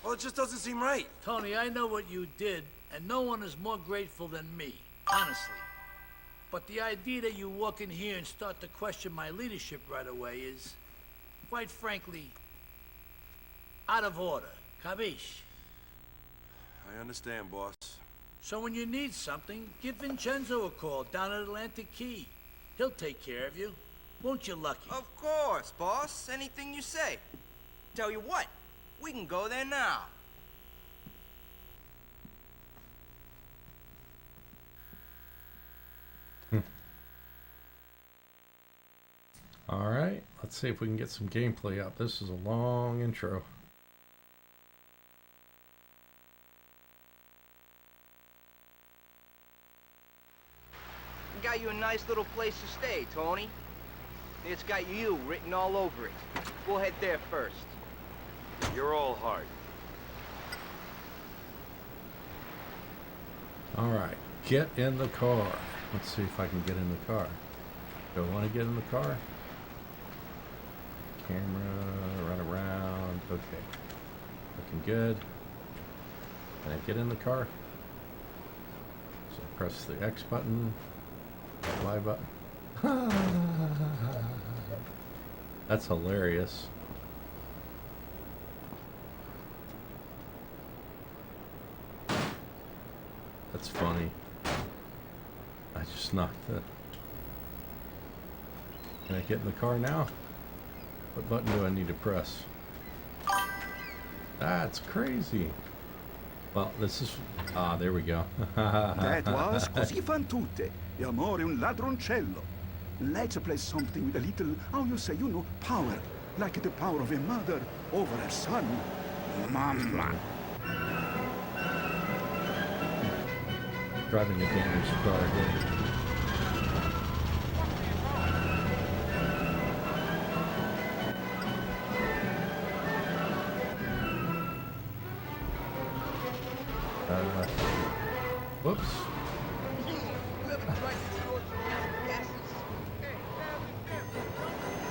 Well, it just doesn't seem right. Tony, I know what you did, and no one is more grateful than me, honestly. But the idea that you walk in here and start to question my leadership right away is, quite frankly, out of order. Capiche? I understand, boss. So when you need something, give Vincenzo a call down at Atlantic Key. He'll take care of you. Won't you, Lucky? Of course, boss. Anything you say. Tell you what, we can go there now. Alright, let's see if we can get some gameplay up. This is a long intro. Got you a nice little place to stay, Tony. It's got you written all over it. We'll head there first. You're all heart. Alright, get in the car. Let's see if I can get in the car. Do I want to get in the car? Camera, run around. Okay. Looking good. Can I get in the car? So press the X button. Y button. That's hilarious. That's funny. I just knocked the... Can I get in the car now? What button do I need to press? That's crazy. Well, this is... Ah, there we go. That was Così fan tutte. E amore un ladroncello. Let's play something with a little, how you say, you know, power. Like the power of a mother over her son. Mama. Driving a damaged car again. Whoops.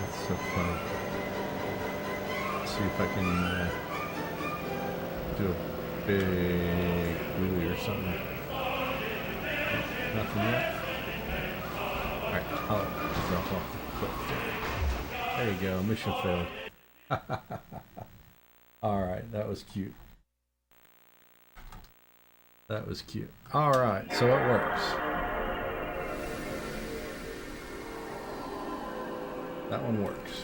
That's so funny. Let's see if I can do a big wheelie or something. Nothing yet. Alright, I'll drop off the cliff. There you go, mission failed. Alright, that was cute. That was cute. Alright, so it works. That one works.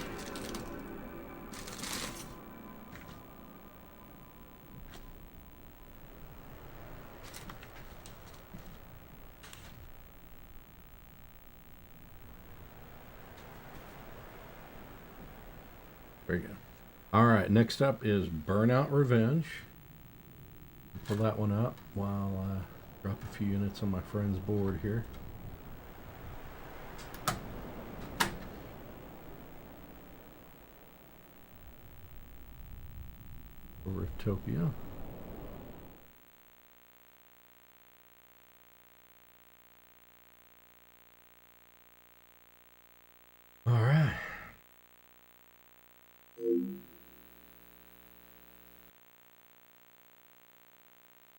Very good. All right, next up is Burnout Revenge. Pull that one up while I drop a few units on my friend's board here. Riftopia. All right.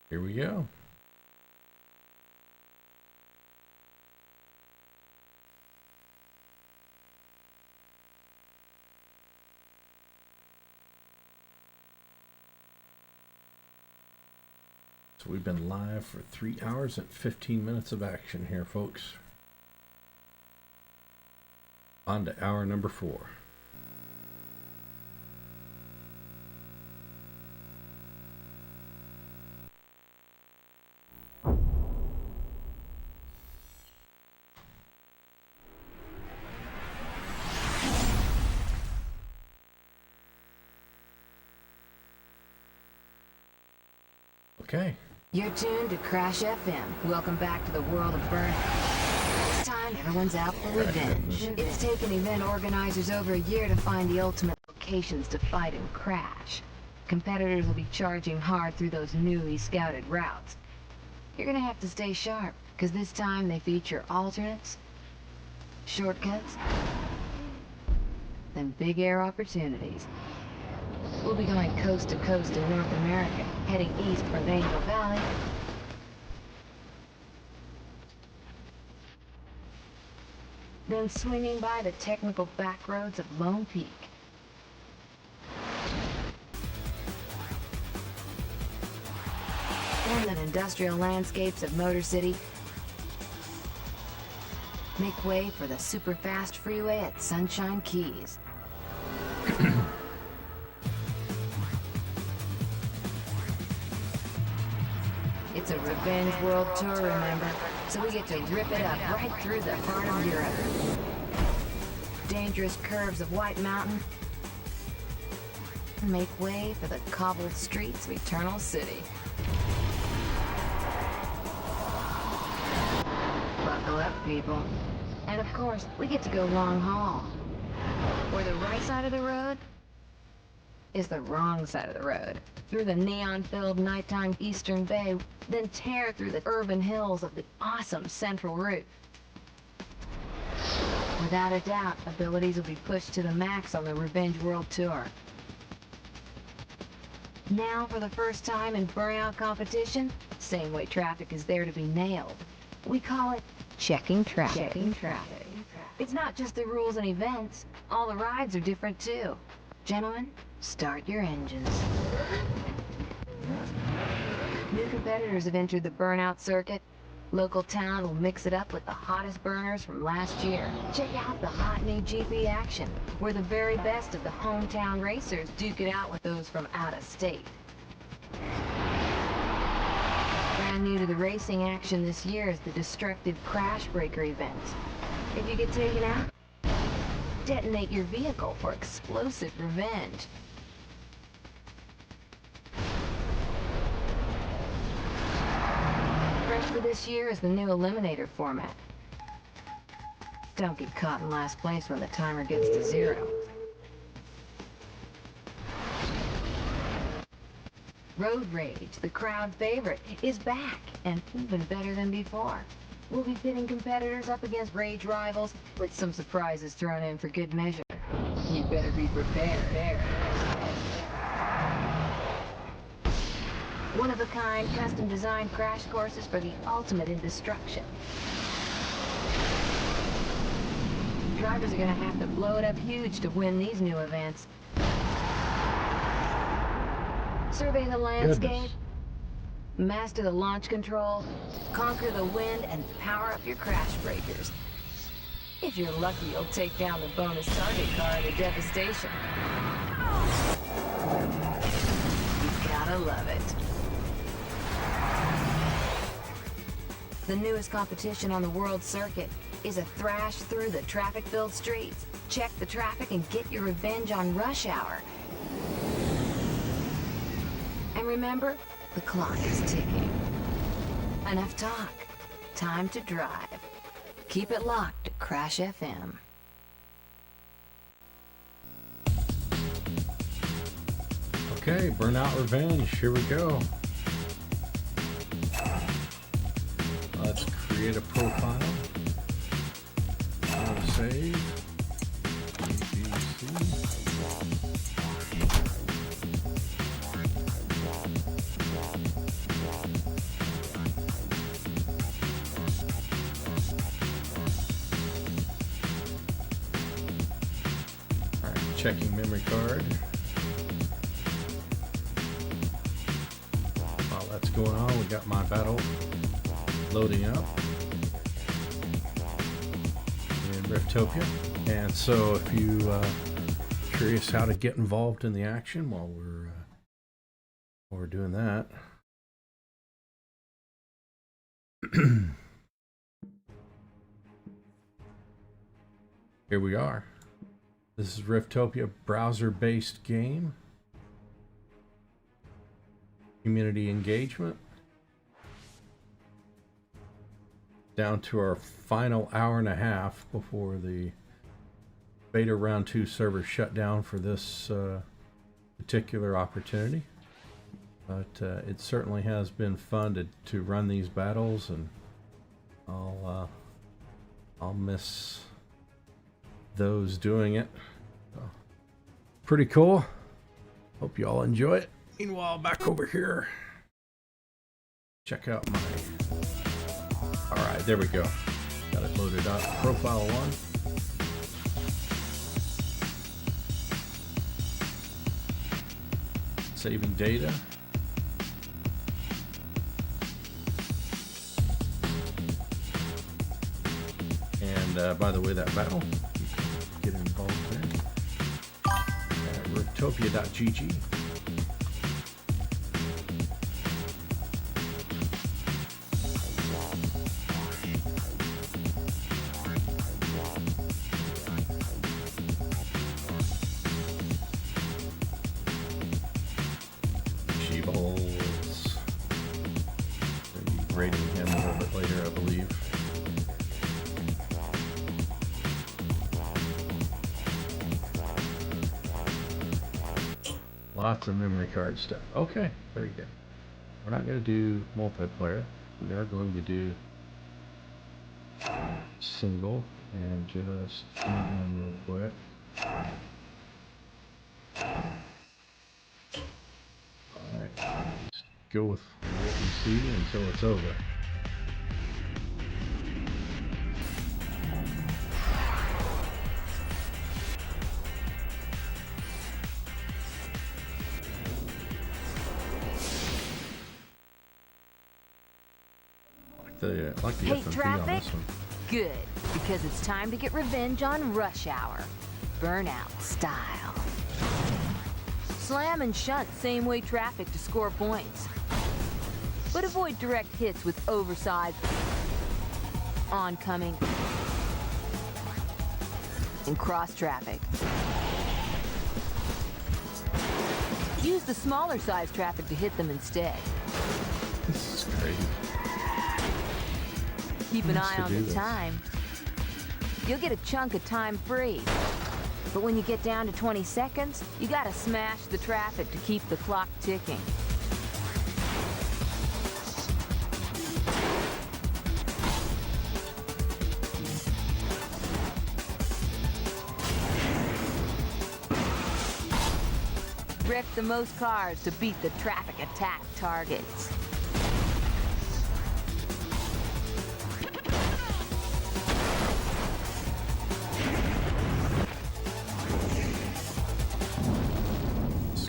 Here we go. So we've been live for 3 hours and 15 minutes of action here, folks. On to hour number 4. Okay. You're tuned to Crash FM. Welcome back to the world of Burnout. This time, everyone's out for revenge. It's taken event organizers over a year to find the ultimate locations to fight and crash. Competitors will be charging hard through those newly scouted routes. You're gonna have to stay sharp, because this time they feature alternates, shortcuts, and big air opportunities. We'll be going coast to coast in North America, heading east from Angel Valley, then swinging by the technical back roads of Lone Peak. Then the industrial landscapes of Motor City. Make way for the super fast freeway at Sunshine Keys. It's a Revenge World Tour, remember? So we get to rip it up right through the heart of Europe. Dangerous curves of White Mountain. Make way for the cobbled streets of Eternal City. Buckle up, people. And of course, we get to go long haul. Where the right side of the road is the wrong side of the road. Through the neon-filled nighttime Eastern Bay, then tear through the urban hills of the awesome Central Route. Without a doubt, abilities will be pushed to the max on the Revenge World Tour. Now, for the first time in Burnout competition, same way traffic is there to be nailed. We call it checking traffic. Checking traffic. It's not just the rules and events. All the rides are different too. Gentlemen, start your engines. New competitors have entered the Burnout circuit. Local talent will mix it up with the hottest burners from last year. Check out the hot new GP action, where the very best of the hometown racers duke it out with those from out of state. Brand new to the racing action this year is the destructive Crash Breaker event. If you get taken out, detonate your vehicle for explosive revenge. Fresh for this year is the new Eliminator format. Don't get caught in last place when the timer gets to 0. Road Rage, the crowd favorite, is back, and even better than before. We'll be pitting competitors up against rage rivals, with some surprises thrown in for good measure. You better be prepared. One-of-a-kind, custom-designed crash courses for the ultimate in destruction. Drivers are gonna have to blow it up huge to win these new events. Survey the landscape, master the launch control, conquer the wind, and power up your crash breakers. If you're lucky, you'll take down the bonus target car at a devastation. You gotta love it. The newest competition on the world circuit, is a thrash through the traffic-filled streets. Check the traffic and get your revenge on rush hour. And remember, the clock is ticking. Enough talk. Time to drive. Keep it locked to Crash FM. Okay, Burnout Revenge, here we go. Let's create a profile. Save. ABC. Alright, checking memory card. While that's going on, we got my battle loading up in Riftopia. And so if you curious how to get involved in the action while we're doing that. Here we are. This is Riftopia, browser-based game. Community engagement. Down to our final hour and a half before the beta round 2 server shut down for this particular opportunity. But it certainly has been fun to run these battles, and I'll miss those doing it. So, pretty cool. Hope you all enjoy it. Meanwhile, back over here, check out my... Alright, there we go. Got it loaded up. Profile 1. Saving data. And by the way, that battle, you can get involved there. Retro-thon.gg. Rating him a little bit later, I believe. Lots of memory card stuff. Okay, very good. We're not going to do multiplayer. We are going to do single, and just real quick. Alright, just go with what we see until it's over. I like the Hate FMV traffic? on this one. Good, because it's time to get revenge on rush hour. Burnout style. Slam and shunt same way traffic to score points. But avoid direct hits with oversized, oncoming, and cross traffic. Use the smaller size traffic to hit them instead. This is crazy. Keep an eye on the time. You'll get a chunk of time free. But when you get down to 20 seconds, you gotta smash the traffic to keep the clock ticking. Wreck the most cars to beat the traffic attack targets.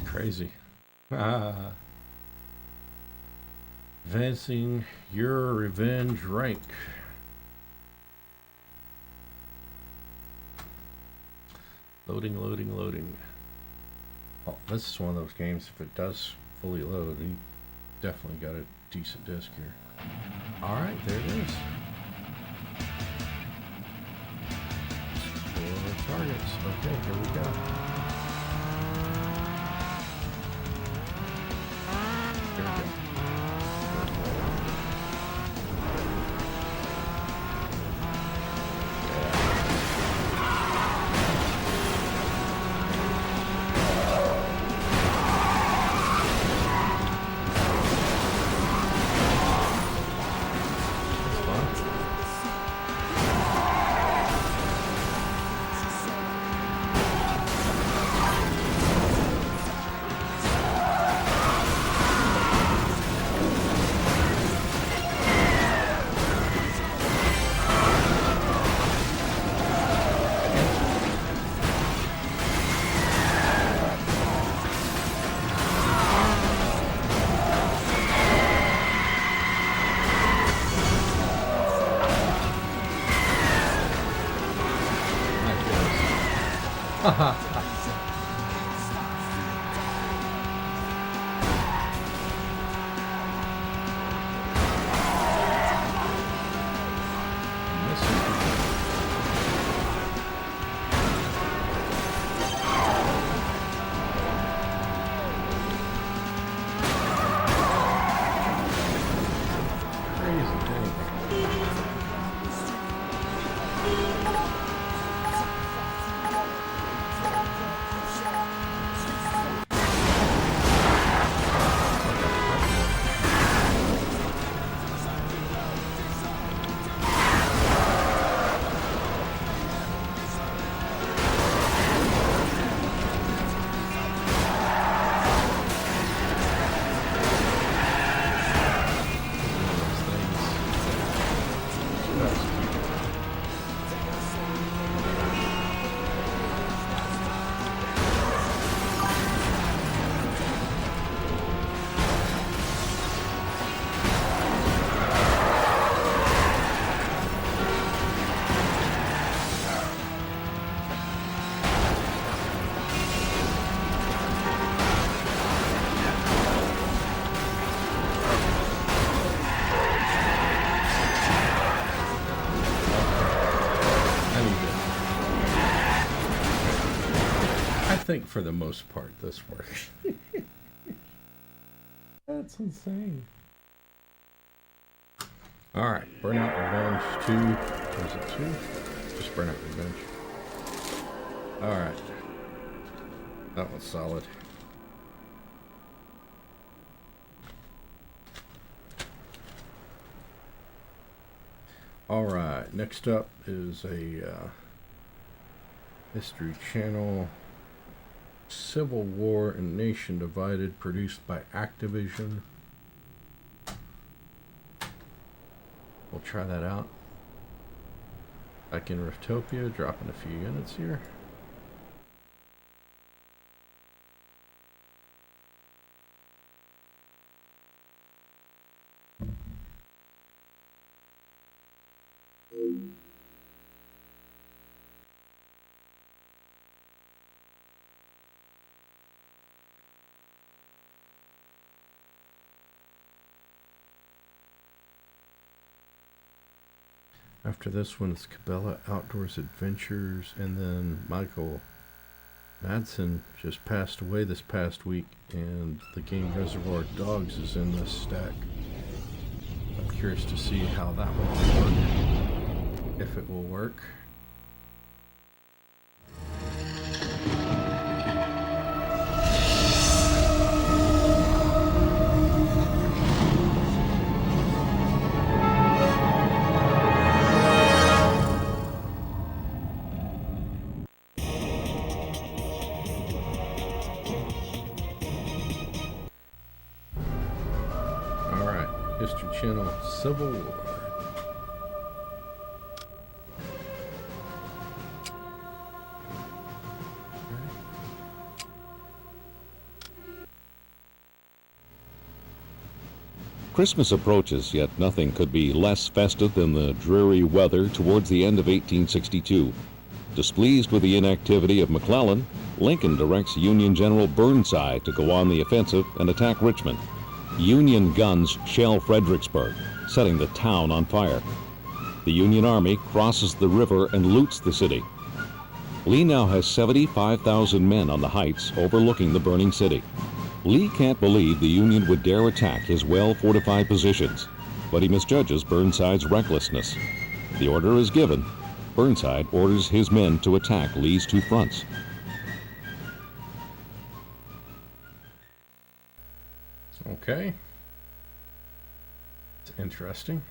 Crazy. Advancing your revenge rank. Loading, loading, loading. Well, this is one of those games, if it does fully load, you definitely got a decent disc here. Alright, there it is. targets. Okay, here we go. Here we go. I think for the most part this works. That's insane. Alright, Burnout Revenge 2. Was it 2? Just Burnout Revenge. Alright. That one's solid. Alright, next up is a History Channel Civil War and Nation Divided, produced by Activision. We'll try that out. Back in Riftopia, dropping a few units here. After this one, it's Cabela Outdoors Adventures, and then Michael Madsen just passed away this past week, and the game Reservoir Dogs is in this stack. I'm curious to see how that one will work, if it will work. History Channel Civil War. Christmas approaches, yet nothing could be less festive than the dreary weather towards the end of 1862. Displeased with the inactivity of McClellan, Lincoln directs Union General Burnside to go on the offensive and attack Richmond. Union guns shell Fredericksburg, setting the town on fire. The Union Army crosses the river and loots the city. Lee now has 75,000 men on the heights overlooking the burning city. Lee can't believe the Union would dare attack his well-fortified positions, but he misjudges Burnside's recklessness. The order is given. Burnside orders his men to attack Lee's two fronts. Okay. It's interesting.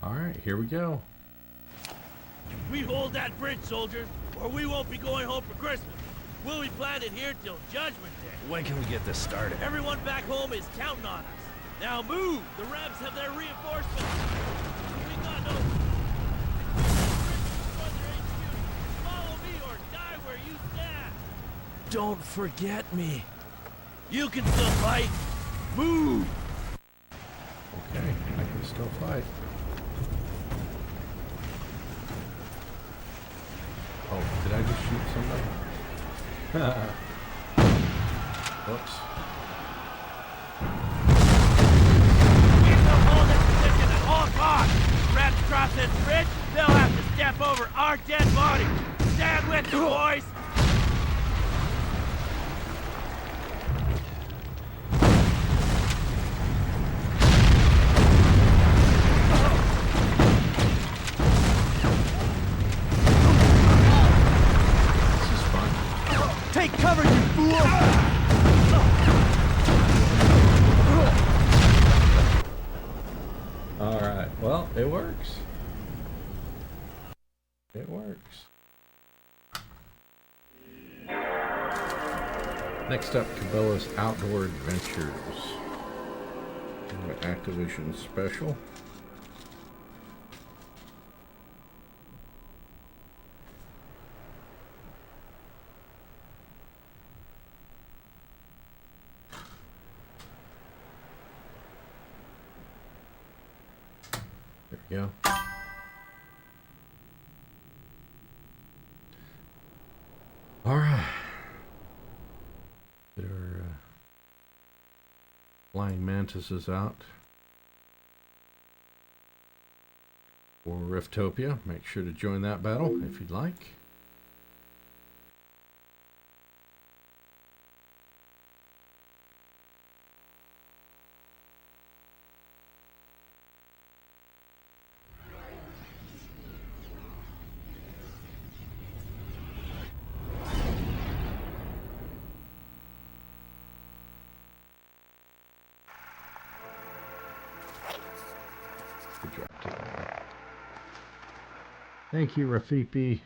All right, here we go. We hold that bridge, soldiers, or we won't be going home for Christmas. We'll be planted here till Judgment Day. When can we get this started? Everyone back home is counting on us. Now move! The Rebs have their reinforcements. We got no... Follow me or die where you stand. Don't forget me. You can still fight. Move! Okay, I can still fight. Oh, did I just shoot somebody? Whoops. Keep them hold this position at all costs. Rebs cross this bridge, they'll have to step over our dead body. Stand with you, boys! Take cover, you fool! All right. Well, it works. It works. Next up, Cabela's Outdoor Adventures. Activision special. There we go. All right. Get our flying mantises out for Riftopia. Make sure to join that battle if you'd like. Good job, Tim. Thank you, Rafipi.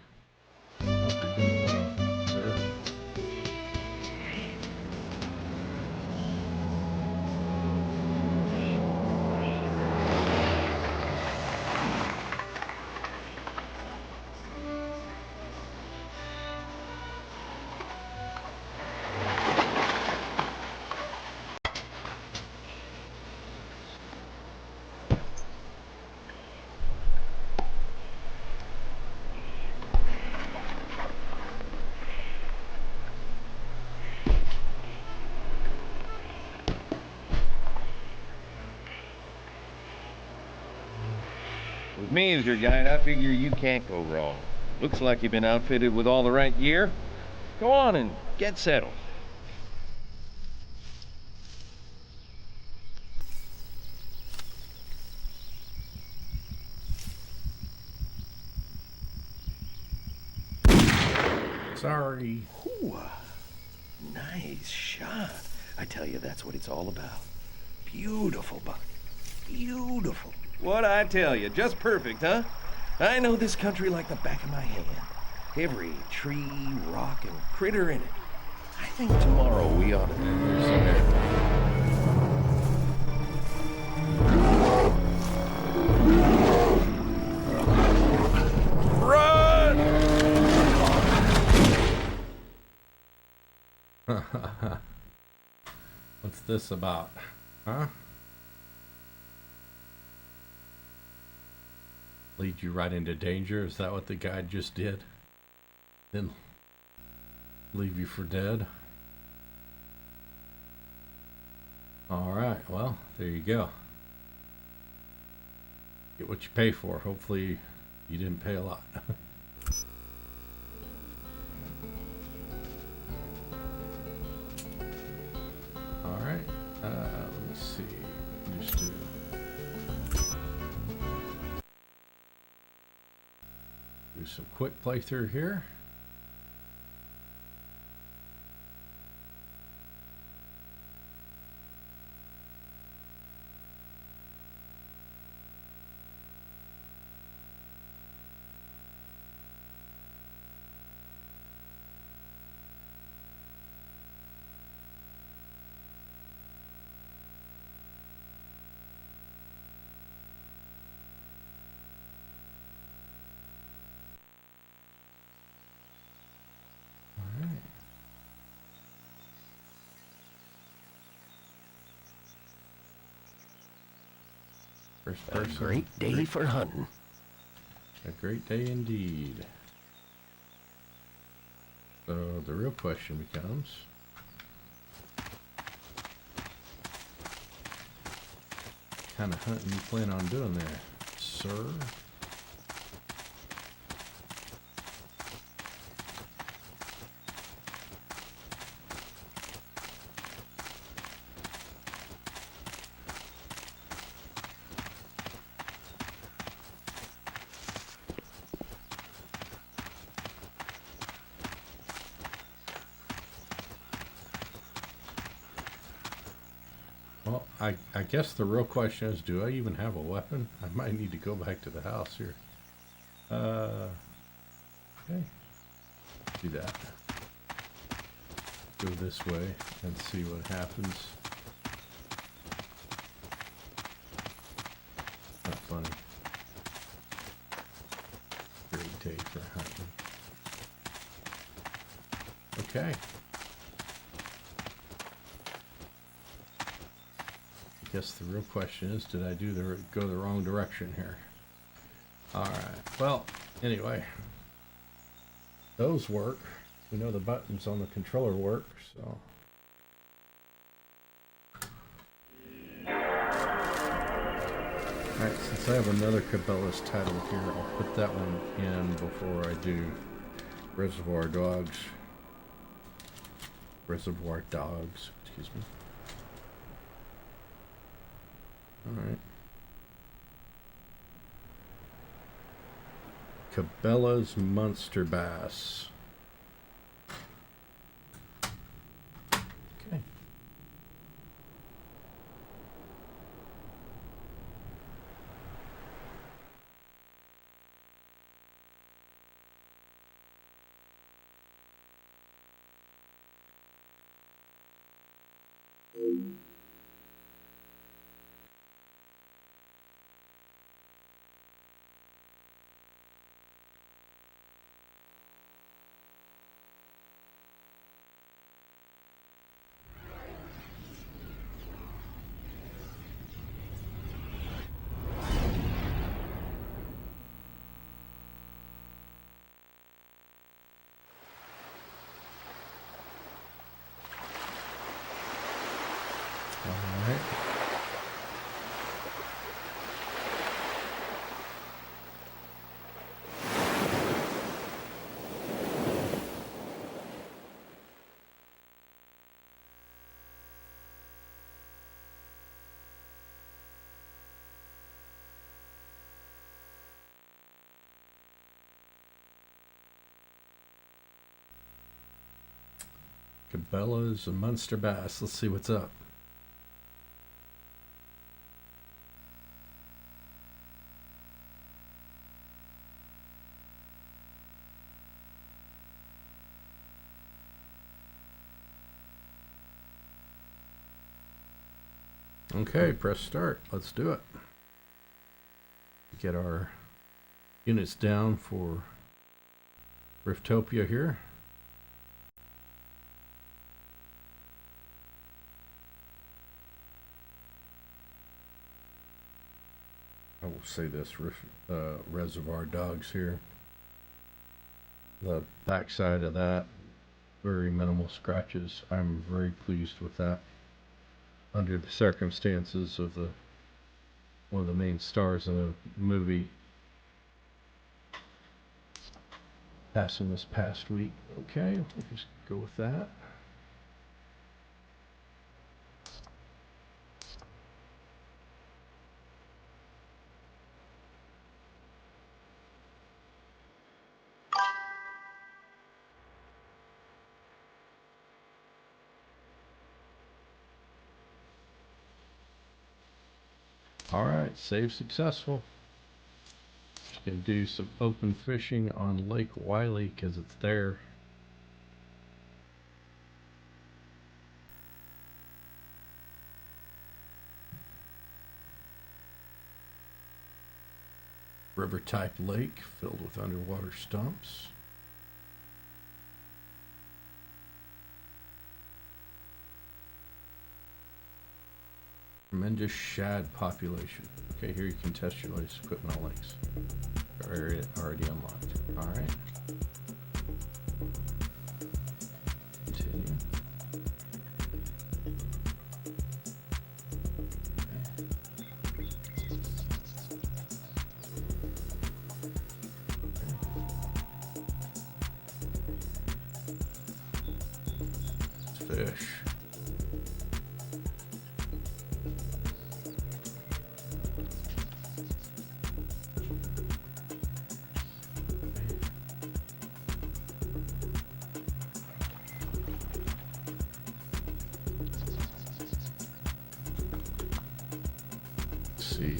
With me as your guide, I figure you can't go wrong. Looks like you've been outfitted with all the right gear. Go on and get settled. Sorry. Ooh, nice shot. I tell you, that's what it's all about. Beautiful, Buck. Beautiful. What I tell you, just perfect, huh? I know this country like the back of my hand. Every tree, rock, and critter in it. I think tomorrow we ought to... What's this about? Huh? Lead you right into danger? Is that what the guide just did? Then leave you for dead? Alright, well, there you go. Get what you pay for. Hopefully you didn't pay a lot. Alright, let me see. Just do some quick playthrough here. First person. A great day for hunting. A great day indeed. So the real question becomes, what kind of hunting you plan on doing there, sir? Well, I guess the real question is, do I even have a weapon? I might need to go back to the house here. Okay. Do that. Go this way and see what happens. Not funny. Great day for hunting. Okay. I guess the real question is, did I go the wrong direction here? Alright, well, anyway. Those work. We know the buttons on the controller work, so. Alright, since I have another Cabela's title here, I'll put that one in before I do Reservoir Dogs. Reservoir Dogs, excuse me. Alright. Cabela's Monster Bass. Okay. Alright. Cabela's a Monster Bass. Let's see what's up. Okay, press start. Let's do it. Get our units down for Riftopia here. Oh, will say this, Reservoir Dogs here. The backside of that, very minimal scratches. I'm very pleased with that. Under the circumstances of one of the main stars in the movie passing this past week. Okay, we'll just go with that. Alright, save successful. Just gonna do some open fishing on Lake Wiley because it's there. River type lake filled with underwater stumps. Tremendous shad population. Okay, here you can test your latest equipment on lakes. Area already unlocked. Alright. Continue. Okay. Fish. See.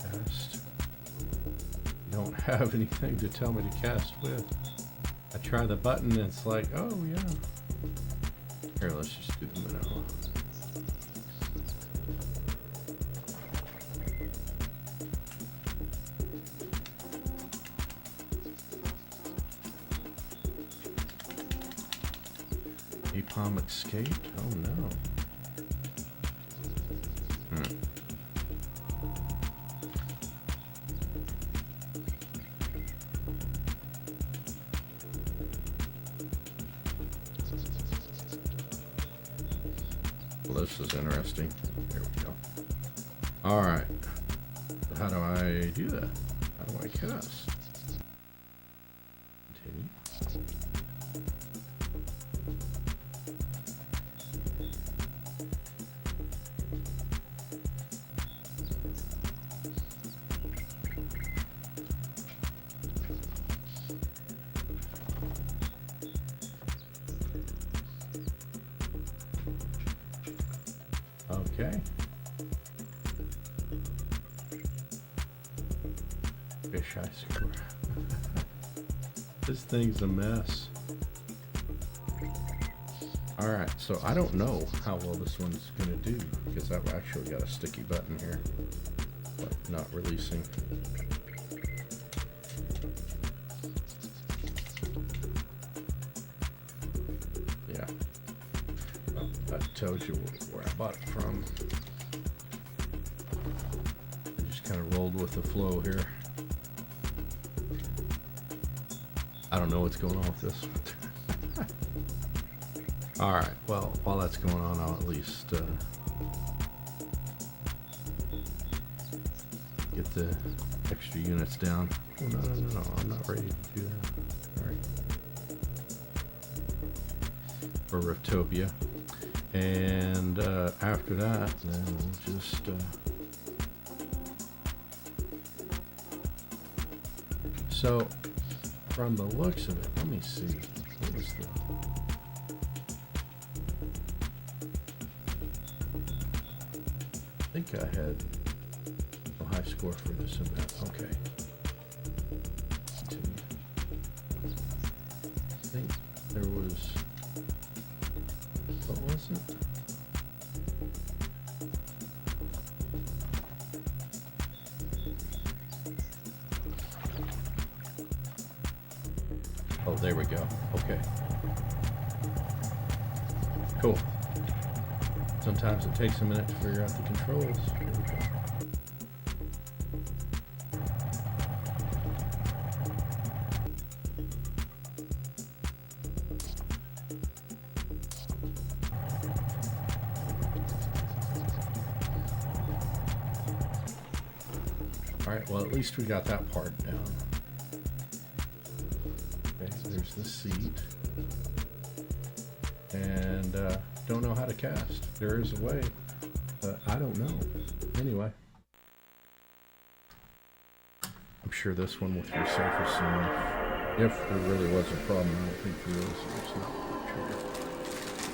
Cast. Don't have anything to tell me to cast with. I try the button and it's like, oh yeah. Here, let's just do the minnow. Napalm escaped? Oh no. Well, this is interesting. There we go. Alright. How do I do that? How do I cast? Continue. Okay. Fish eye score. This thing's a mess. Alright, so I don't know how well this one's gonna do because I've actually got a sticky button here, but not releasing. Yeah. Well, that tells you where I bought it from. I just kind of rolled with the flow here. I don't know what's going on with this. Alright, well, while that's going on, I'll at least get the extra units down. Oh, no, I'm not ready to do that. Alright. For Riftopia. And after that, then we'll just... So, from the looks of it, let me see. What was the... I think I had a high score for this event. Okay. Continue. I think there was... What was it? Oh, there we go. Okay. Cool. Sometimes it takes a minute to figure out the controls. Here we go. Alright, well at least we got that part down. Okay, so there's the seat. And don't know how to cast. There is a way, but I don't know. Anyway. I'm sure this one with resurfacing, if there really was a problem, I don't think there is. There's not much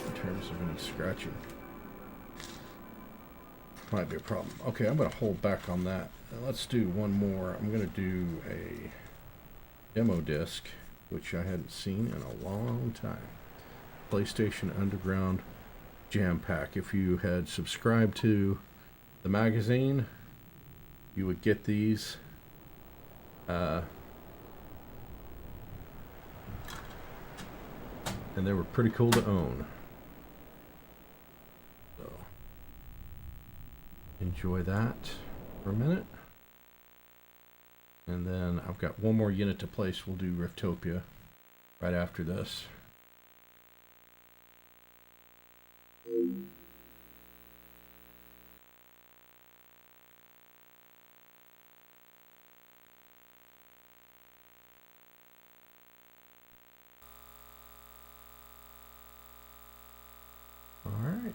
in terms of any scratching. Might be a problem. Okay, I'm going to hold back on that. Let's do one more. I'm going to do a demo disc, which I hadn't seen in a long time. PlayStation Underground Jam Pack. If you had subscribed to the magazine, you would get these. And they were pretty cool to own. So enjoy that for a minute. And then I've got one more unit to place. We'll do Riftopia right after this. All right.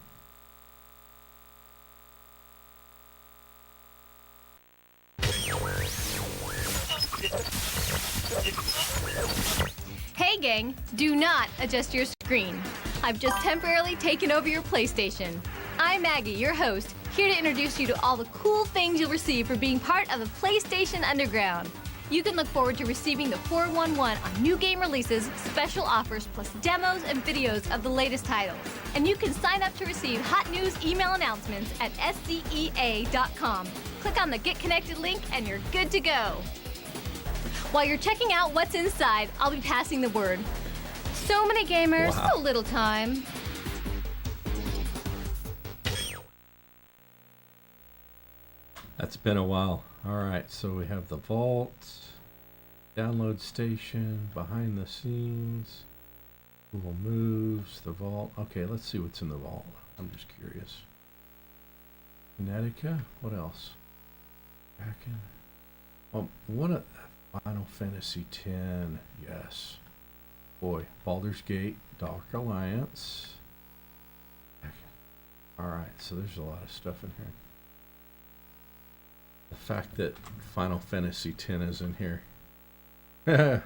Hey gang, do not adjust your screen. I've just temporarily taken over your PlayStation. I'm Maggie, your host, here to introduce you to all the cool things you'll receive for being part of the PlayStation Underground. You can look forward to receiving the 411 on new game releases, special offers, plus demos and videos of the latest titles. And you can sign up to receive hot news email announcements at scea.com. Click on the Get Connected link and you're good to go. While you're checking out what's inside, I'll be passing the word. So many gamers, Wow. so little time. That's been a while. All right, so we have the vault, download station, behind the scenes, Google Moves, the vault. Okay, let's see what's in the vault. I'm just curious. Connecticut, what else? Kraken. Oh, what a Final Fantasy X. Yes. Boy, Baldur's Gate, Dark Alliance. All right, so there's a lot of stuff in here. The fact that Final Fantasy X is in here. Let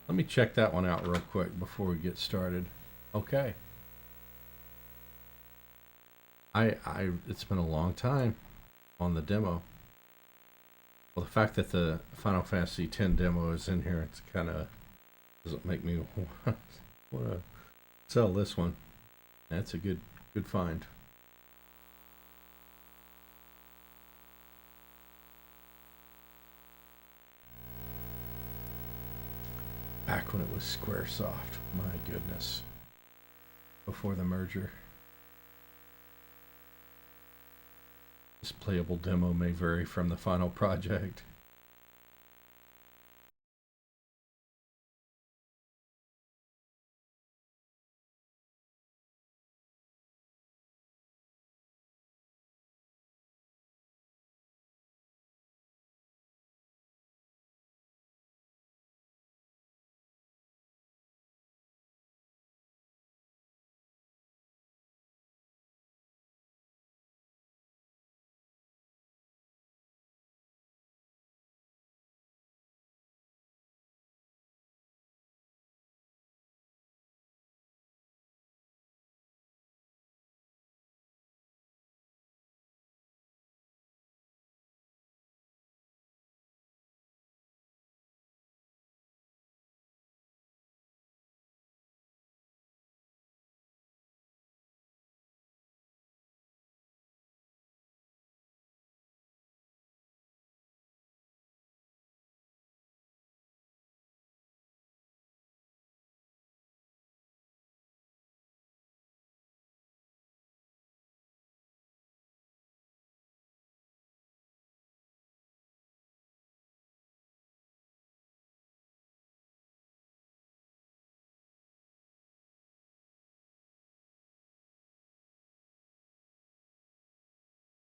me check that one out real quick before we get started. Okay. It's been a long time on the demo. Well, the fact that the Final Fantasy X demo is in here, it's kind of doesn't make me want to sell this one. That's a good find. Back when it was Squaresoft, my goodness. Before the merger. This playable demo may vary from the final project.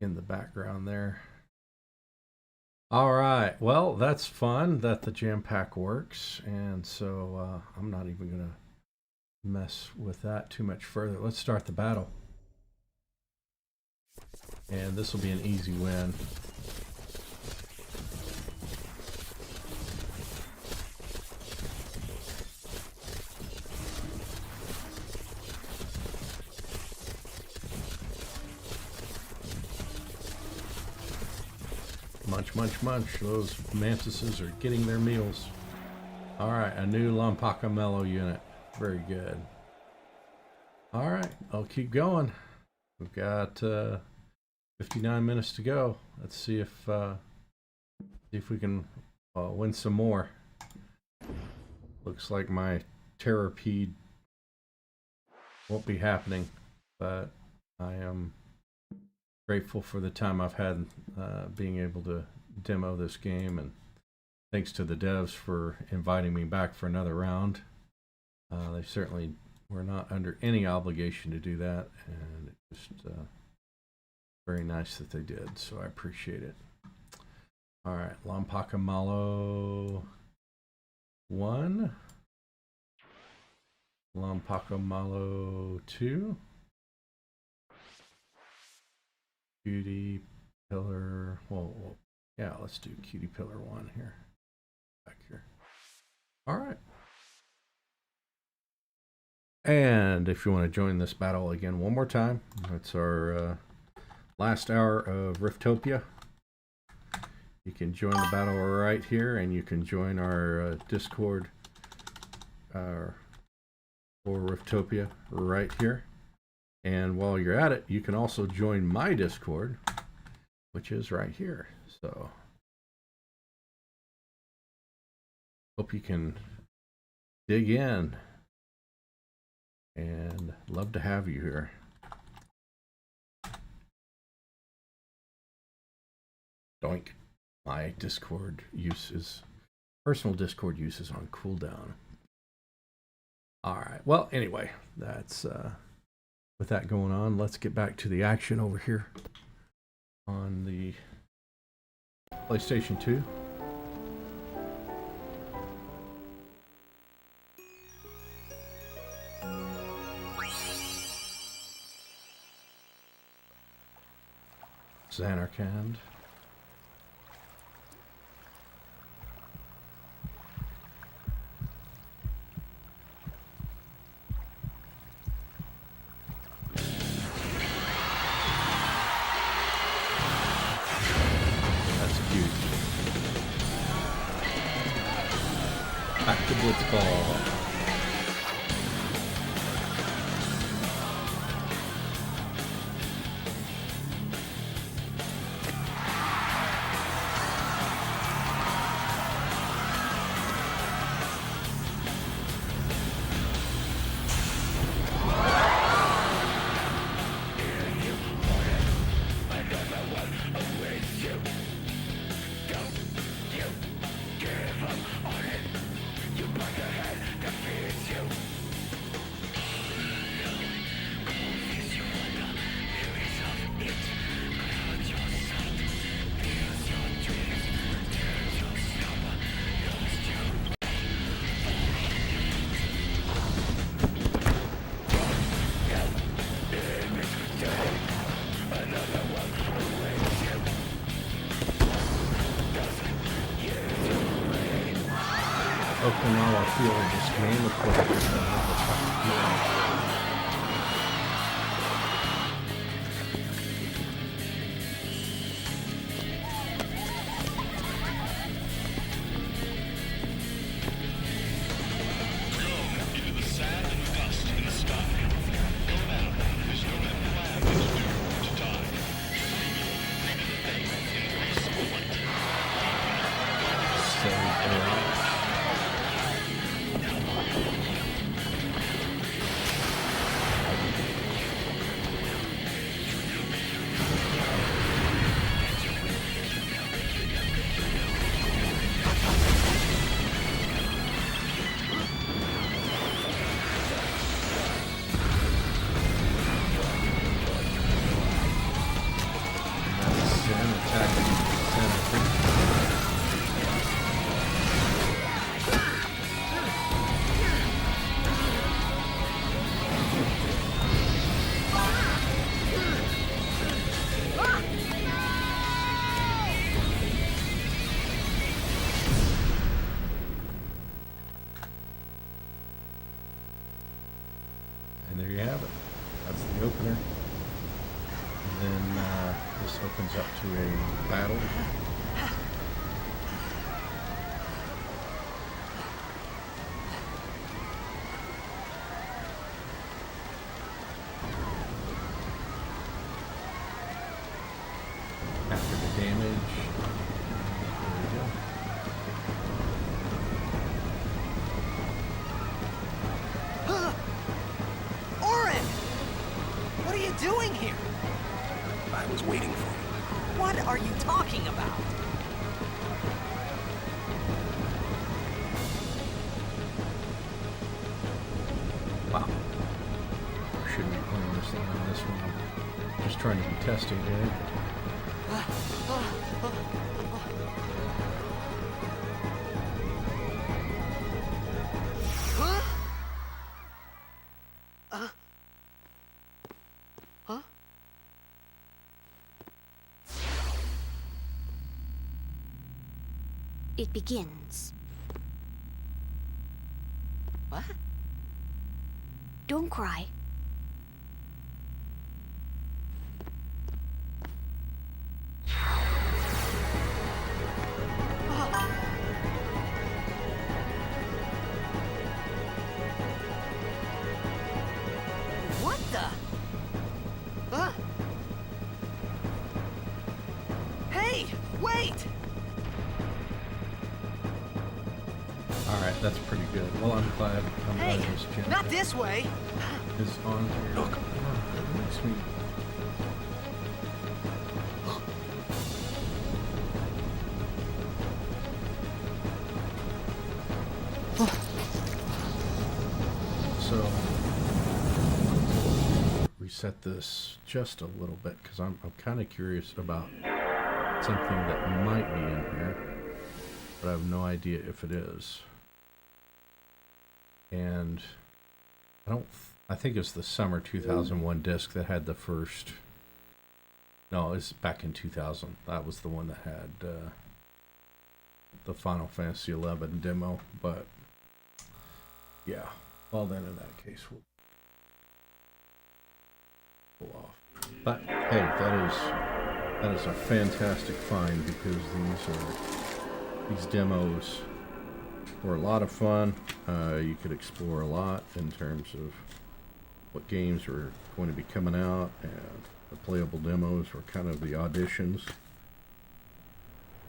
in the background there. All right, well, that's fun that the jam pack works, and so I'm not even gonna mess with that too much further. Let's start the battle, and this will be an easy win. Munch, munch, munch. Those mantises are getting their meals. All right, a new Lampaka Mellow unit. Very good. All right, I'll keep going. We've got 59 minutes to go. Let's see if we can win some more. Looks like my Terrapede won't be happening, but I am grateful for the time I've had being able to demo this game, and thanks to the devs for inviting me back for another round. They certainly were not under any obligation to do that, and it's just very nice that they did, so I appreciate it. All right, Lampaka Malo 1, Lampaka Malo 2, Cutie Pillar, well, yeah, let's do Cutie Pillar 1 here, back here. All right. And if you want to join this battle again one more time, it's our last hour of Riftopia. You can join the battle right here, and you can join our Discord for Riftopia right here. And while you're at it, you can also join my Discord, which is right here. So, hope you can dig in, and love to have you here. Doink. My Discord use is, personal Discord use is on cooldown. All right. Well, anyway, that's with that going on, let's get back to the action over here on the PlayStation 2. Xanarkand. Back to Blitzball. Okinawa Field just game And there you have it. That's the opener. And then this opens up to a battle. After the damage, there we go. Orin! What are you doing here? I was waiting for you. What are you talking about? Wow. Shouldn't be playing this thing on this one. Just trying to be testing here. Huh? It begins. What? Don't cry. What the? Huh? Hey, wait! Alright, that's pretty good. Well, I'm glad Hey, this gym not this way! is on here. It makes me... So, reset this just a little bit because I'm kind of curious about something that might be in here, but I have no idea if it is. And I think it's the summer 2001 disc that had the first. No, it's back in 2000. That was the one that had the Final Fantasy 11 demo. But yeah, well then in that case we'll pull off. But hey, that is a fantastic find because these demos were a lot of fun. You could explore a lot in terms of what games were going to be coming out, and the playable demos were kind of the auditions.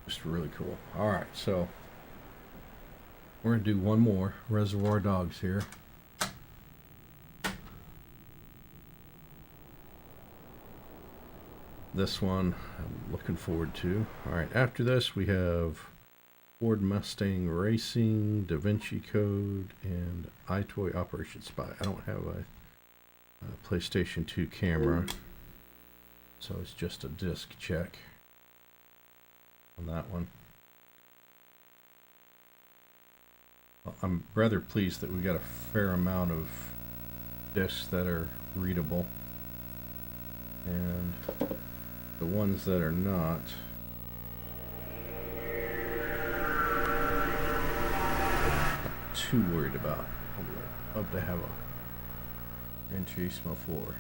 Just really cool. Alright, so we're going to do one more Reservoir Dogs here. This one I'm looking forward to. Alright, after this we have Ford Mustang Racing, Da Vinci Code, and iToy Operation Spy. I don't have a PlayStation 2 camera, so it's just a disc check on that one. Well, I'm rather pleased that we got a fair amount of discs that are readable, and the ones that are not, too worried about. I'd love to have a Gran Turismo 4.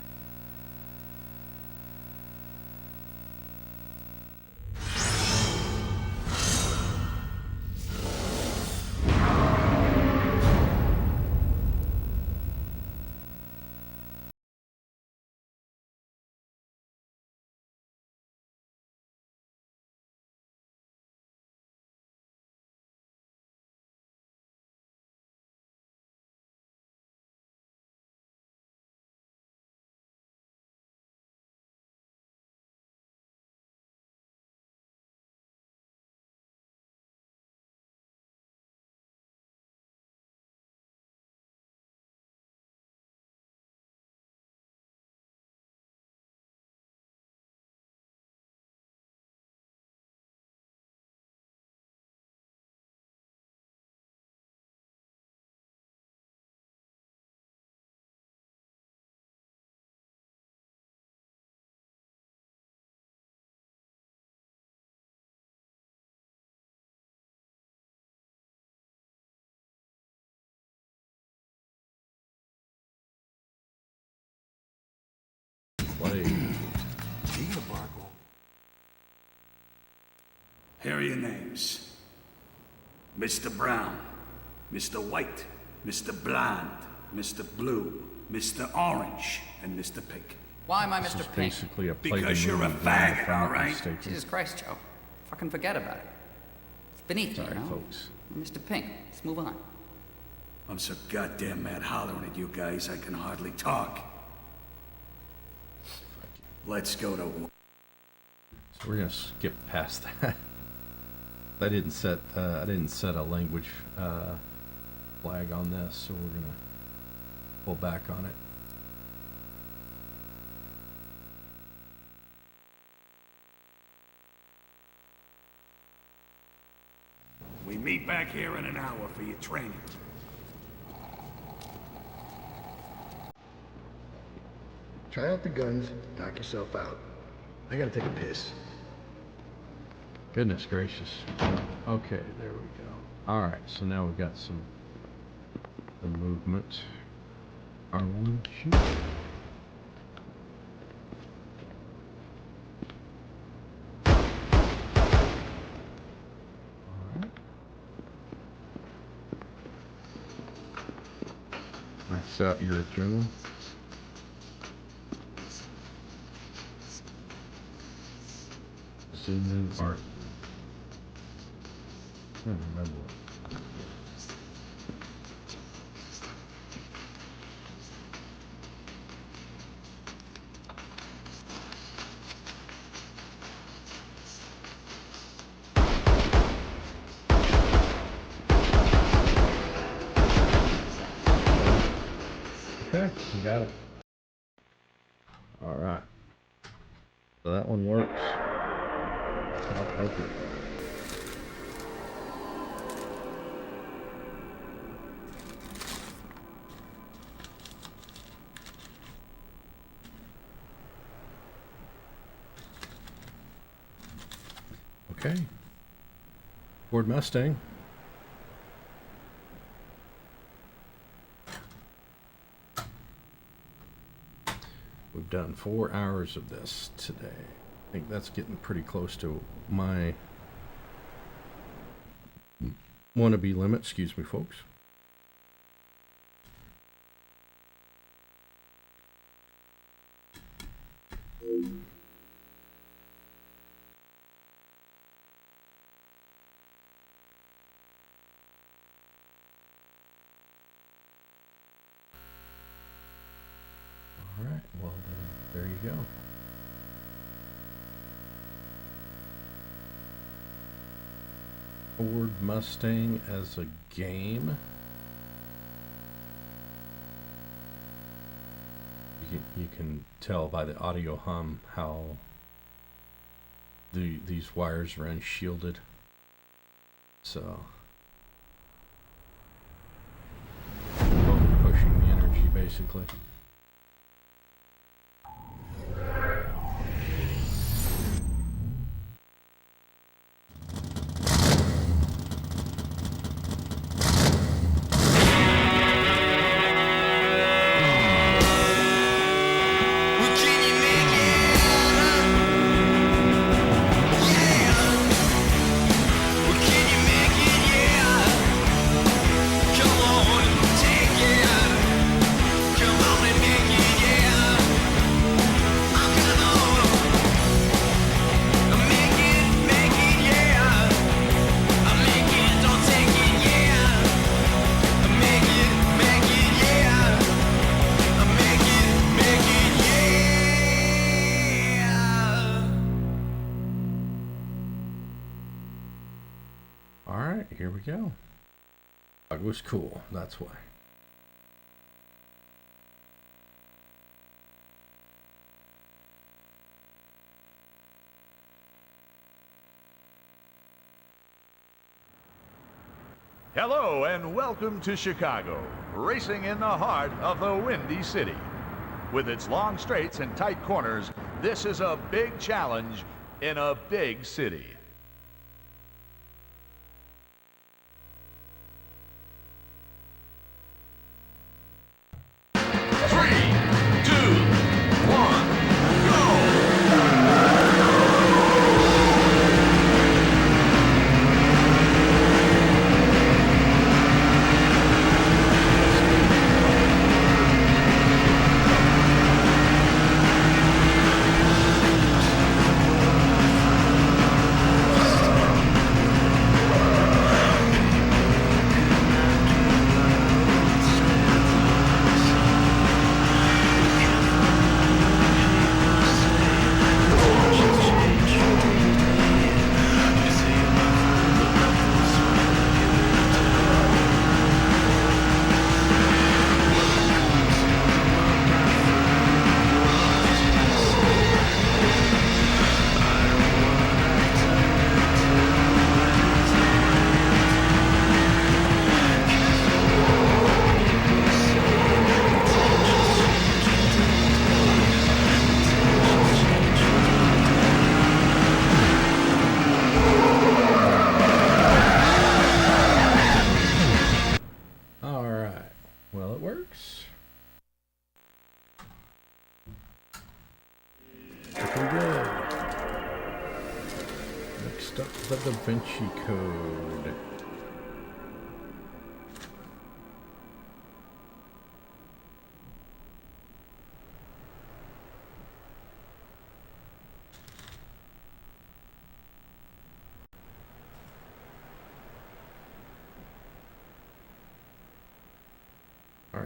Slave. Here are your names. Mr. Brown, Mr. White, Mr. Blonde, Mr. Blue, Mr. Orange, and Mr. Pink. Why am I This Mr. is Pink? basically a Because you're a movie, faggot, if I'm not all right? mistaken. Jesus Christ, Joe. Fucking forget about it. It's beneath you, Sorry, you know? folks. Mr. Pink, let's move on. I'm so goddamn mad hollering at you guys, I can hardly talk. Let's go to war. So we're gonna skip past that. I didn't set a language flag on this, so we're gonna pull back on it. We meet back here in an hour for your training. Try out the guns, knock yourself out. I gotta take a piss. Goodness gracious. Okay, there we go. Alright, so now we've got some movement. R1, shoot. Alright. Max out your adrenaline. Zoom in art. I don't remember what. Okay, you got it. All right. So that one works. I'll take it. Okay. Ford Mustang. We've done 4 hours of this today. I think that's getting pretty close to my wannabe limit. Excuse me, folks. All right, well, there you go. Ford Mustang as a game. You can tell by the audio hum how these wires are unshielded. So both pushing the energy basically. Alright, here we go. Dog was cool, that's why. Hello and welcome to Chicago, racing in the heart of the Windy City. With its long straights and tight corners, this is a big challenge in a big city. Three, two, one.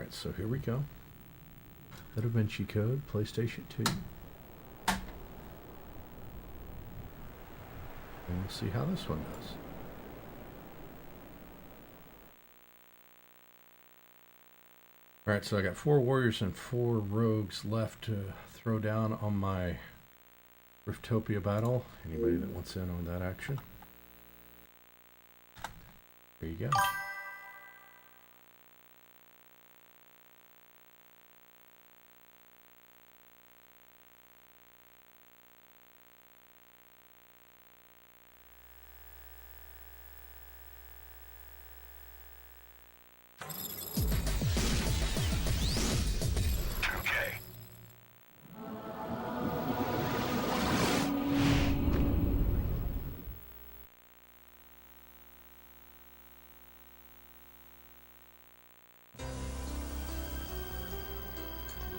Alright, so here we go. The Da Vinci Code, PlayStation 2. And we'll see how this one does. Alright, so I got 4 warriors and 4 rogues left to throw down on my Riftopia battle. Anybody that wants in on that action? There you go.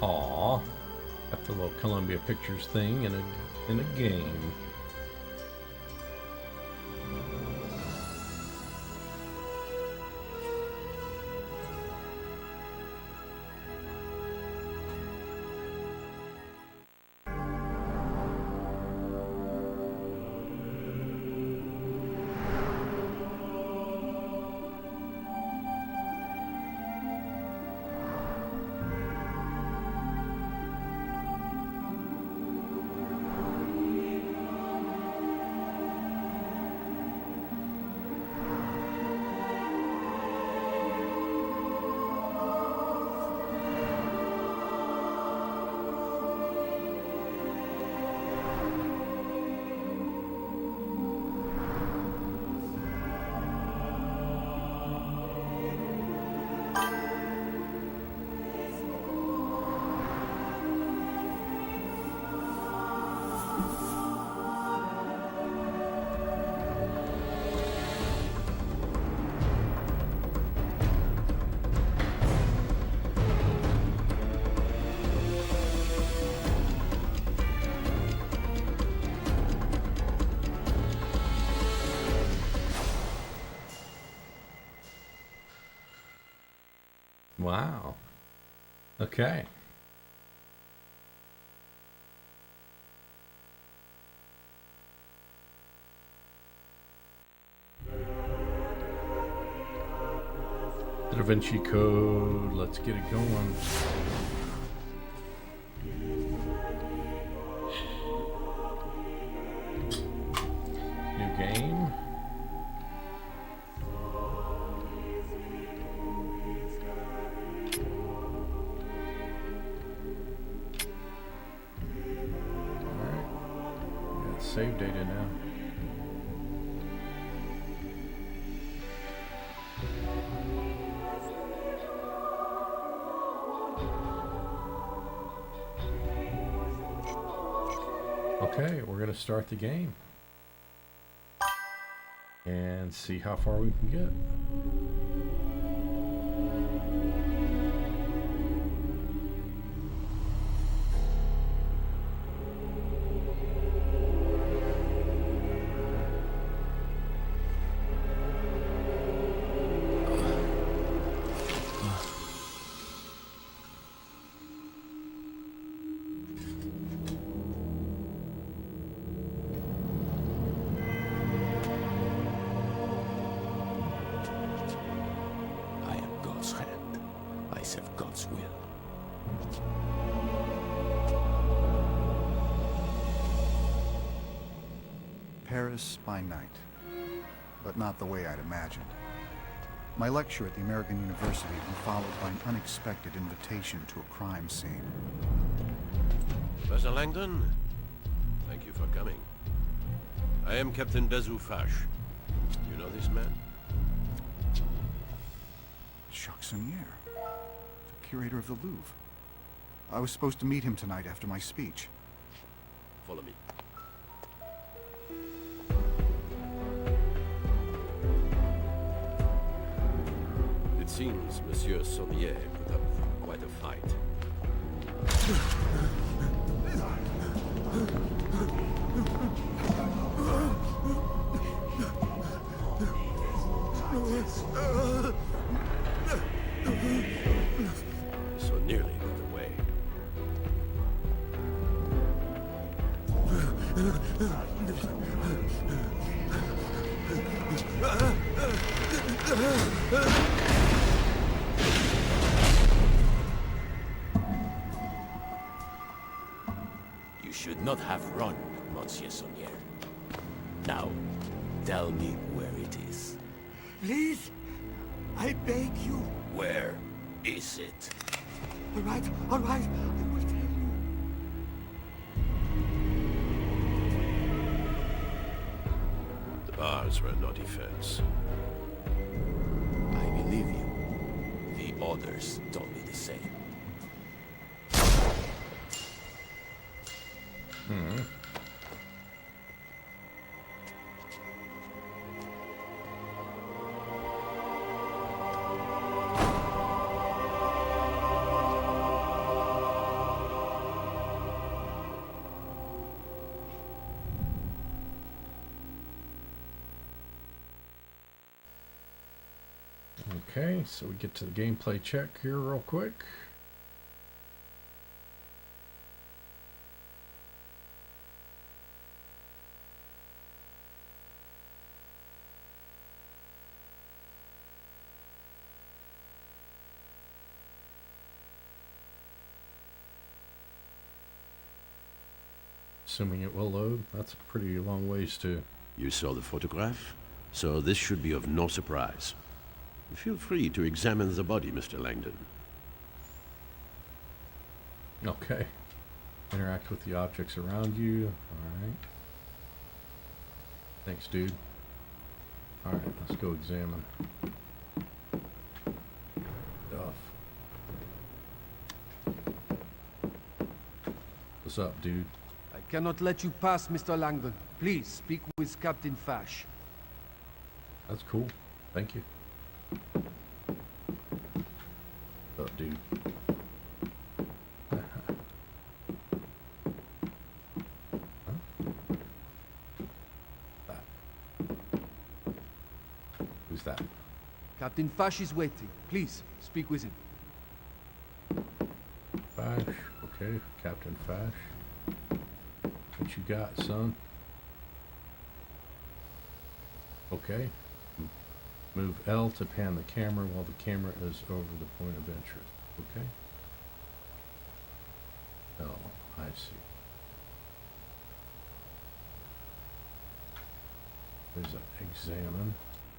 Aw, got the little Columbia Pictures thing in a game. Wow. Okay. Da Vinci Code. Let's get it going. New game. Save data now. Okay, we're going to start the game and see how far we can get. Paris by night, but not the way I'd imagined. My lecture at the American University had been followed by an unexpected invitation to a crime scene. Professor Langdon, thank you for coming. I am Captain Bezoufache. You know this man? Jacques Sonnier, the curator of the Louvre. I was supposed to meet him tonight after my speech. Follow me. It seems Monsieur Sonnier put up quite a fight. You should not have run, Monsieur Saunier. Now, tell me where it is. Please, I beg you. Where is it? All right, I will tell you. The bars were no defense. I believe you. The others told me the same. Okay, so we get to the gameplay check here real quick. Assuming it will load. That's a pretty long ways to... You saw the photograph, so this should be of no surprise. Feel free to examine the body, Mr. Langdon. Okay. Interact with the objects around you. Alright. Thanks, dude. Alright, let's go examine. Stuff. What's up, dude? I cannot let you pass, Mr. Langdon. Please, speak with Captain Fash. That's cool. Thank you. What's up, dude? Who's that? Captain Fash is waiting. Please, speak with him. Fash. Okay, Captain Fash. What you got, son? Okay. Move L to pan the camera while the camera is over the point of interest. Okay. L, I see. There's an examine.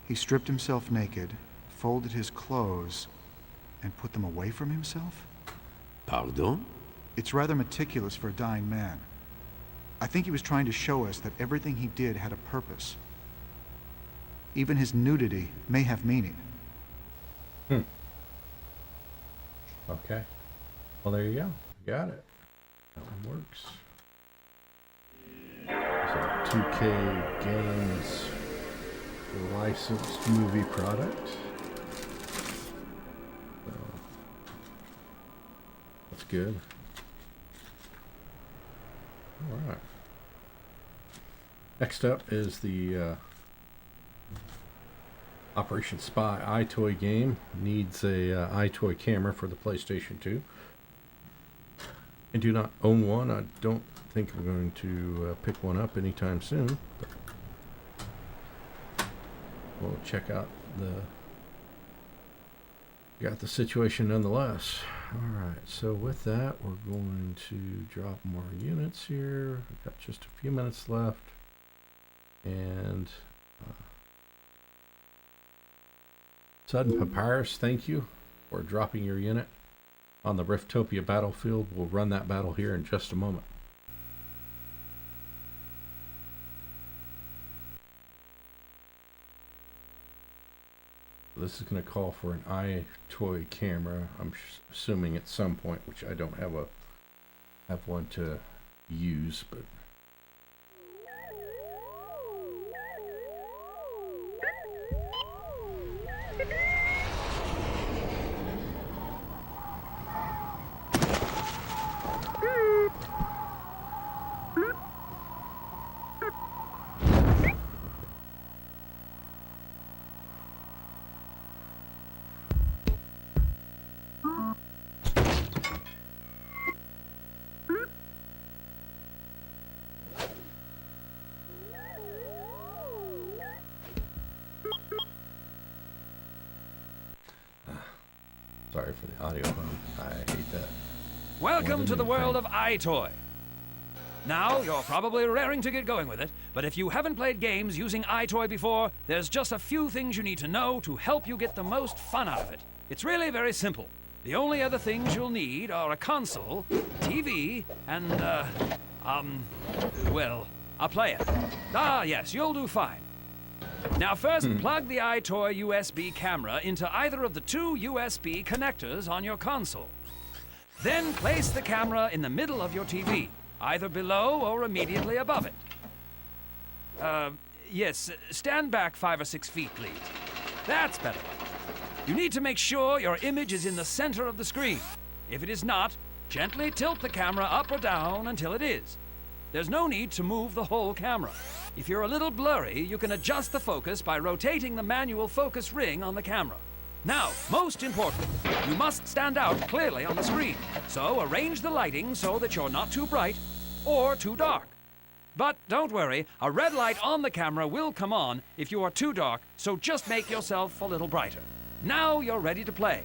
He stripped himself naked, folded his clothes, and put them away from himself? Pardon? It's rather meticulous for a dying man. I think he was trying to show us that everything he did had a purpose. Even his nudity may have meaning. Okay. Well, there you go. Got it. That one works. So, 2K Games licensed movie product. So, that's good. Alright. Next up is the Operation Spy iToy game. Needs a iToy camera for the PlayStation 2. I do not own one. I don't think I'm going to pick one up anytime soon. But we'll check out the situation nonetheless. Alright, so with that, we're going to drop more units here. We've got just a few minutes left. And Sudden Papyrus, thank you for dropping your unit on the Riftopia battlefield. We'll run that battle here in just a moment. This is going to call for an iToy camera. I'm assuming at some point, which I don't have one to use, but Sorry for the audio hum. I hate that. Welcome to the world of iToy. Now, you're probably raring to get going with it, but if you haven't played games using iToy before, there's just a few things you need to know to help you get the most fun out of it. It's really very simple. The only other things you'll need are a console, TV, and, well, a player. Ah, yes, you'll do fine. Now first, plug the iToy USB camera into either of the two USB connectors on your console. Then place the camera in the middle of your TV, either below or immediately above it. Yes, stand back 5 or 6 feet, please. That's better. You need to make sure your image is in the center of the screen. If it is not, gently tilt the camera up or down until it is. There's no need to move the whole camera. If you're a little blurry, you can adjust the focus by rotating the manual focus ring on the camera. Now, most important, you must stand out clearly on the screen. So arrange the lighting so that you're not too bright or too dark. But don't worry, a red light on the camera will come on if you are too dark, so just make yourself a little brighter. Now you're ready to play.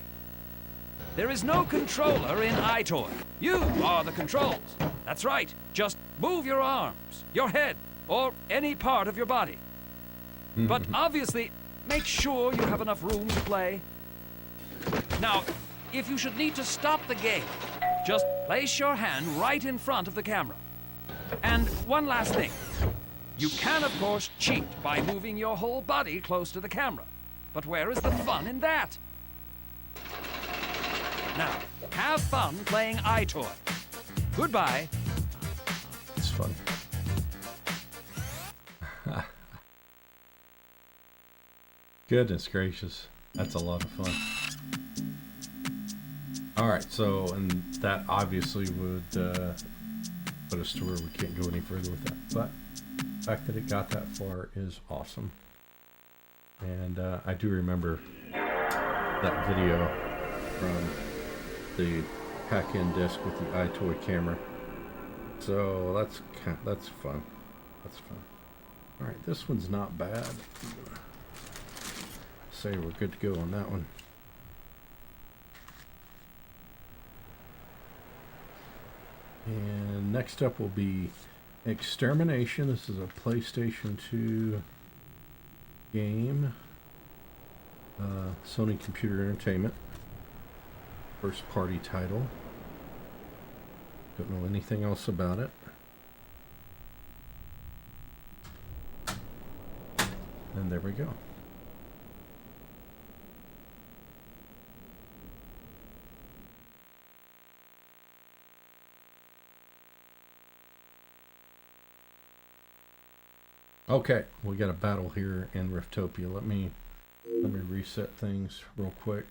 There is no controller in iToy. You are the controls. That's right. Just move your arms, your head, or any part of your body. But obviously, make sure you have enough room to play. Now, if you should need to stop the game, just place your hand right in front of the camera. And one last thing. You can, of course, cheat by moving your whole body close to the camera. But where is the fun in that? Now, have fun playing iToy. Goodbye. It's fun. Goodness gracious. That's a lot of fun. Alright, so, and that obviously would put us to where we can't go any further with that. But the fact that it got that far is awesome. And I do remember that video from the pack-in disc with the iToy camera. So that's fun. That's fun. All right, this one's not bad. Say we're good to go on that one. And next up will be Extermination. This is a PlayStation 2 game. Sony Computer Entertainment. First party title. Don't know anything else about it. And there we go. Okay, we got a battle here in Riftopia. Let me reset things real quick.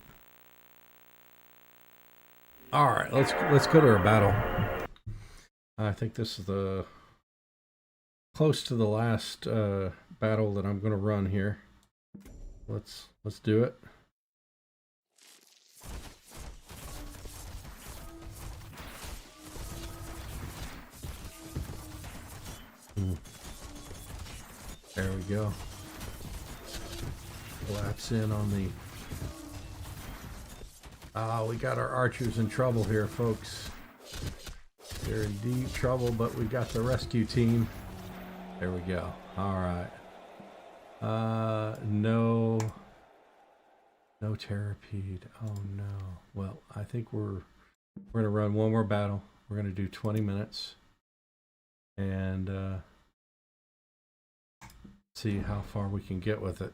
All right, let's go to our battle. I think this is the close to the last battle that I'm going to run here. Let's do it. There we go. Collapse in on the... we got our archers in trouble here, folks. They're in deep trouble, but we got the rescue team. There we go. Alright. No Terrapede. Oh no. Well, I think we're gonna run one more battle. We're gonna do 20 minutes. And see how far we can get with it.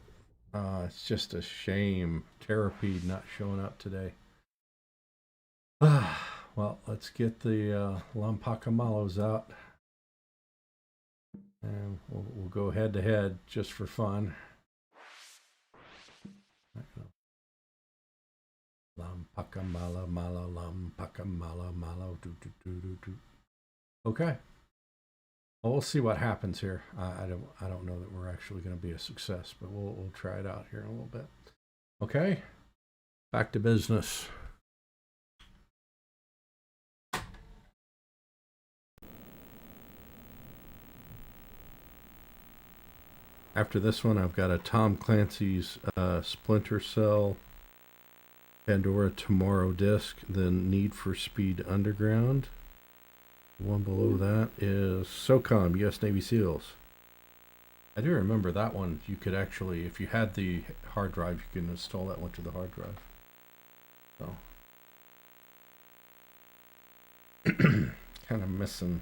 It's just a shame Terrapede not showing up today. Well, let's get the Lampacamalos out. And we'll go head to head just for fun. Lampacamala, malo, Lampacamala, malo, do. Okay. Well, we'll see what happens here. I don't know that we're actually going to be a success, but we'll try it out here in a little bit. Okay. Back to business. After this one, I've got a Tom Clancy's Splinter Cell Pandora Tomorrow disc, then Need for Speed Underground. One below that is SOCOM, U.S. Navy SEALs. I do remember that one. You could actually, if you had the hard drive, you can install that one to the hard drive. So, kind of missing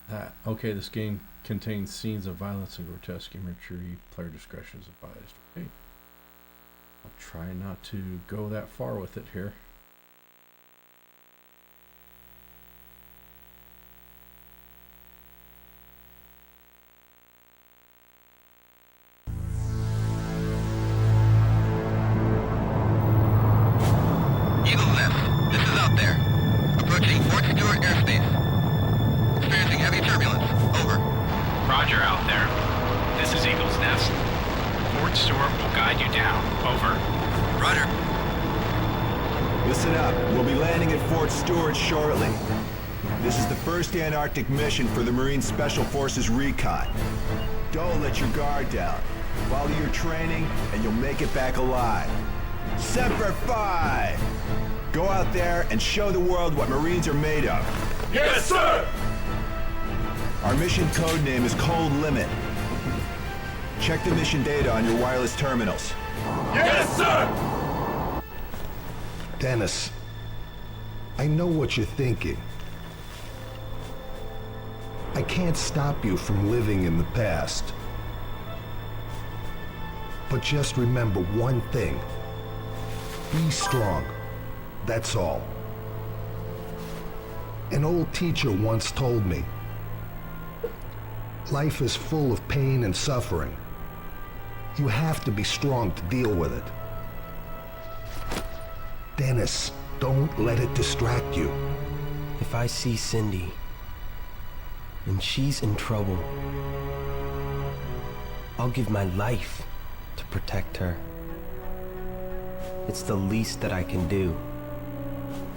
that. Okay, this game contains scenes of violence and grotesque imagery. Player discretion is advised. Okay. I'll try not to go that far with it here. Eagle Nest, this is out there. Approaching Fort Stewart airspace. Experiencing heavy turbulence. Over. Roger out there. This is Eagle's Nest. Fort Stewart will guide you down. Over. Roger. Listen up. We'll be landing at Fort Stewart shortly. This is the first Antarctic mission for the Marine Special Forces Recon. Don't let your guard down. Follow your training, and you'll make it back alive. Semper Fi! Go out there and show the world what Marines are made of. Yes, sir! Our mission code name is Cold Limit. Check the mission data on your wireless terminals. Yes, sir! Dennis, I know what you're thinking. I can't stop you from living in the past. But just remember one thing. Be strong. That's all. An old teacher once told me, life is full of pain and suffering. You have to be strong to deal with it. Dennis, don't let it distract you. If I see Cindy, and she's in trouble, I'll give my life to protect her. It's the least that I can do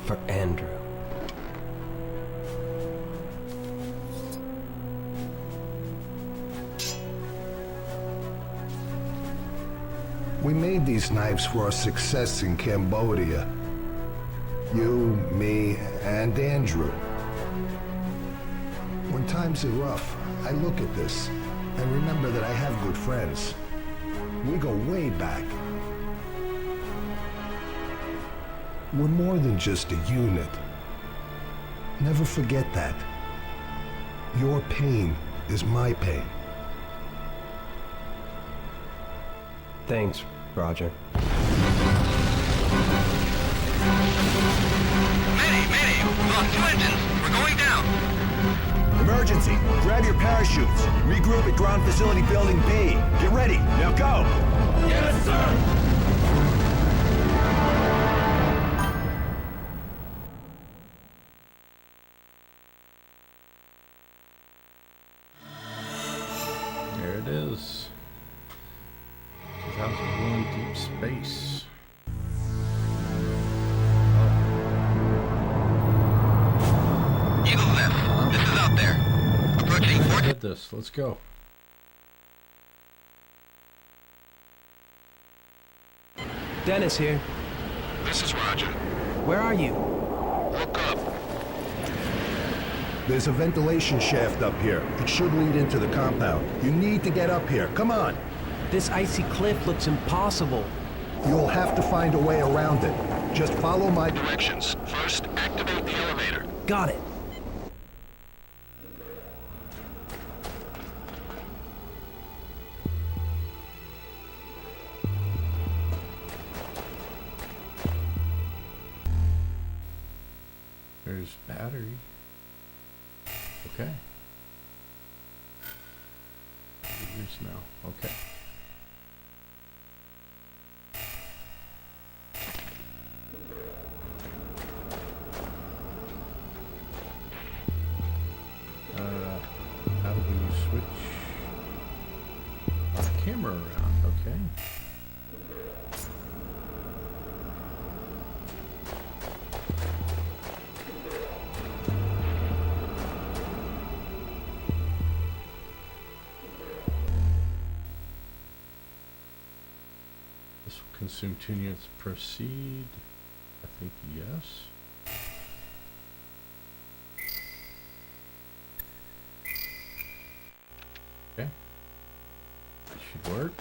for Andrew. We made these knives for our success in Cambodia. You, me, and Andrew. When times are rough, I look at this and remember that I have good friends. We go way back. We're more than just a unit. Never forget that. Your pain is my pain. Thanks, Roger. Mayday! We lost 2 engines. We're going down. Emergency! Grab your parachutes. Regroup at Ground Facility Building B. Get ready. Now go! Yes, sir! There it is. 2001 Deep Space. Eagle Nest, this is out there. Approaching Fort... Did this. Let's go. Dennis here. This is Roger. Where are you? Look up. There's a ventilation shaft up here. It should lead into the compound. You need to get up here. Come on. This icy cliff looks impossible. You'll have to find a way around it. Just follow my directions. First, activate the elevator. Got it. There's battery. Okay. Years now. Okay. How do we switch our camera around? Okay. This will consume 2 units. Proceed. I think yes. Okay. That should work.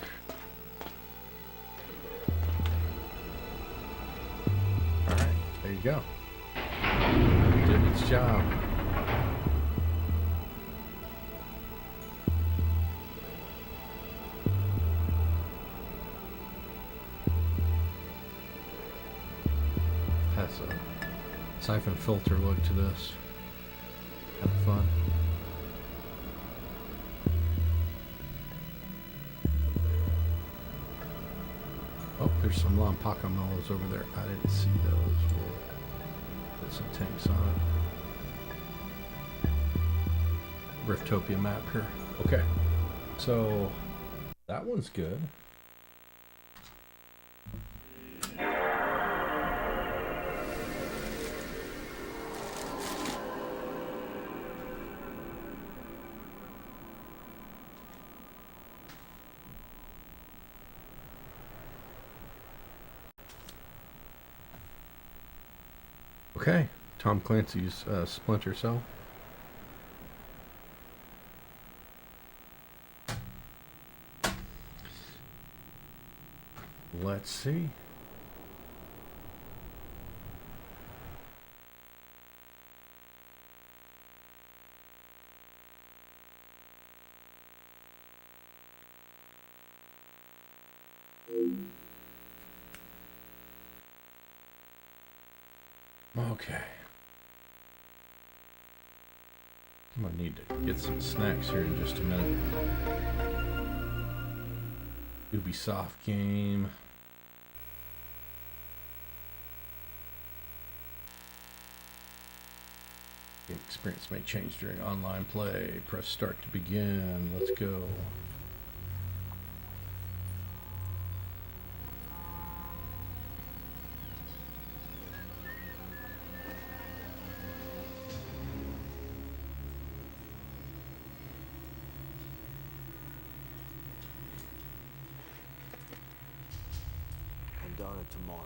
Alright, there you go. Did its job. Has a siphon filter look to this. Kind of fun. Oh, there's some Lampaka mellows over there. I didn't see those. We'll put some tanks on it. Riftopia map here. Okay. So that one's good. Okay, Tom Clancy's Splinter Cell. Let's see. Okay. I'm gonna need to get some snacks here in just a minute. Ubisoft game. Game experience may change during online play. Press start to begin. Let's go. On it tomorrow.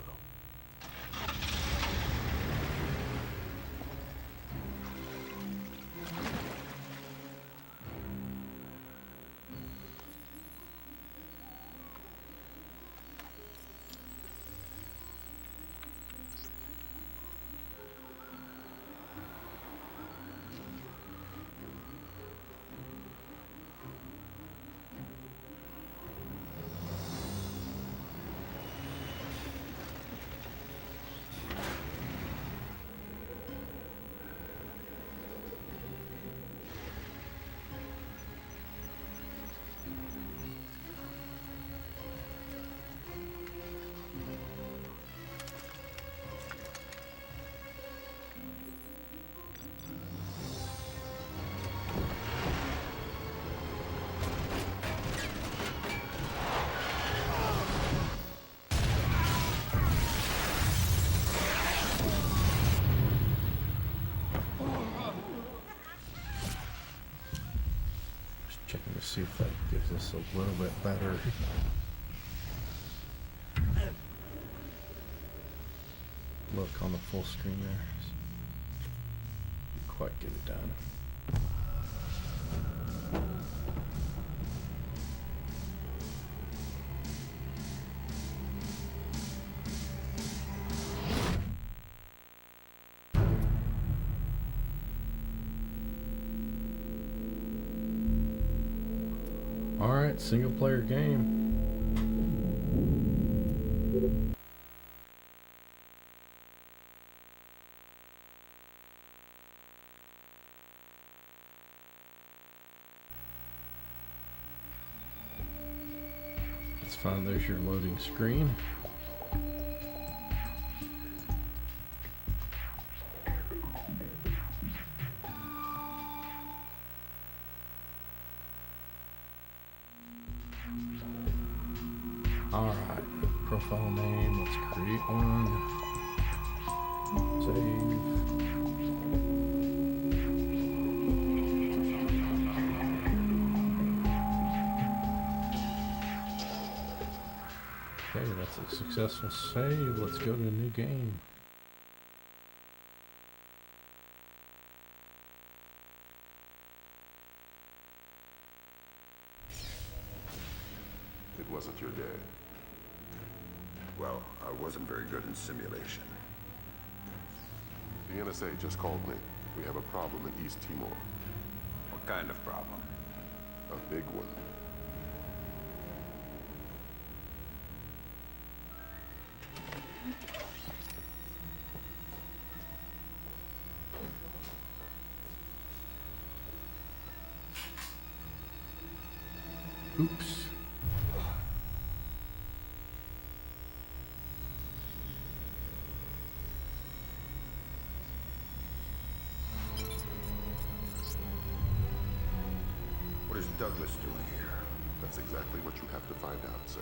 Checking to see if that gives us a little bit better look on the full screen there. Didn't quite get it done. Alright, single player game. That's fine, there's your loading screen. Alright, profile name, let's create one. Save. Okay, that's a successful save. Let's go to a new game. It wasn't your day. Well, I wasn't very good in simulation. The NSA just called me. We have a problem in East Timor. What kind of problem? A big one. Oops. What is Douglas doing here? That's exactly what you have to find out, sir.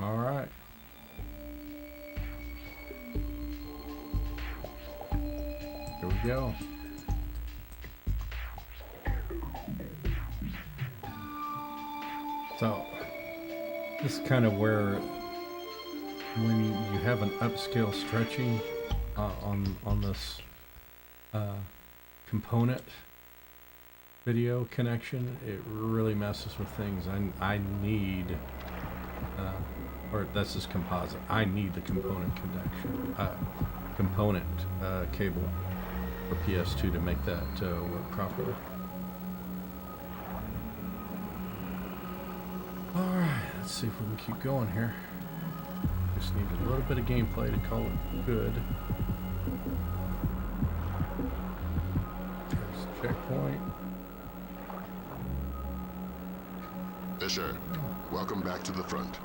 All right. Here we go. So, this is kind of where, when you have an upscale stretching on this component video connection, it really messes with things. I need, or this is composite. I need the component connection, component cable for PS2 to make that work properly. Alright, let's see if we can keep going here. Just need a little bit of gameplay to call it good. There's the checkpoint. Fisher, welcome back to the front.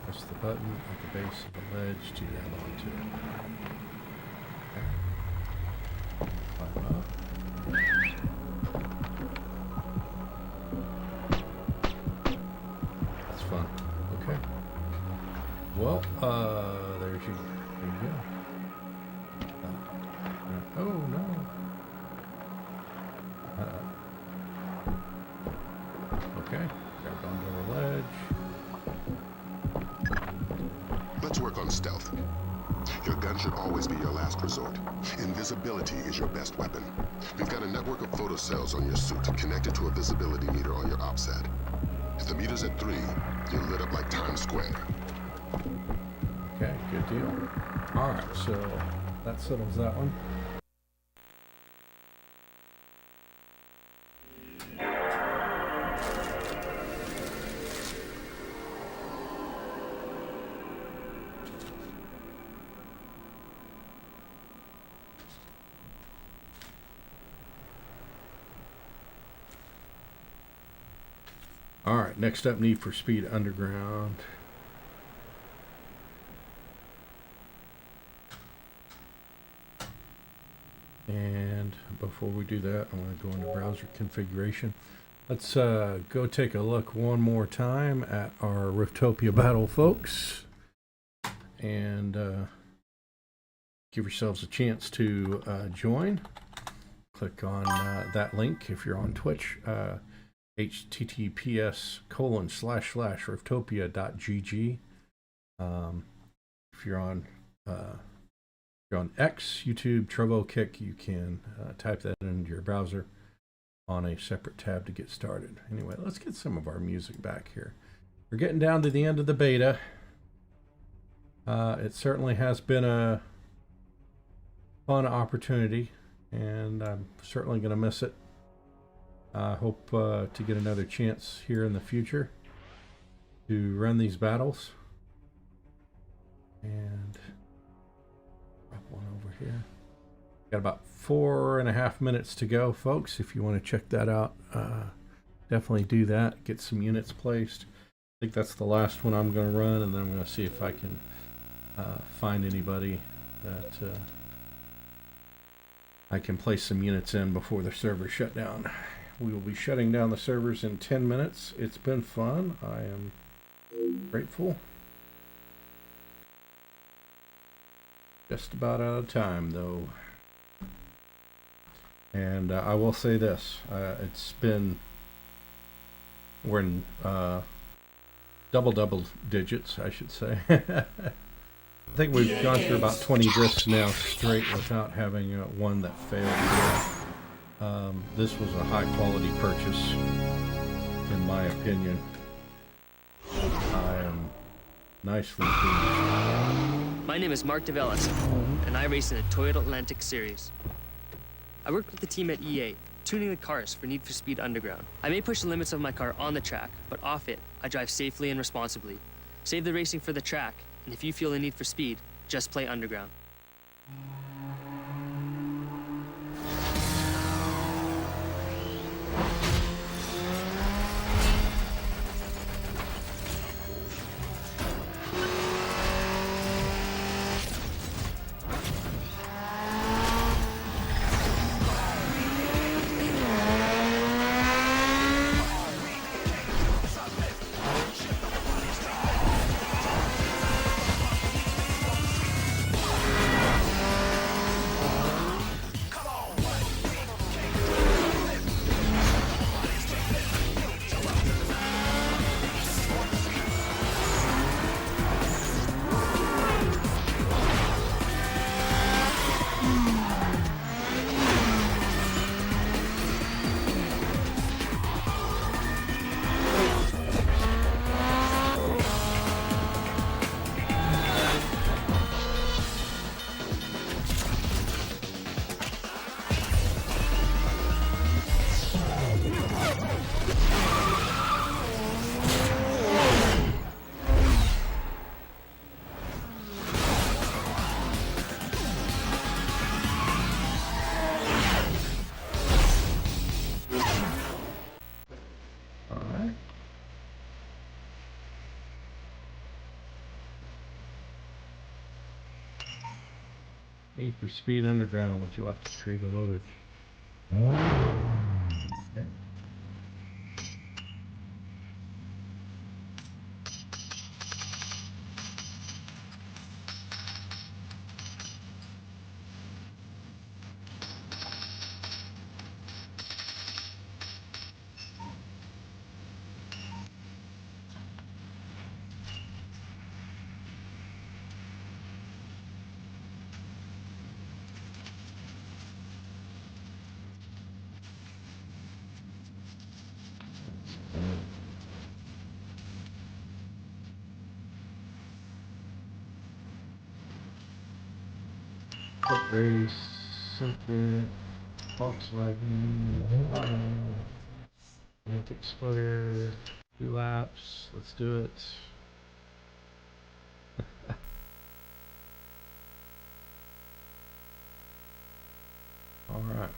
Press the button at the base of the ledge to grab onto it. Okay. Climb up. That's fun. Okay. Well, there you go. Oh no. Okay. Grab onto the ledge. Let's work on stealth. Your gun should always be your last resort. Invisibility is your best weapon. You've got a network of photocells on your suit connected to a visibility meter on your OPSAT. If the meter's at 3, you're lit up like Times Square. Okay, good deal. Alright, so that settles that one. Alright, next up, Need for Speed Underground. And before we do that, I want to go into browser configuration. Let's go take a look one more time at our Riftopia battle, folks. And give yourselves a chance to join. Click on that link if you're on Twitch. https://riftopia.gg. If you're on X, YouTube, Trovo, Kick, you can type that into your browser on a separate tab to get started. Anyway, let's get some of our music back here. We're getting down to the end of the beta. It certainly has been a fun opportunity, and I'm certainly going to miss it. I hope to get another chance here in the future to run these battles. And drop one over here. Got about 4.5 minutes to go, folks. If you want to check that out, definitely do that. Get some units placed. I think that's the last one I'm going to run, and then I'm going to see if I can find anybody that I can place some units in before the servers shut down. We will be shutting down the servers in 10 minutes. It's been fun. I am grateful. Just about out of time, though. And I will say this. It's been... We're in double digits, I should say. I think we've gone through about 20 discs now straight without having one that failed. This was a high quality purchase, in my opinion. I am nicely pleased. My name is Mark DeVellis, and I race in the Toyota Atlantic Series. I worked with the team at EA, tuning the cars for Need for Speed Underground. I may push the limits of my car on the track, but off it, I drive safely and responsibly. Save the racing for the track, and if you feel the need for speed, just play Underground. Need for Speed Underground, would you like to trade the loaded? Okay. Race, Circuit, Volkswagen, Explorer, 2 laps, let's do it. All right.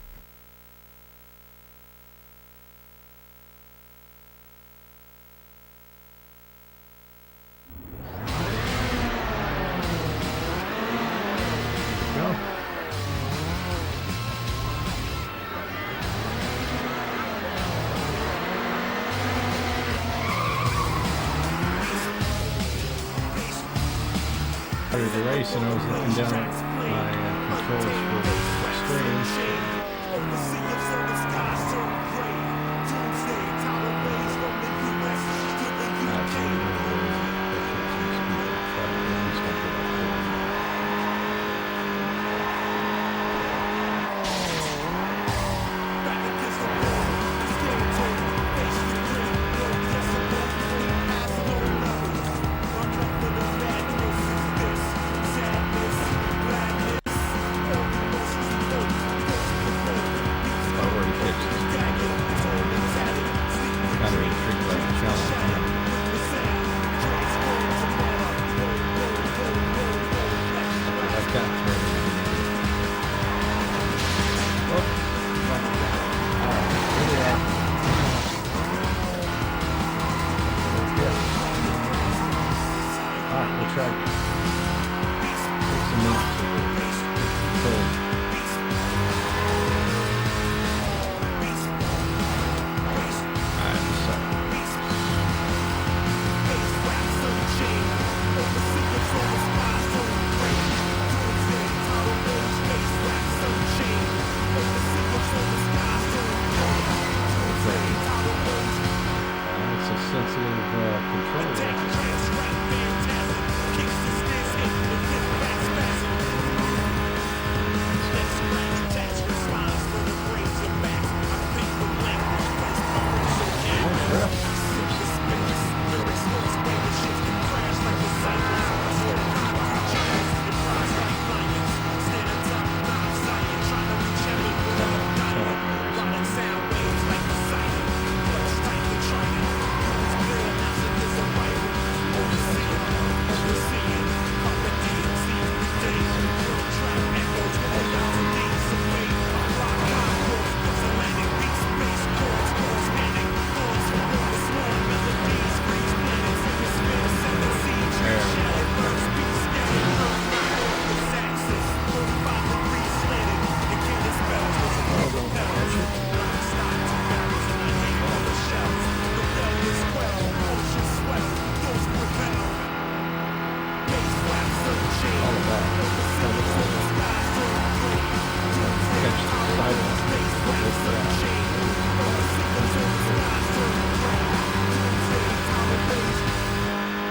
The race, and I was looking down at my controls for the streams.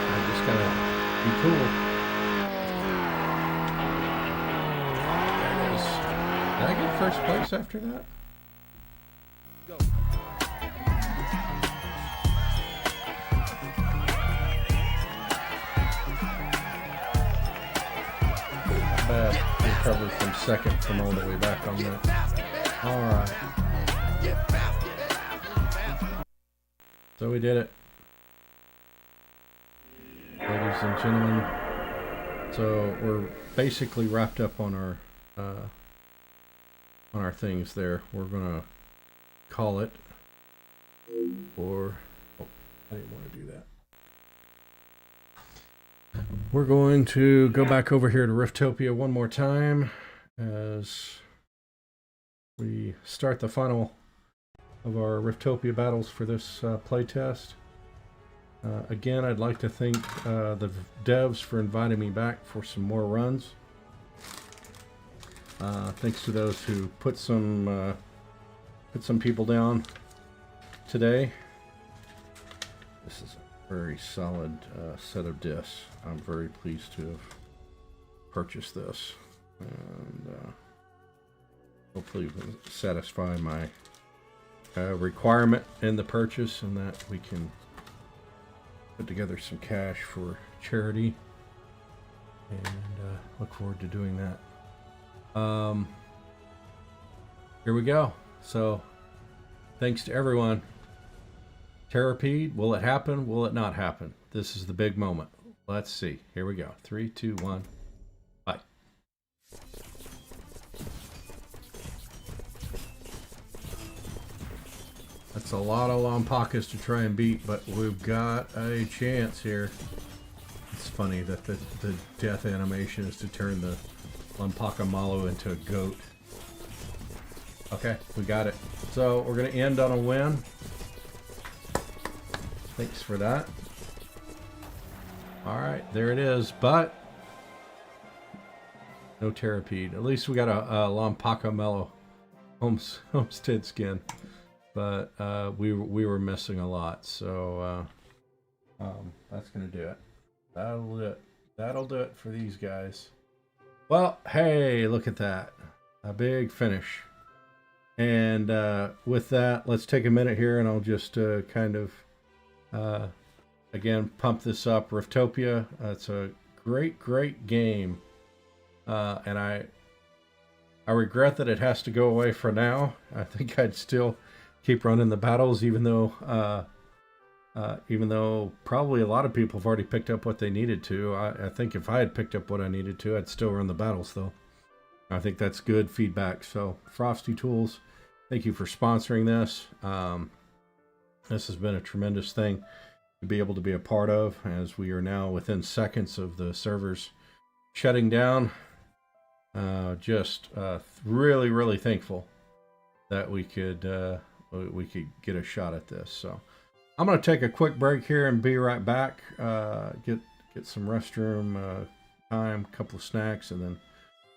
I just gotta be cool. There it is. Did I get first place after that? Bad. Recovered from second from all the way back on that. Alright. So we did it. Ladies and gentlemen. So we're basically wrapped up on our things there. We're gonna call it or oh, I didn't want to do that. We're going to go back over here to Riftopia one more time as we start the final of our Riftopia battles for this playtest. Again, I'd like to thank the devs for inviting me back for some more runs. Thanks to those who put some people down today. This is very solid set of discs. I'm very pleased to have purchased this, and hopefully it will satisfy my requirement in the purchase, and that we can put together some cash for charity, and look forward to doing that. Here we go. So thanks to everyone. Terrapede, will it happen? Will it not happen? This is the big moment. Let's see. Here we go. 3, 2, 1. Bye. That's a lot of Lampacas to try and beat, but we've got a chance here. It's funny that the death animation is to turn the Lampaka Malo into a goat. Okay, we got it. So we're going to end on a win. Thanks for that. Alright, there it is, but no Terrapede. At least we got a Lampaka Mellow homestead skin, but we were missing a lot, so that's gonna do it. That'll do it. That'll do it for these guys. Well, hey, look at that. A big finish. And with that, let's take a minute here and I'll just kind of again pump this up. Riftopia, it's a great game, and I regret that it has to go away for now. I think I'd still keep running the battles, even though probably a lot of people have already picked up what they needed to. I think if I had picked up what I needed to, I'd still run the battles though. I think that's good feedback. So Frosty Tools, thank you for sponsoring this. This has been a tremendous thing to be able to be a part of, as we are now within seconds of the servers shutting down. Just really thankful that we could get a shot at this. So I'm going to take a quick break here and be right back. Get some restroom time, a couple of snacks, and then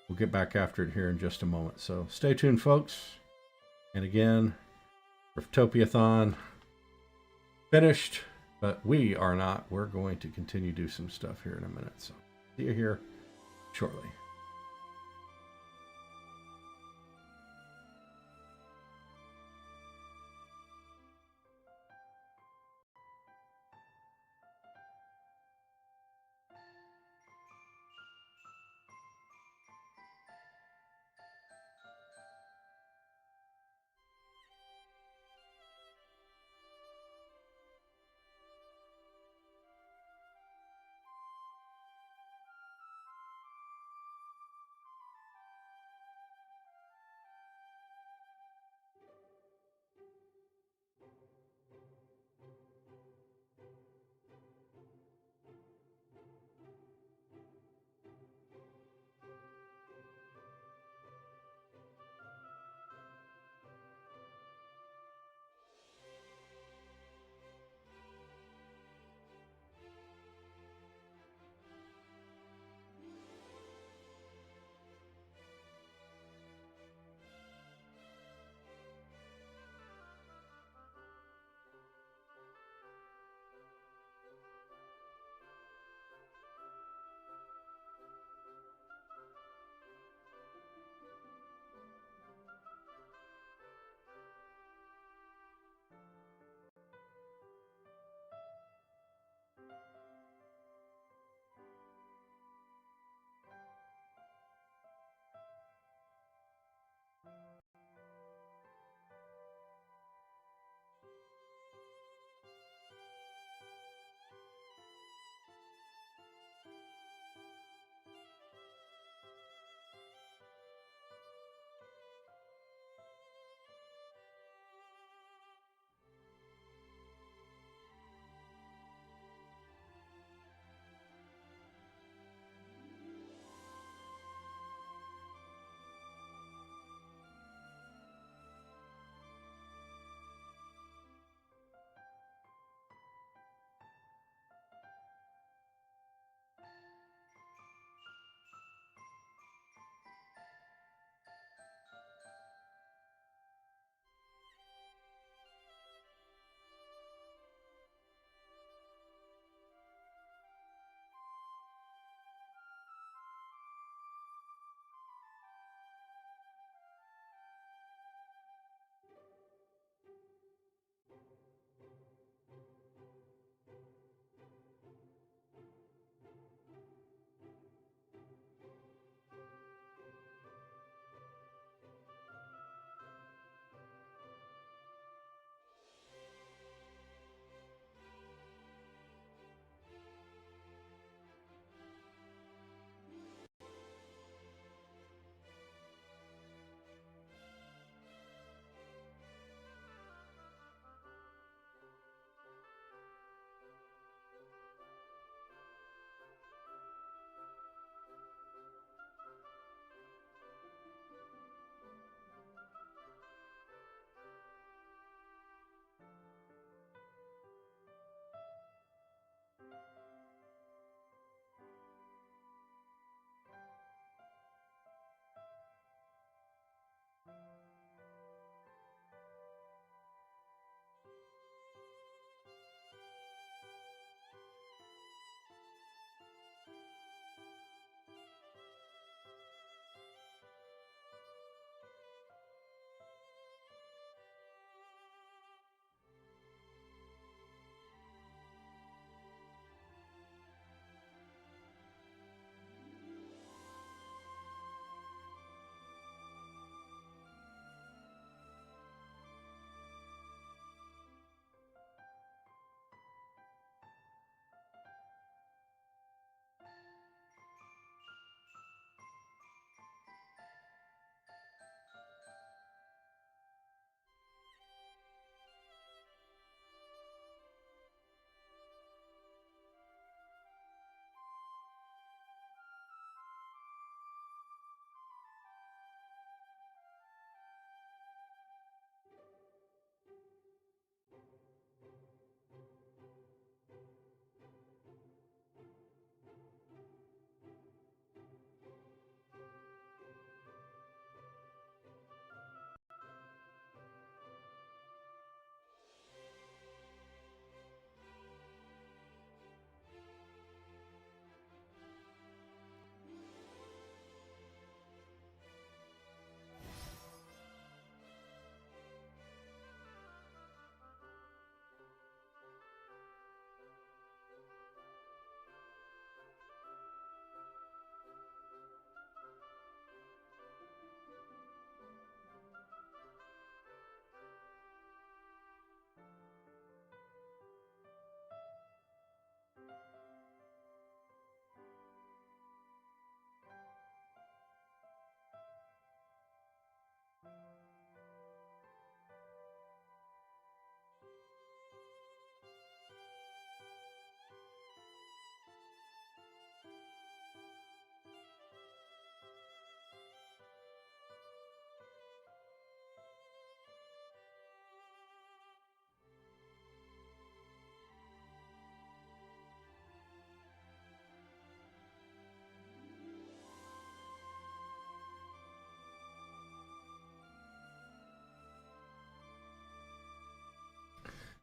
we'll get back after it here in just a moment. So stay tuned, folks. And again, Riftopia-thon finished, but we are not. We're going to continue to do some stuff here in a minute. So see you here shortly.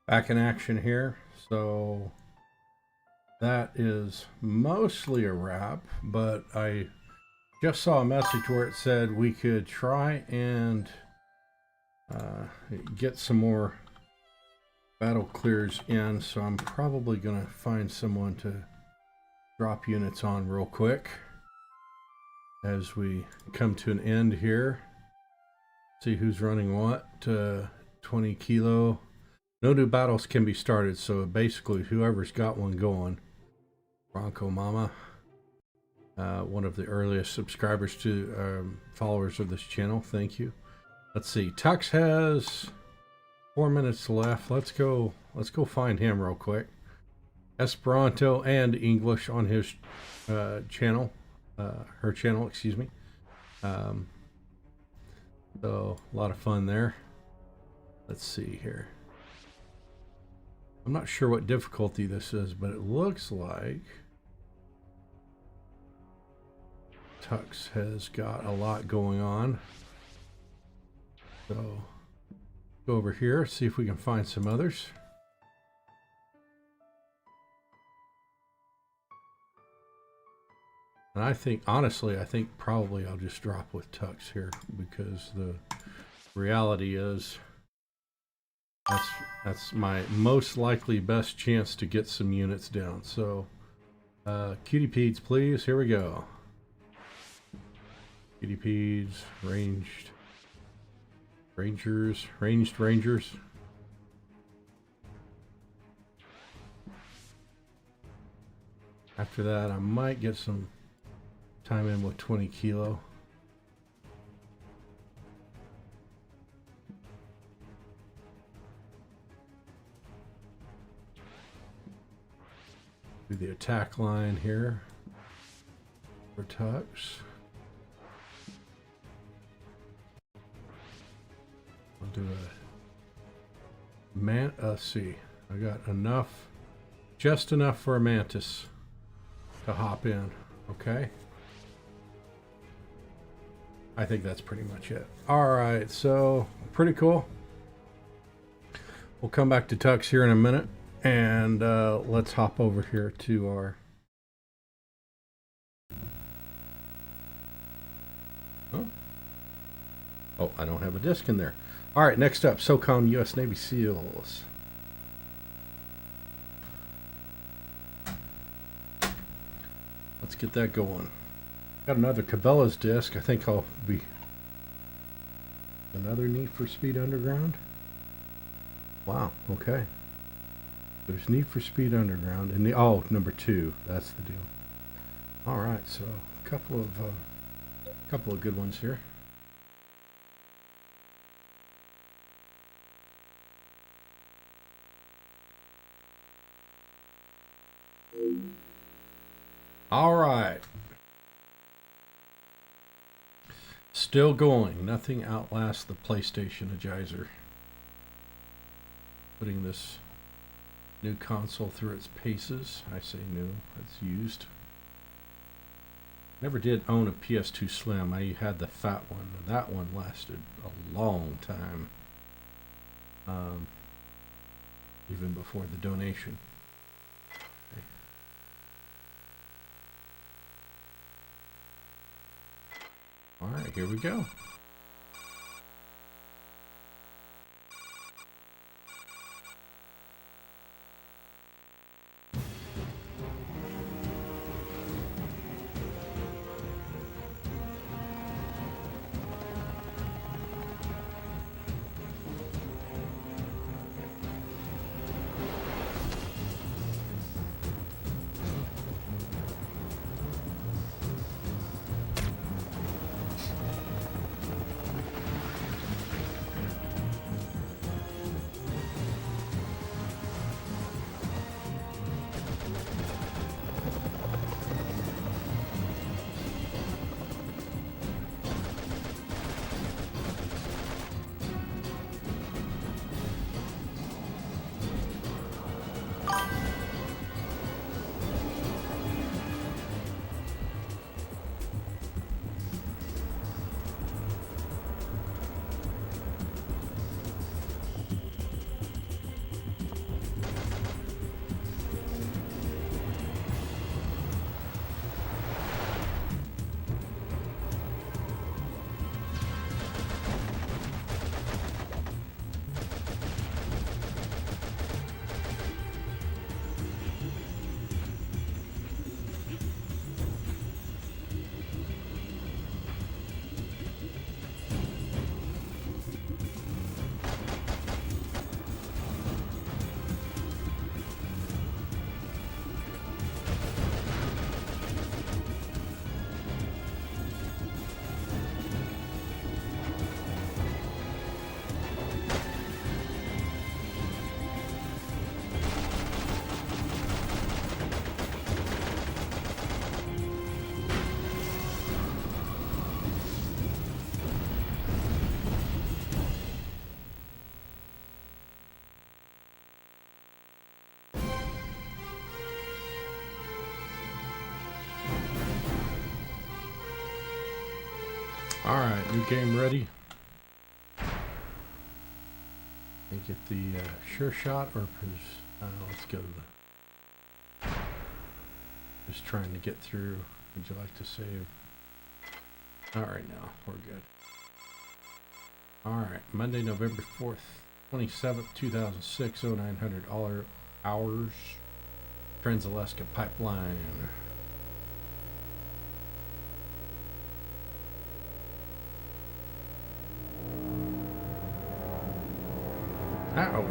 Back in action here. So that is mostly a wrap, but I just saw a message where it said we could try and get some more battle clears in, so I'm probably gonna find someone to drop units on real quick as we come to an end here. See who's running what. 20 kilo. No new battles can be started, so basically whoever's got one going. Bronco Mama, one of the earliest subscribers to followers of this channel, thank you. Let's see, Tux has 4 minutes left. Let's go find him real quick. Esperanto and English on his channel, her channel, excuse me. So a lot of fun there. Let's see here. I'm not sure what difficulty this is, but it looks like Tux has got a lot going on. So go over here, see if we can find some others. And I think, honestly, I think probably I'll just drop with Tux here, because the reality is that's my most likely best chance to get some units down. So cutie pedes, please. Here we go. Cutie pedes, ranged rangers. After that, I might get some time in with 20 kilo. Do the attack line here for Tux. I'll do a see. I got enough, just enough for a mantis to hop in. Okay. I think that's pretty much it. All right, so pretty cool. We'll come back to Tux here in a minute, and let's hop over here to our oh, I don't have a disc in there. All right, next up, SOCOM U.S. Navy SEALs. Let's get that going. Got another Cabela's disc. I think I'll be another Need for Speed Underground. Wow, okay. There's Need for Speed Underground and the number 2. That's the deal. All right, so a couple of good ones here. All right. Still going. Nothing outlasts the PlayStation-agizer. Putting this new console through its paces. I say new. It's used. Never did own a PS2 Slim. I had the fat one. That one lasted a long time. Even before the donation. Okay. All right, here we go. new game ready. And get the sure shot, or let's go to the. Just trying to get through. Would you like to save? All right, now we're good. All right, Monday, November 4th, 27th, 2006, 0900 hours. Trans-Alaska Pipeline. Ow!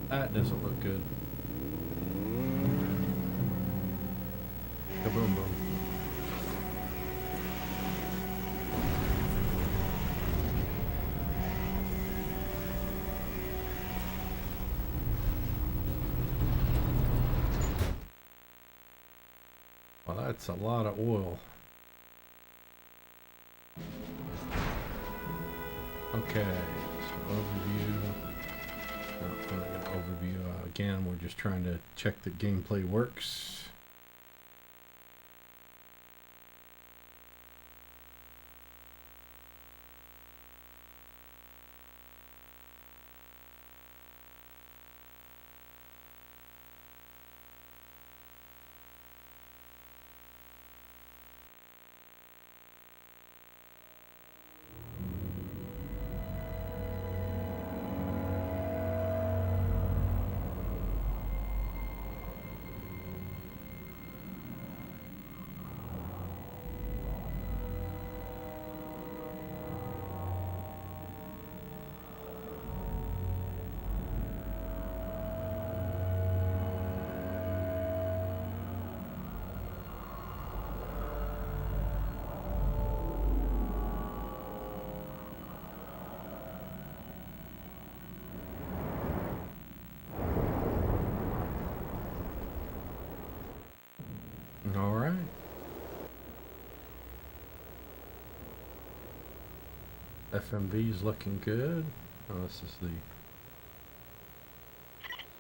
That doesn't look good. Kaboom boom. Well, that's a lot of oil. Okay, so overview. No, we're not going to overview again. We're just trying to check that gameplay works. All right. FMV is looking good. Oh, this is the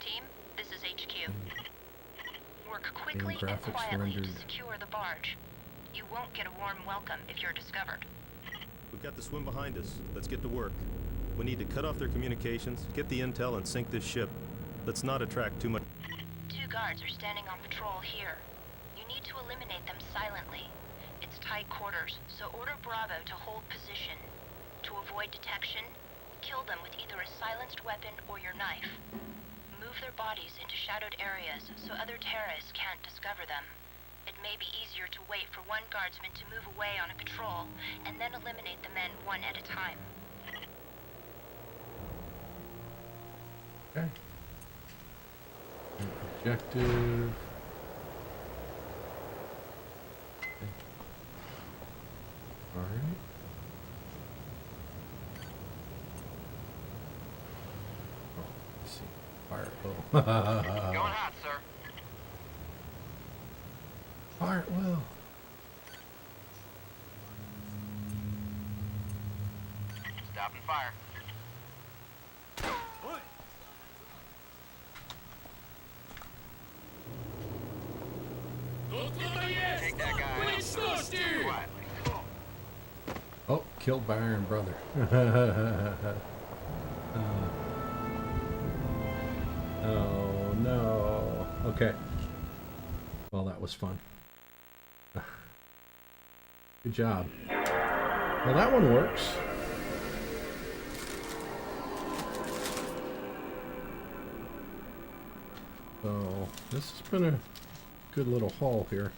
team. This is HQ. Work quickly and graphics quietly rendered. to secure the barge. You won't get a warm welcome if you're discovered. We've got the swim behind us. Let's get to work. We need to cut off their communications, get the intel, and sink this ship. Let's not attract too much. 2 guards are standing on patrol here. You need to eliminate them silently. It's tight quarters, so order Bravo to hold position. To avoid detection, kill them with either a silenced weapon or your knife. Move their bodies into shadowed areas so other terrorists can't discover them. It may be easier to wait for one guardsman to move away on a patrol, and then eliminate the men one at a time. Okay. Objective. All right. Oh, let's see. Fire at will. Going hot, sir. Fire at will. Stop and fire. Take that guy out. Quietly. Oh, killed by Iron Brother. Oh no. Okay. Well, that was fun. Good job. Well, that one works. So, this has been a good little haul here.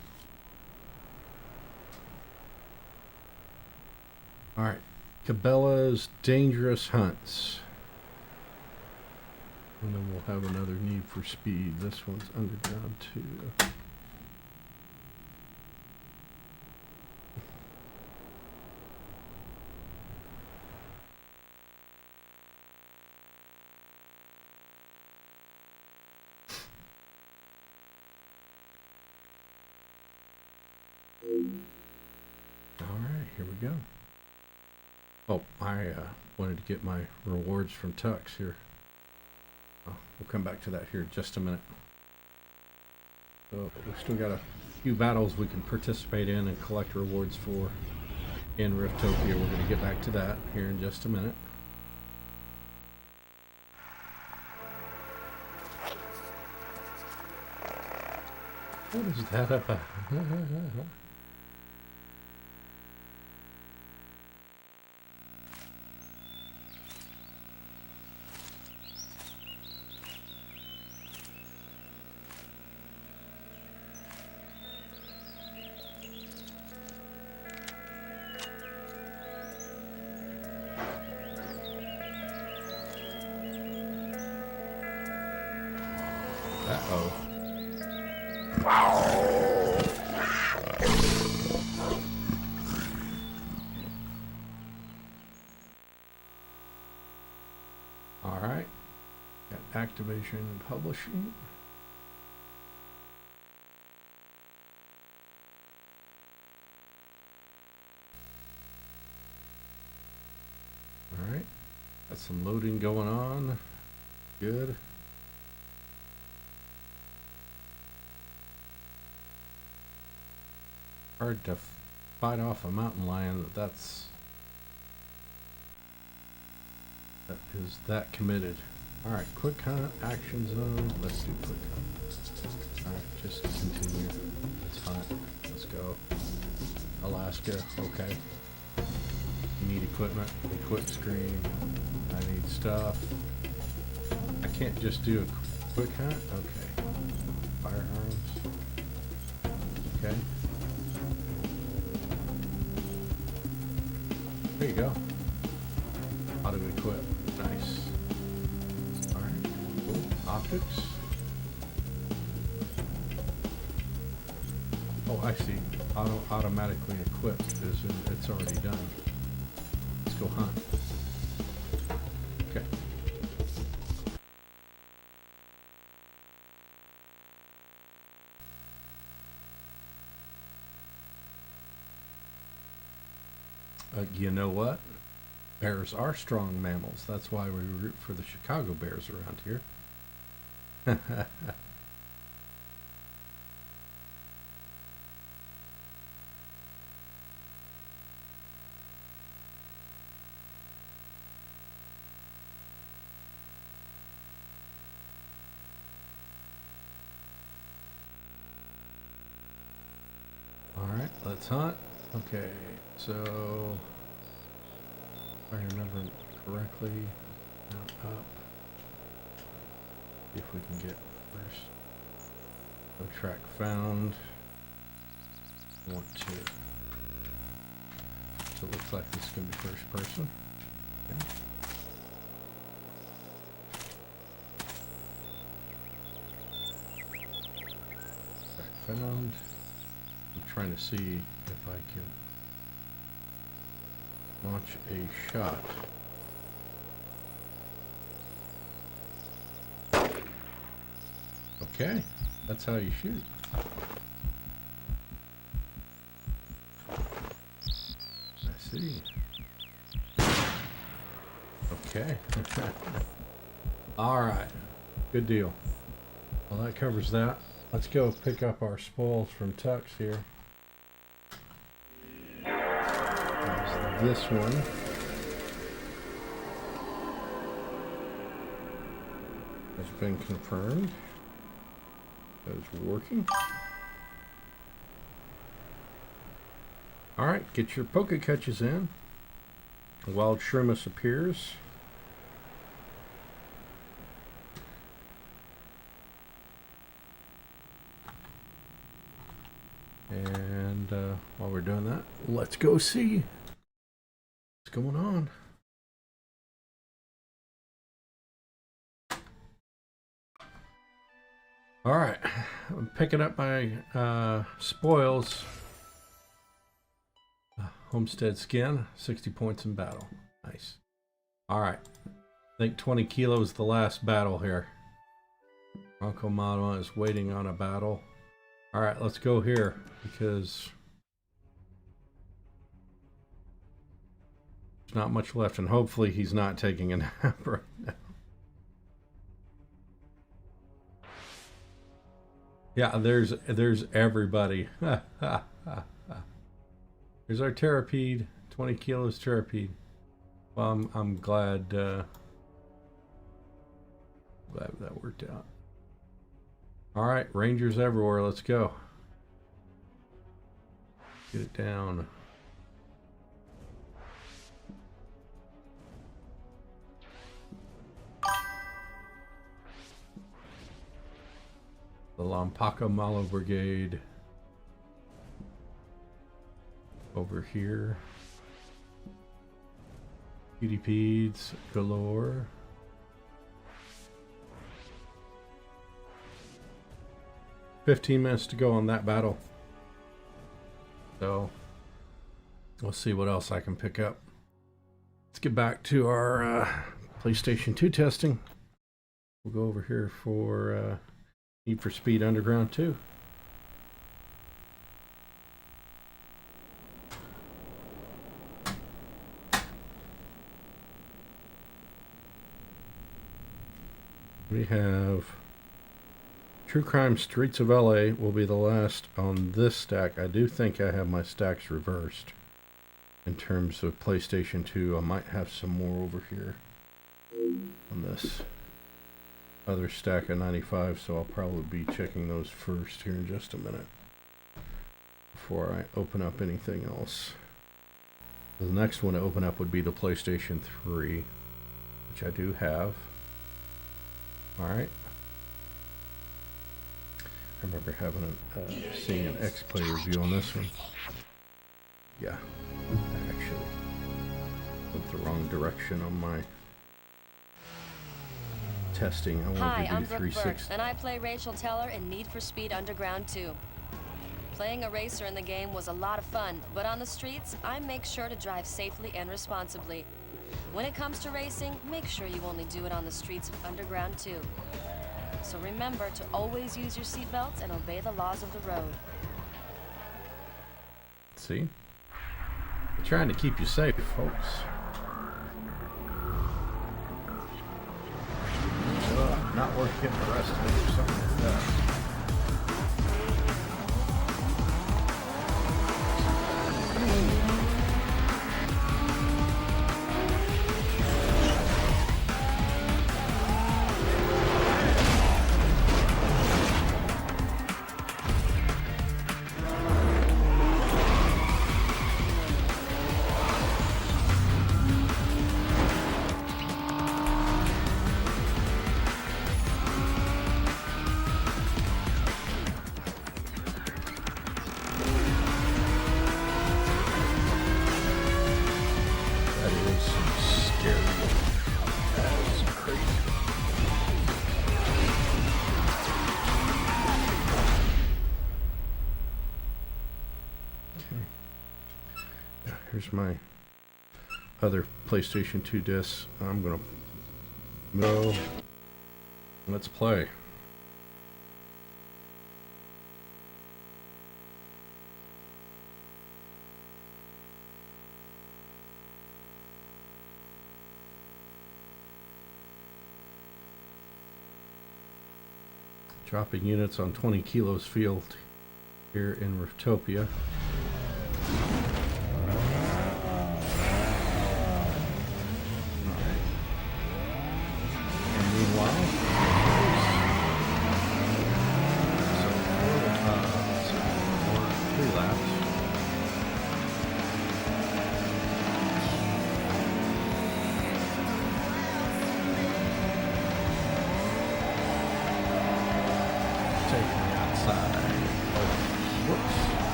Alright, Cabela's Dangerous Hunts. And then we'll have another Need for Speed. This one's Underground 2. Alright, here we go. Oh, I wanted to get my rewards from Tux here. Oh, we'll come back to that here in just a minute. So we've still got a few battles we can participate in and collect rewards for. in Riftopia. We're going to get back to that here in just a minute. What is that about? Uh-oh. All right. Got activation and publishing. All right. Got some loading going on. Good. Hard to fight off a mountain lion that is that committed. All right, quick hunt, action zone. Let's do quick hunt. All right, just continue. Let's hunt. Let's go. Alaska. Okay. You need equipment. Equip screen. I need stuff. I can't just do a quick hunt. Okay. Firearms. Okay. There you go. Auto equip. Nice. Alright. Cool. Optics. Oh, I see. Automatically equipped it's already done. Let's go hunt. Okay. You know what? Bears are strong mammals. That's why we root for the Chicago Bears around here. All right, let's hunt. Okay, so if I remember correctly, now up. See if we can get first. No track found. Want to. So it looks like this is going to be first person. Okay. Track found. I'm trying to see if I can launch a shot. Okay, that's how you shoot. I see. Okay. All right, good deal. Well, that covers that. Let's go pick up our spoils from Tux here. There's this one. Has been confirmed. It's working. All right, get your poke catches in. Wild Shrimmus appears. And while we're doing that, let's go see what's going on. All right, I'm picking up my spoils. Homestead skin, 60 points in battle. Nice. All right, I think 20 kilos the last battle here. Uncle Mama is waiting on a battle. All right, let's go here because there's not much left, and hopefully he's not taking a nap right now. Yeah, there's everybody. There's our Terrapede, 20 kilos terpene. Well, I'm glad glad that worked out. All right, Rangers everywhere. Let's go. Get it down. The Lampaka Malo Brigade over here. PDPs galore. $15 minutes to go on that battle. So we'll see what else I can pick up. Let's get back to our PlayStation 2 testing. We'll go over here for Need for Speed Underground 2. We have True Crime Streets of LA will be the last on this stack. I do think I have my stacks reversed in terms of PlayStation 2. I might have some more over here on this other stack of 95, so I'll probably be checking those first here in just a minute before I open up anything else. The next one to open up would be the PlayStation 3, which I do have. Alright. I remember having seeing an X-Play review on this one. Yeah, I actually went the wrong direction on my testing. I Hi, wanted to I'm do Brooke 360. Burke, and I play Rachel Teller in Need for Speed Underground 2. Playing a racer in the game was a lot of fun, but on the streets, I make sure to drive safely and responsibly. When it comes to racing, make sure you only do it on the streets of Underground 2. So remember to always use your seatbelts and obey the laws of the road. See? They're trying to keep you safe, folks. Not worth getting arrested or something like that. Here's my other PlayStation 2 discs. I'm gonna go. Let's play. Dropping units on 20 kilos field here in Riftopia.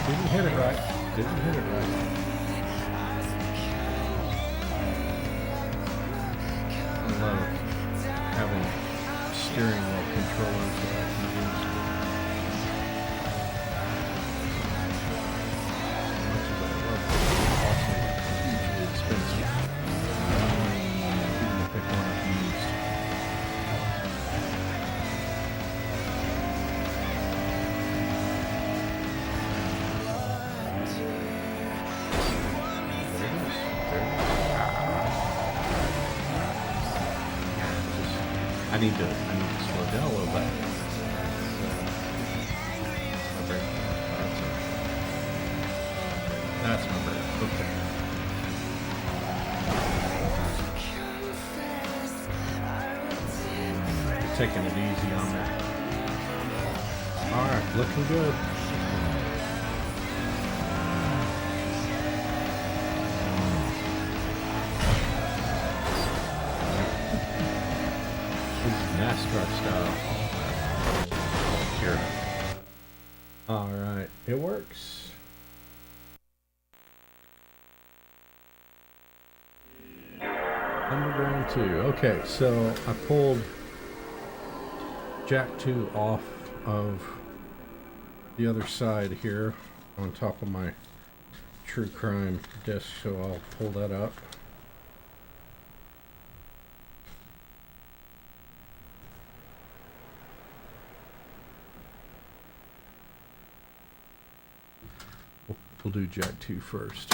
Didn't hit it right. Didn't hit it right. I love having steering wheel controllers that I can use. As much as I love it, it's also hugely expensive. Even to pick one up used. I need to Modelo back. That's my bird. Okay. You're taking it easy on that. Alright, looking good. NASCAR style. Here. Alright, it works. Underground 2. Okay, so I pulled Jack 2 off of the other side here on top of my True Crime disc, so I'll pull that up. We'll do Jack 2 first.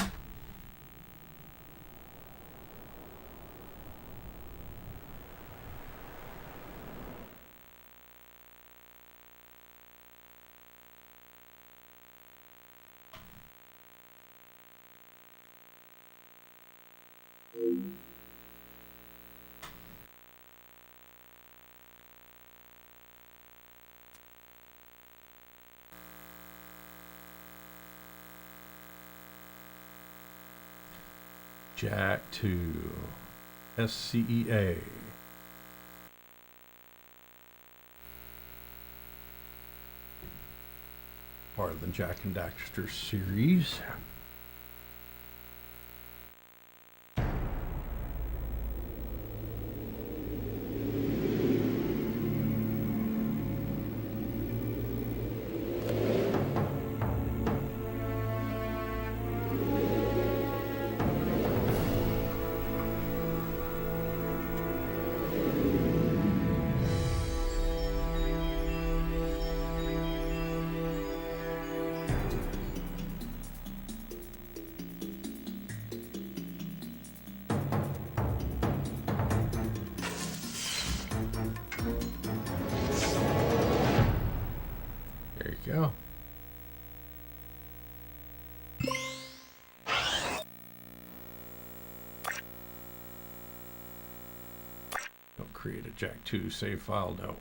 Jack 2 SCEA. Part of the Jack and Daxter series. Go. Don't create a Jack 2 save file, no.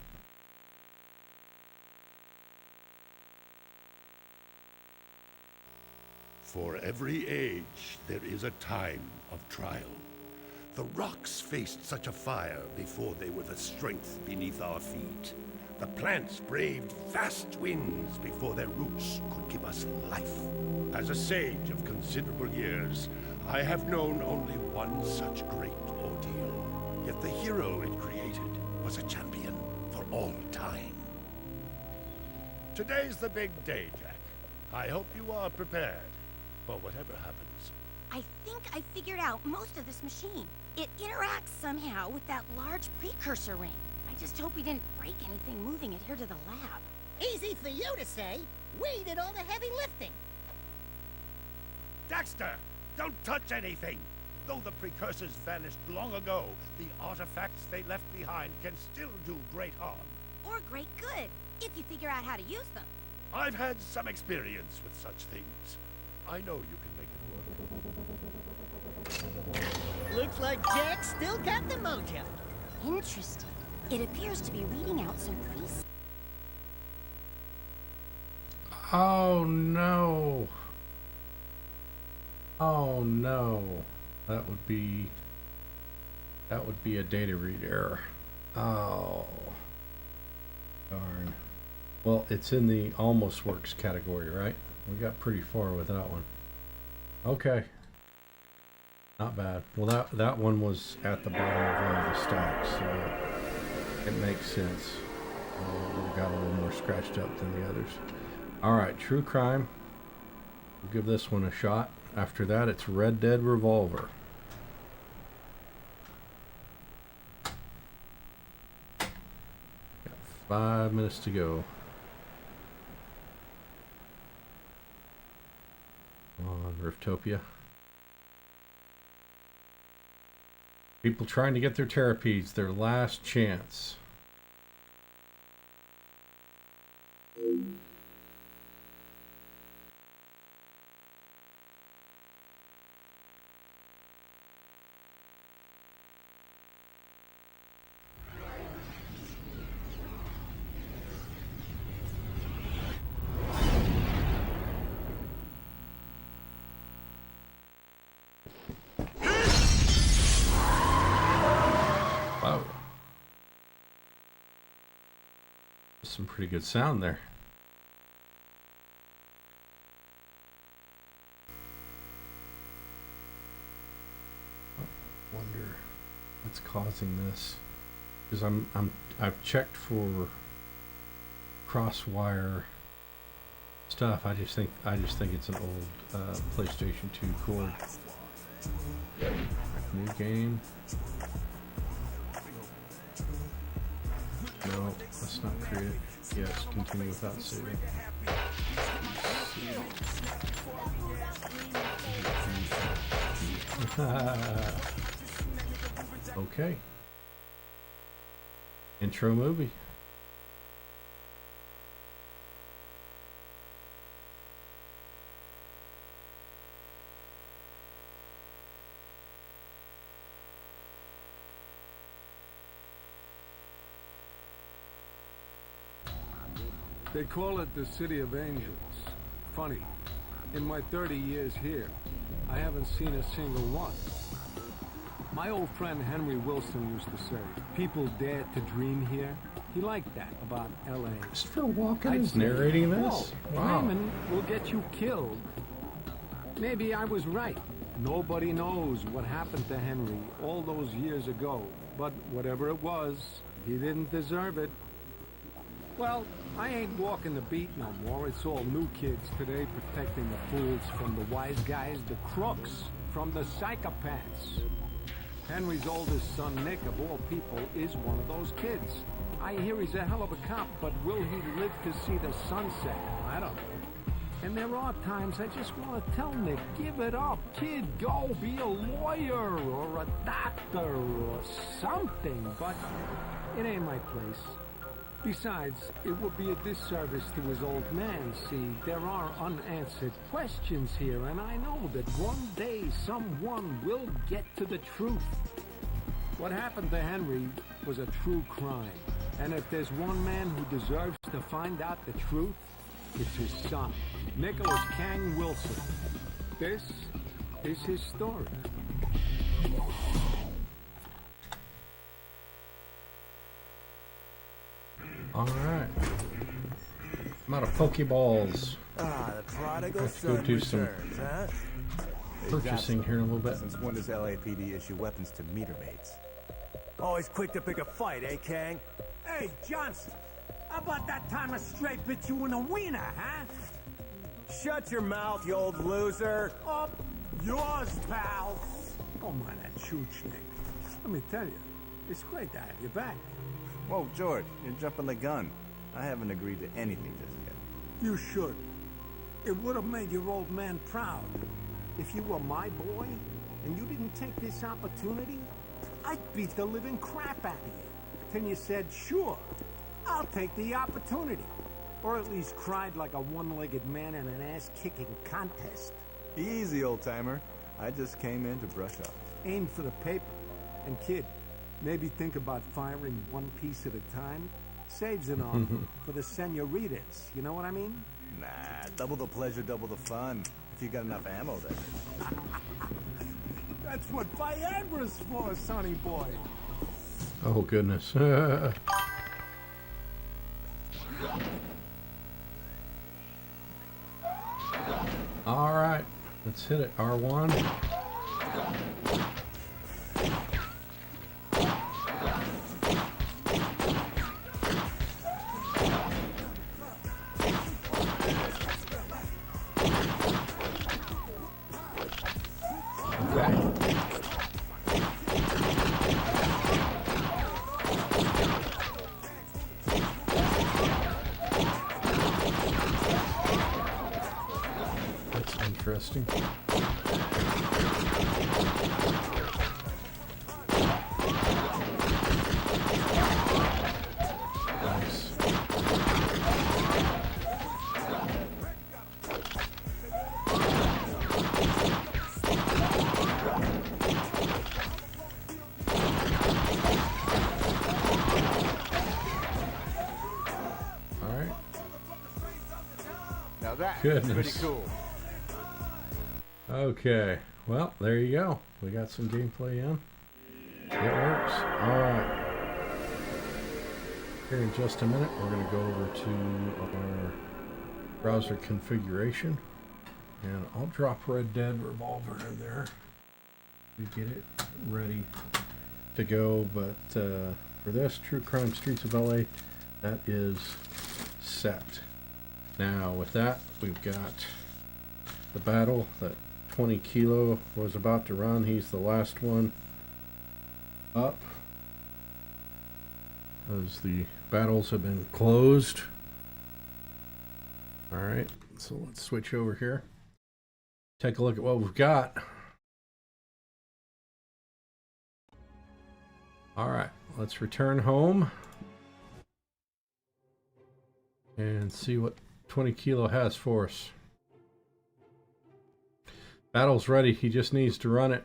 For every age, there is a time of trial. The rocks faced such a fire before they were the strength beneath our feet. The plants braved vast winds before their roots could give us life. As a sage of considerable years, I have known only one such great ordeal. Yet the hero it created was a champion for all time. Today's the big day, Jack. I hope you are prepared for whatever happens. I think I figured out most of this machine. It interacts somehow with that large precursor ring. I just hope we didn't break anything moving it here to the lab. Easy for you to say. We did all the heavy lifting. Daxter, don't touch anything! Though the precursors vanished long ago, the artifacts they left behind can still do great harm. Or great good, if you figure out how to use them. I've had some experience with such things. I know you can make it work. Looks like Jack still got the mojo. Interesting. It appears to be reading out some pretty... Oh no. Oh no. That would be a data read error. Oh. Darn. Well, it's in the almost works category, right? We got pretty far with that one. Okay. Not bad. Well, that one was at the bottom of one of the stacks, so it makes sense. We got a little more scratched up than the others. Alright, True Crime. We'll give this one a shot. After that, it's Red Dead Revolver. Got 5 minutes to go. On Riftopia. People trying to get their Terrapedes, their last chance. Wow. Some pretty good sound there. Wonder what's causing this. Because I've checked for crosswire stuff. I just think it's an old PlayStation 2 cord. New game. No, let's not create it. Yes, continue without saving. Okay. Intro movie. They call it the City of Angels. Funny, in my 30 years here, I haven't seen a single one. My old friend Henry Wilson used to say, people dare to dream here. He liked that about L.A. Christopher Walken is narrating this? Wow. Dreaming will get you killed. Maybe I was right. Nobody knows what happened to Henry all those years ago. But whatever it was, he didn't deserve it. Well, I ain't walking the beat no more. It's all new kids today protecting the fools from the wise guys, the crooks from the psychopaths. Henry's oldest son, Nick, of all people, is one of those kids. I hear he's a hell of a cop, but will he live to see the sunset? I don't know. And there are times I just want to tell Nick, give it up, kid, go be a lawyer or a doctor or something, but it ain't my place. Besides, it would be a disservice to his old man. See, there are unanswered questions here, and I know that one day someone will get to the truth. What happened to Henry was a true crime, and if there's one man who deserves to find out the truth, it's his son, Nicholas Kang Wilson. This is his story. Alright. I'm out of Pokeballs. The prodigal Let's go son do some returns, huh? purchasing here in a little bit. Since when does LAPD issue weapons to meter maids? Always quick to pick a fight, eh, Kang? Hey, Johnson, how about that time a stray bit you in the wiener, huh? Shut your mouth, you old loser. Up yours, pal. Don't mind that choochnik. Let me tell you, it's great to have you back. Whoa, George, you're jumping the gun. I haven't agreed to anything just yet. You should. It would have made your old man proud. If you were my boy, and you didn't take this opportunity, I'd beat the living crap out of you. Then you said, sure, I'll take the opportunity. Or at least cried like a one-legged man in an ass-kicking contest. Easy, old-timer. I just came in to brush up. Aim for the paper. And kid, maybe think about firing one piece at a time. Saves an arm for the senoritas, you know what I mean? Nah, double the pleasure, double the fun. If you got enough ammo, that is. That's what Viagra's for, sonny boy. Oh, goodness. All right, let's hit it. R1. Interesting. Nice. Now that's Goodness. pretty cool. Okay, well, there you go. We got some gameplay in. It works. Alright. Here in just a minute, we're going to go over to our browser configuration. And I'll drop Red Dead Revolver in there. We get it ready to go. But for this, True Crime Streets of LA, that is set. Now, with that, we've got the battle that 20 Kilo was about to run. He's the last one up, as the battles have been closed. Alright, so let's switch over here. Take a look at what we've got. Alright, let's return home and see what 20 Kilo has for us. Battle's ready, he just needs to run it.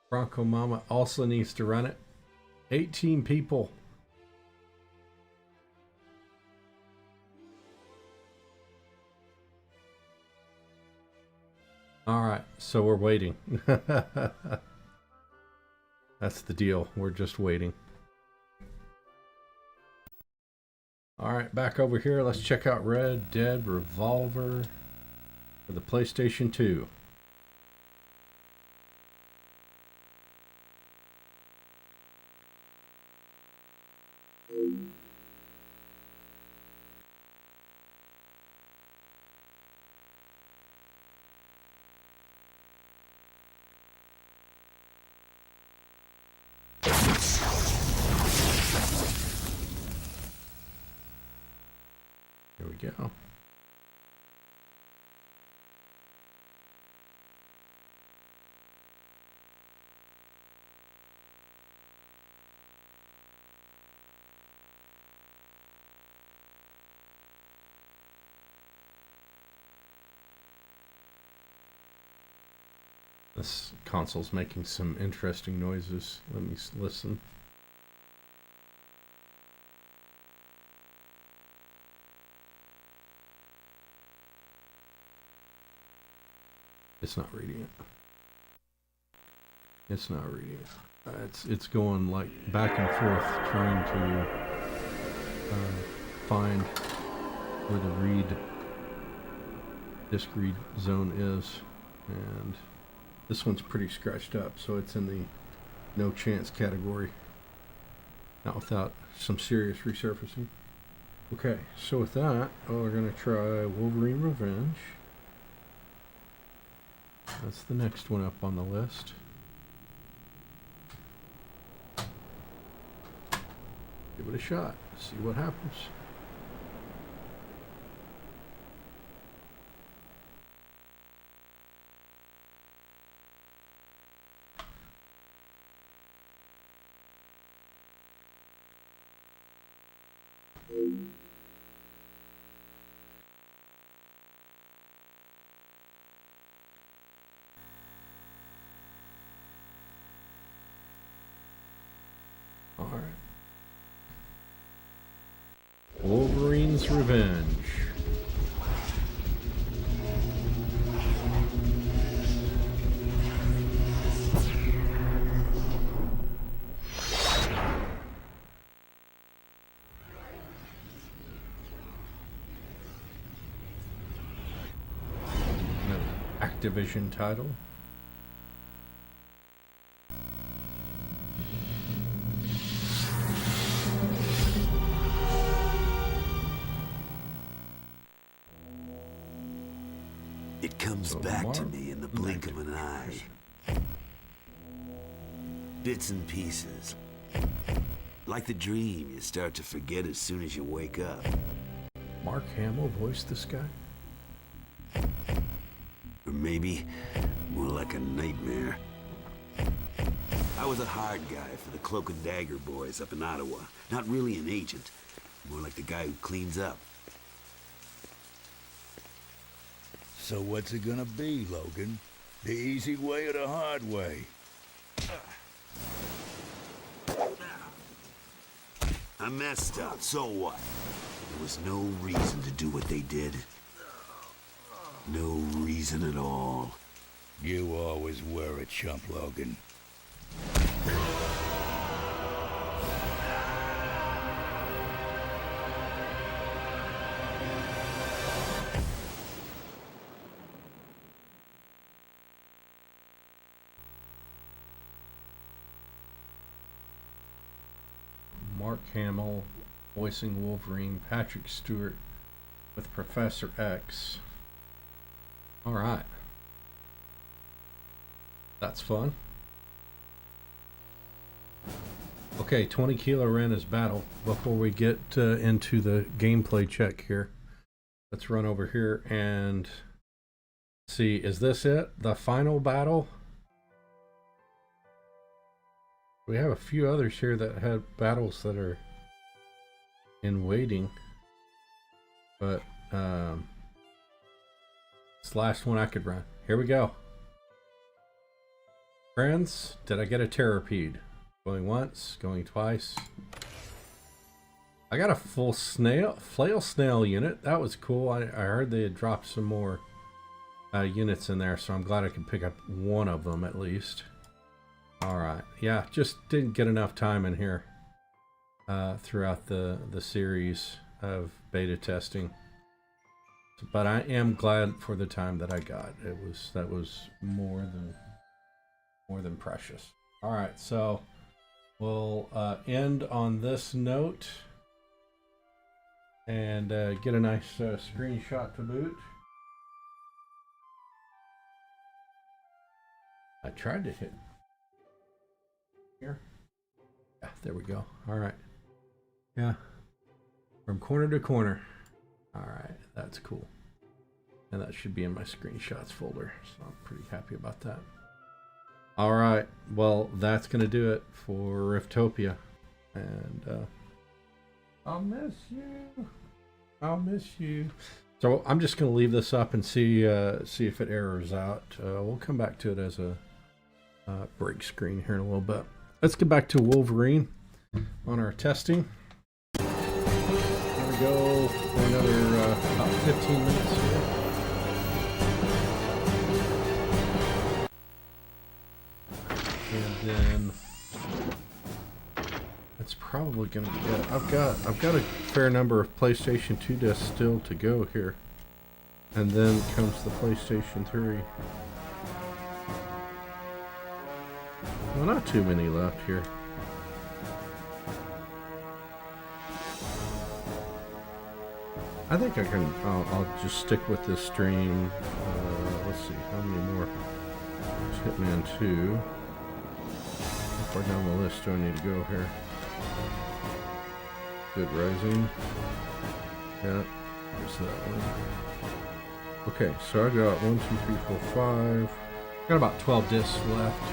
Bronco Mama also needs to run it. 18 people. Alright, so we're waiting. That's the deal. We're just waiting. Alright, back over here. Let's check out Red Dead Revolver for the PlayStation 2. Here we go. This console's making some interesting noises. Let me listen. It's not reading it. It's not reading it. It's going like back and forth, trying to find where the disc read zone is, and this one's pretty scratched up, so it's in the no chance category. Not without some serious resurfacing. Okay, so with that, we're gonna try Wolverine Revenge. That's the next one up on the list. Give it a shot, see what happens. Alright. Wolverine's Revenge. Another Activision title. It comes back to me in the blink of an eye. Bits and pieces. Like the dream you start to forget as soon as you wake up. Mark Hamill voiced this guy? Or maybe more like a nightmare. I was a hard guy for the Cloak and Dagger boys up in Ottawa. Not really an agent. More like the guy who cleans up. So what's it gonna be, Logan? The easy way or the hard way? I messed up, so what? There was no reason to do what they did. No reason at all. You always were a chump, Logan. Mark Hamill voicing Wolverine, Patrick Stewart with Professor X. Alright. That's fun. Okay, 20 Kilo Ren is battle. Before we get into the gameplay check here, let's run over here and see, is this it? The final battle? We have a few others here that have battles that are in waiting. But, it's the last one I could run. Here we go. Friends, did I get a Terrapede? Going once, going twice. I got a full flail snail unit. That was cool. I heard they had dropped some more units in there, so I'm glad I could pick up one of them at least. Alright, yeah, just didn't get enough time in here throughout the series of beta testing. But I am glad for the time that I got. That was more than precious. Alright, so we'll end on this note and get a nice screenshot to boot. I tried to hit here. Yeah, there we go. Alright. Yeah. From corner to corner. Alright, that's cool. And that should be in my screenshots folder. So I'm pretty happy about that. Alright, well, that's going to do it for Riftopia. And I'll miss you. I'll miss you. So I'm just going to leave this up and see if it errors out. We'll come back to it as a break screen here in a little bit. Let's get back to Wolverine on our testing. There we go for another about 15 minutes here. And then that's probably going to be it. I've got a fair number of PlayStation 2 discs still to go here. And then comes the PlayStation 3. Well, not too many left here. I think I can. I'll just stick with this stream. Let's see, how many more? Hitman 2. How far down the list do I need to go here? Good Rising. Yeah, there's that one. Okay, so I got 1, 2, 3, 4, 5. Got about 12 discs left.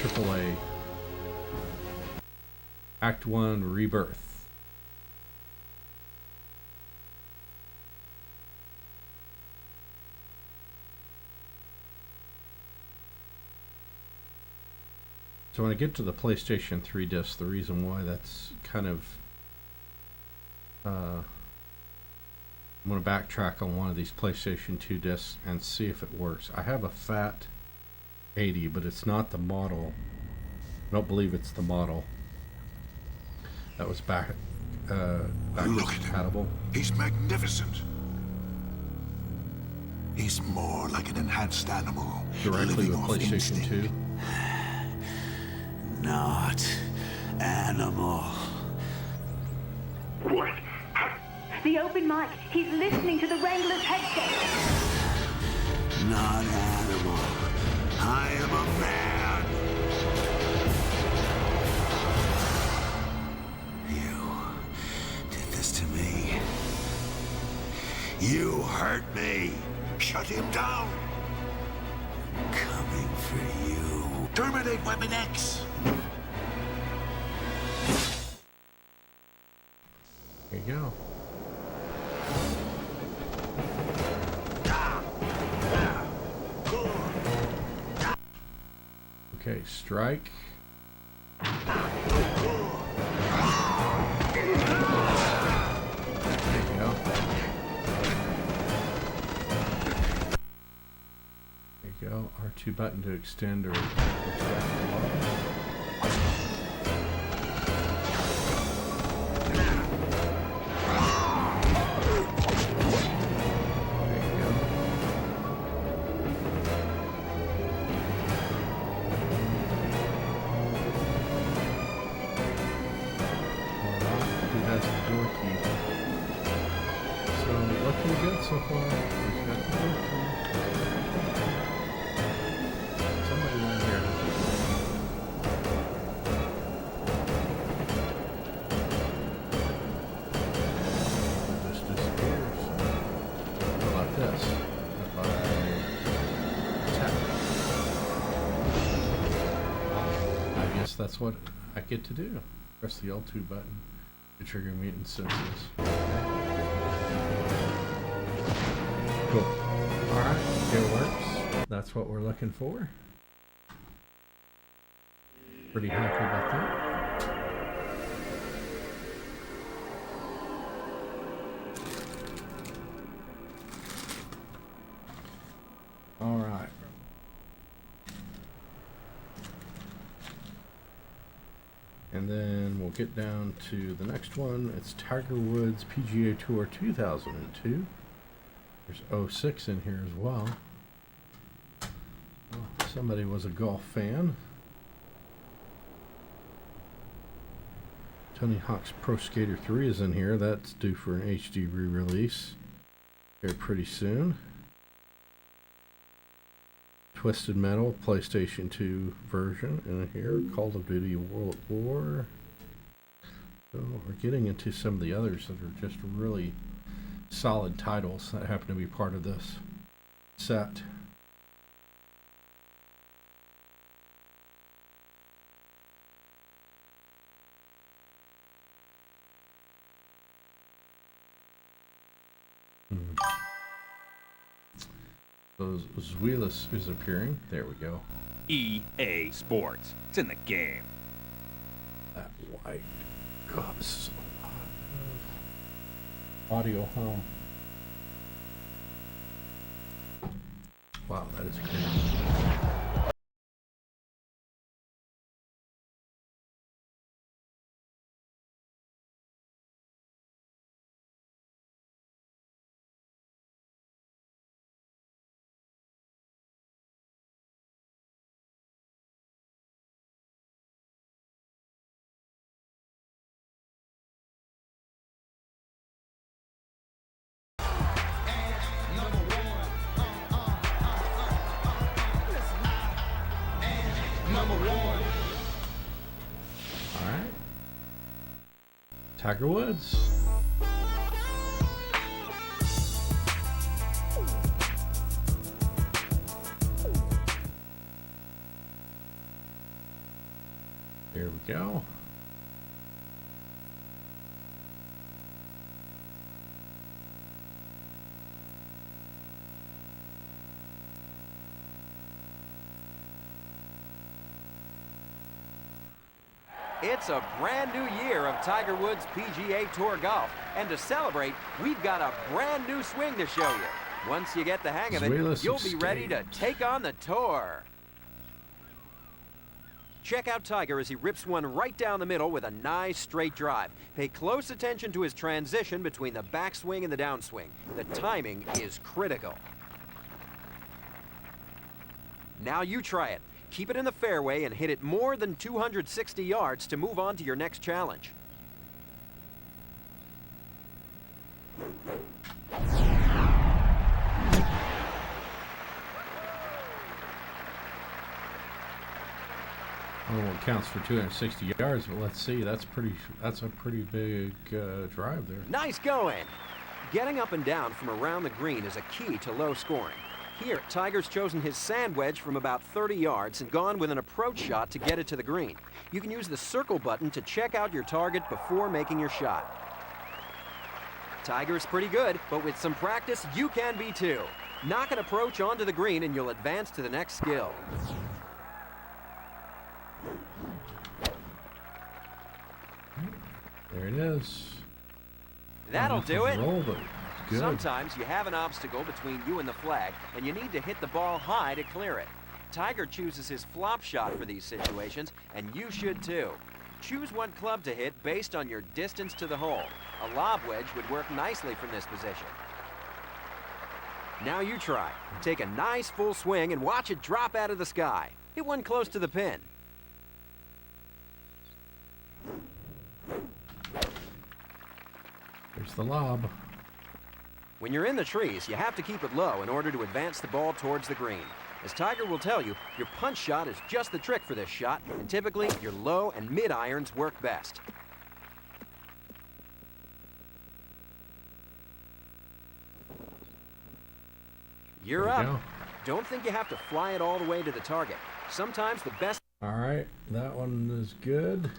AAA. Act 1 Rebirth. So when I get to the PlayStation 3 disc, the reason why that's kind of I'm going to backtrack on one of these PlayStation 2 discs and see if it works. I have a fat 80, but it's not the model. I don't believe it's the model that was backwards compatible. He's magnificent. He's more like an enhanced animal. Directly with PlayStation 2. Not animal. What? The open mic. He's listening to the Wrangler's headset. Not animal. I am a man. You did this to me. You hurt me. Shut him down. Coming for you. Terminate Weapon X. There you go. Okay, strike. There you go. There you go. R2 button to extend or retract the bar. So far, we've got the door key. Somebody in here. It just disappears. How about this? If I tap, I guess that's what I get to do. Press the L2 button to trigger mutant senses. Cool. Alright, it works. That's what we're looking for. Pretty happy about that. Alright. And then we'll get down to the next one. It's Tiger Woods PGA Tour 2002. There's 06 in here as well. Somebody was a golf fan. Tony Hawk's Pro Skater 3 is in here. That's due for an HD re-release here pretty soon. Twisted Metal PlayStation 2 version in here. Call of Duty World at War. So we're getting into some of the others that are just really solid titles that happen to be part of this set. So Zweilous is appearing. There we go. EA Sports. It's in the game. That white. God, this is a lot of audio home. Wow, that is crazy. Tiger Woods. Here we go. It's a brand new year of Tiger Woods PGA Tour golf. And to celebrate, we've got a brand new swing to show you. Once you get the hang of it, you'll be ready to take on the tour. Check out Tiger as he rips one right down the middle with a nice straight drive. Pay close attention to his transition between the backswing and the downswing. The timing is critical. Now you try it. Keep it in the fairway and hit it more than 260 yards to move on to your next challenge. I don't know what counts for 260 yards, but let's see. That's a pretty big drive there. Nice going. Getting up and down from around the green is a key to low scoring. Here, Tiger's chosen his sand wedge from about 30 yards and gone with an approach shot to get it to the green. You can use the circle button to check out your target before making your shot. Tiger's pretty good, but with some practice, you can be too. Knock an approach onto the green and you'll advance to the next skill. There it is. That'll do it. Roll, but good. Sometimes you have an obstacle between you and the flag, and you need to hit the ball high to clear it. Tiger chooses his flop shot for these situations, and you should too. Choose what club to hit based on your distance to the hole. A lob wedge would work nicely from this position. Now you try. Take a nice full swing and watch it drop out of the sky. Hit one close to the pin. There's the lob. When you're in the trees, you have to keep it low in order to advance the ball towards the green. As Tiger will tell you, your punch shot is just the trick for this shot, and typically your low and mid irons work best. You're up. Don't think you have to fly it all the way to the target. Sometimes the best... All right, that one is good.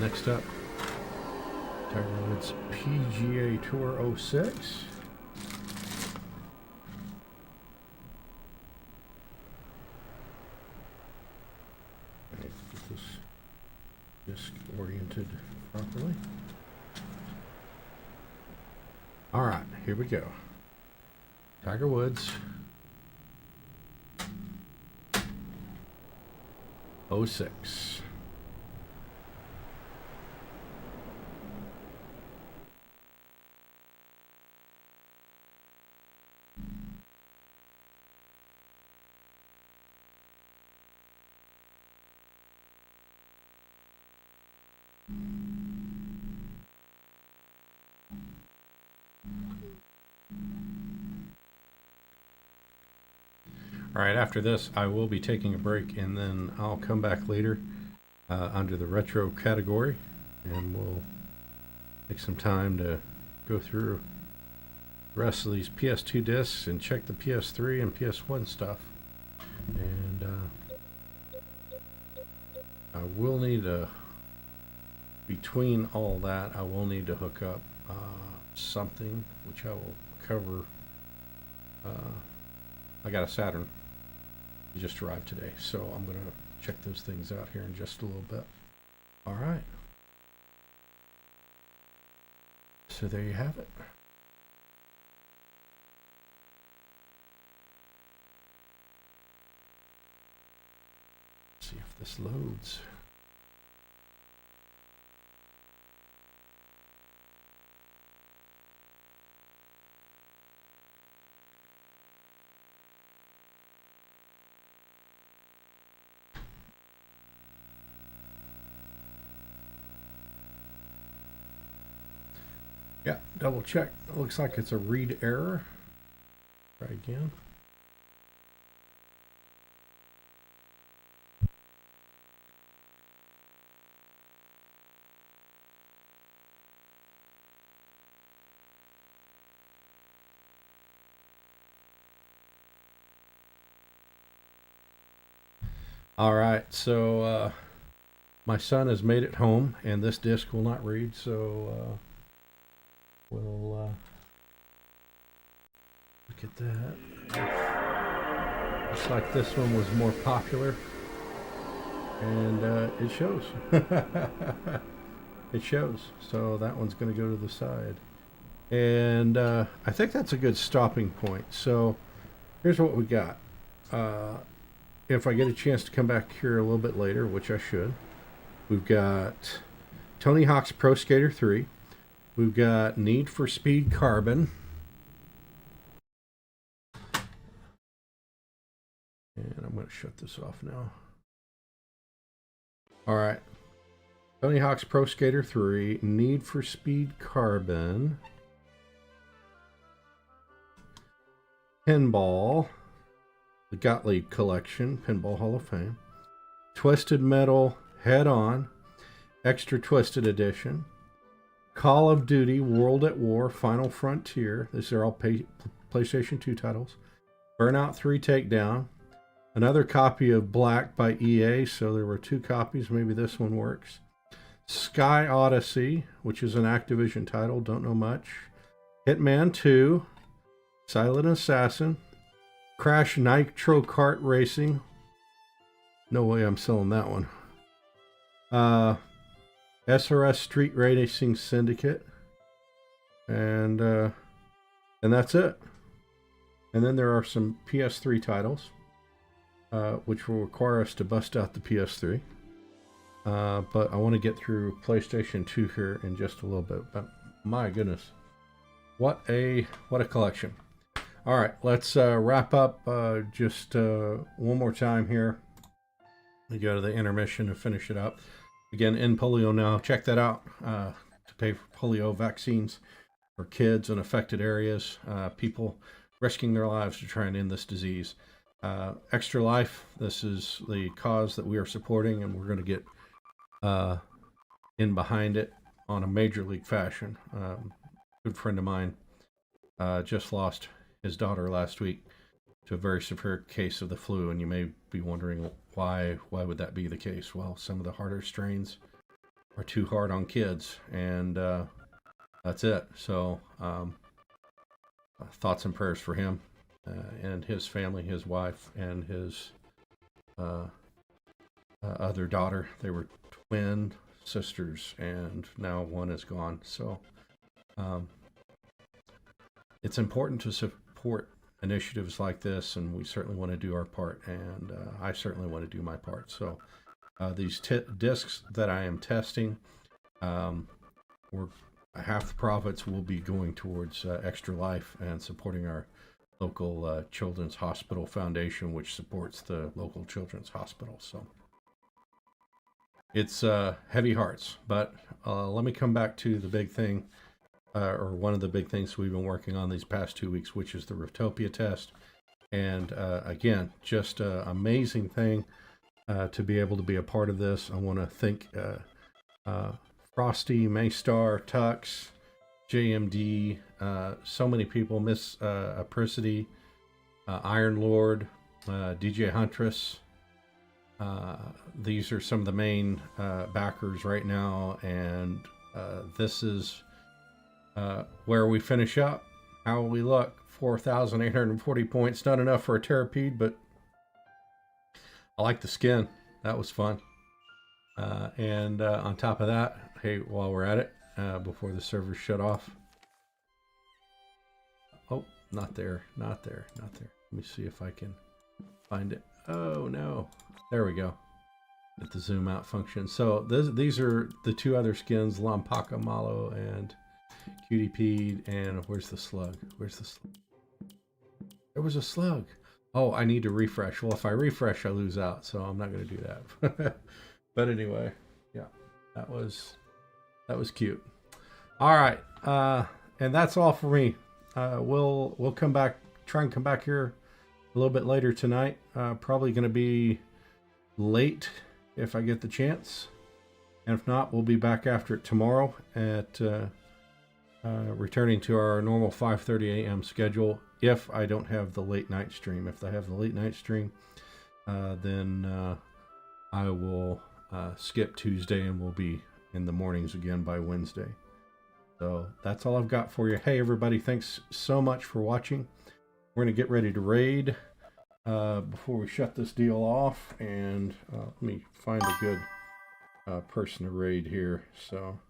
Next up, Tiger Woods PGA Tour 06. Get this disc oriented properly. All right, here we go. Tiger Woods 06. All right, after this, I will be taking a break, and then I'll come back later under the retro category, and we'll take some time to go through the rest of these PS2 discs and check the PS3 and PS1 stuff. And I will need to, between all that, I will need to hook up something, which I will cover. I got a Saturn. It just arrived today, so I'm going to check those things out here in just a little bit. All right. So there you have it. Let's see if this loads. Yeah, double check. It looks like it's a read error. Try again. All right, so my son has made it home, and this disc will not read, so we'll look at that. Looks like this one was more popular, and it shows. It shows. So that one's going to go to the side. And I think that's a good stopping point. So here's what we got. If I get a chance to come back here a little bit later, which I should, we've got Tony Hawk's Pro Skater 3. We've got Need for Speed Carbon. And I'm going to shut this off now. All right. Tony Hawk's Pro Skater 3, Need for Speed Carbon. Pinball. The Gottlieb Collection, Pinball Hall of Fame. Twisted Metal Head On, Extra Twisted Edition. Call of Duty World at War, Final Frontier. These are all PlayStation 2 titles. Burnout 3 Takedown. Another copy of Black by EA, so there were 2 copies. Maybe this one works. Sky Odyssey, which is an Activision title, don't know much. Hitman 2. Silent Assassin. Crash Nitro Kart Racing. No way I'm selling that one. SRS Street Racing Syndicate. And that's it. And then there are some PS3 titles, which will require us to bust out the PS3. But I want to get through PlayStation 2 here in just a little bit. But my goodness, what a collection! All right, let's wrap up just one more time here. We go to the intermission and finish it up. Again, End Polio Now. Check that out to pay for polio vaccines for kids in affected areas. People risking their lives to try and end this disease. Extra Life. This is the cause that we are supporting, and we're going to get in behind it on a major league fashion. Good friend of mine just lost his daughter last week to a very severe case of the flu, and you may be wondering why would that be the case? Well, some of the harder strains are too hard on kids, and that's it. So thoughts and prayers for him and his family, his wife, and his other daughter. They were twin sisters, and now one is gone. So it's important to support initiatives like this, and we certainly want to do our part, and I certainly want to do my part. So these discs that I am testing, half the profits will be going towards Extra Life and supporting our local Children's Hospital Foundation, which supports the local Children's Hospital. So it's heavy hearts, but let me come back to the big thing, or one of the big things we've been working on these past 2 weeks, which is the Riftopia test. And again, just an amazing thing to be able to be a part of this. I want to thank Frosty, Maystar, Tux, JMD, so many people, Miss Apricity, Iron Lord, DJ Huntress. These are some of the main backers right now, and this is where we finish up. How will we look? 4,840 points. Not enough for a Terrapede, but I like the skin. That was fun. And on top of that, hey, while we're at it, before the servers shut off. Oh, not there. Let me see if I can find it. Oh, no. There we go. With the zoom out function. So these are the two other skins, Lampaka Malo and QDP. And where's the slug? There was a slug. Oh, I need to refresh. Well, if I refresh, I lose out, so I'm not going to do that. But anyway, yeah, that was cute. All right, and that's all for me. We'll come back, try and come back here a little bit later tonight. Probably going to be late if I get the chance, and if not, we'll be back after it tomorrow at returning to our normal 5:30 a.m. schedule. If I don't have the late night stream, if I have the late night stream, then I will skip Tuesday, and we'll be in the mornings again by Wednesday. So that's all I've got for you. Hey everybody, thanks so much for watching. We're going to get ready to raid before we shut this deal off, and let me find a good person to raid here. So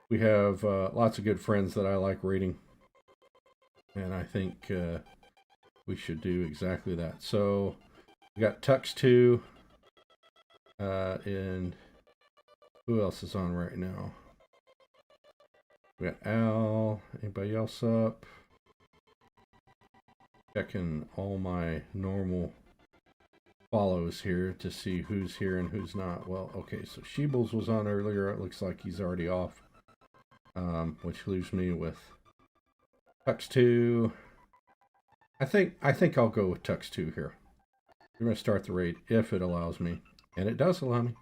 we have lots of good friends that I like raiding, and I think we should do exactly that. So we got Tux 2, and who else is on right now? We got Al. Anybody else up? Checking all my normal follows here to see who's here and who's not. Well, okay, so Sheebles was on earlier. It looks like he's already off, which leaves me with Tux 2. I think I'll go with Tux 2 here. We're going to start the raid if it allows me, and it does allow me.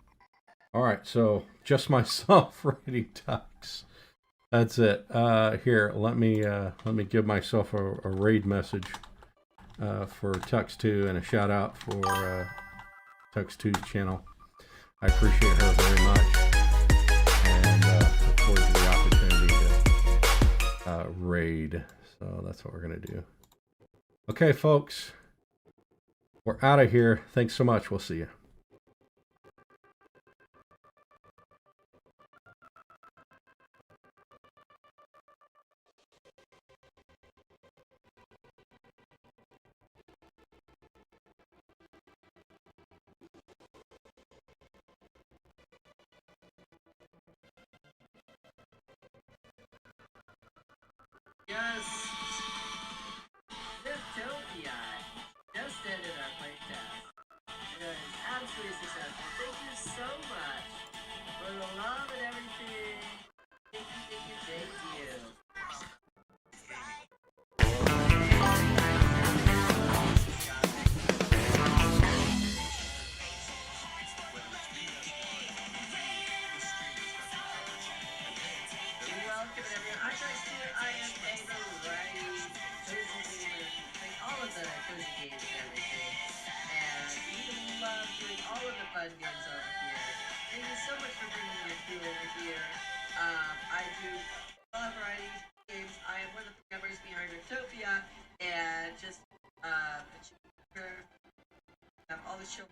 All right, so just myself raiding Tux. That's it. Here, let me give myself a raid message for Tux 2 and a shout out for Tux 2's channel. I appreciate her very much, and look forward to the opportunity to raid. So that's what we're gonna do. Okay, folks. We're out of here. Thanks so much. We'll see you. Yes! Riftopia just ended our playtest. It was absolutely successful. Thank you so much for the love and everything. Thank you. Welcome everyone. I'm Joyce here. I am a variety cozy gamer. Play all of the cozy games and everything. And we love doing all of the fun games over here. Thank you so much for bringing your crew over here. I do a lot of variety games. I am one of the members behind Retro-thon and just have all the show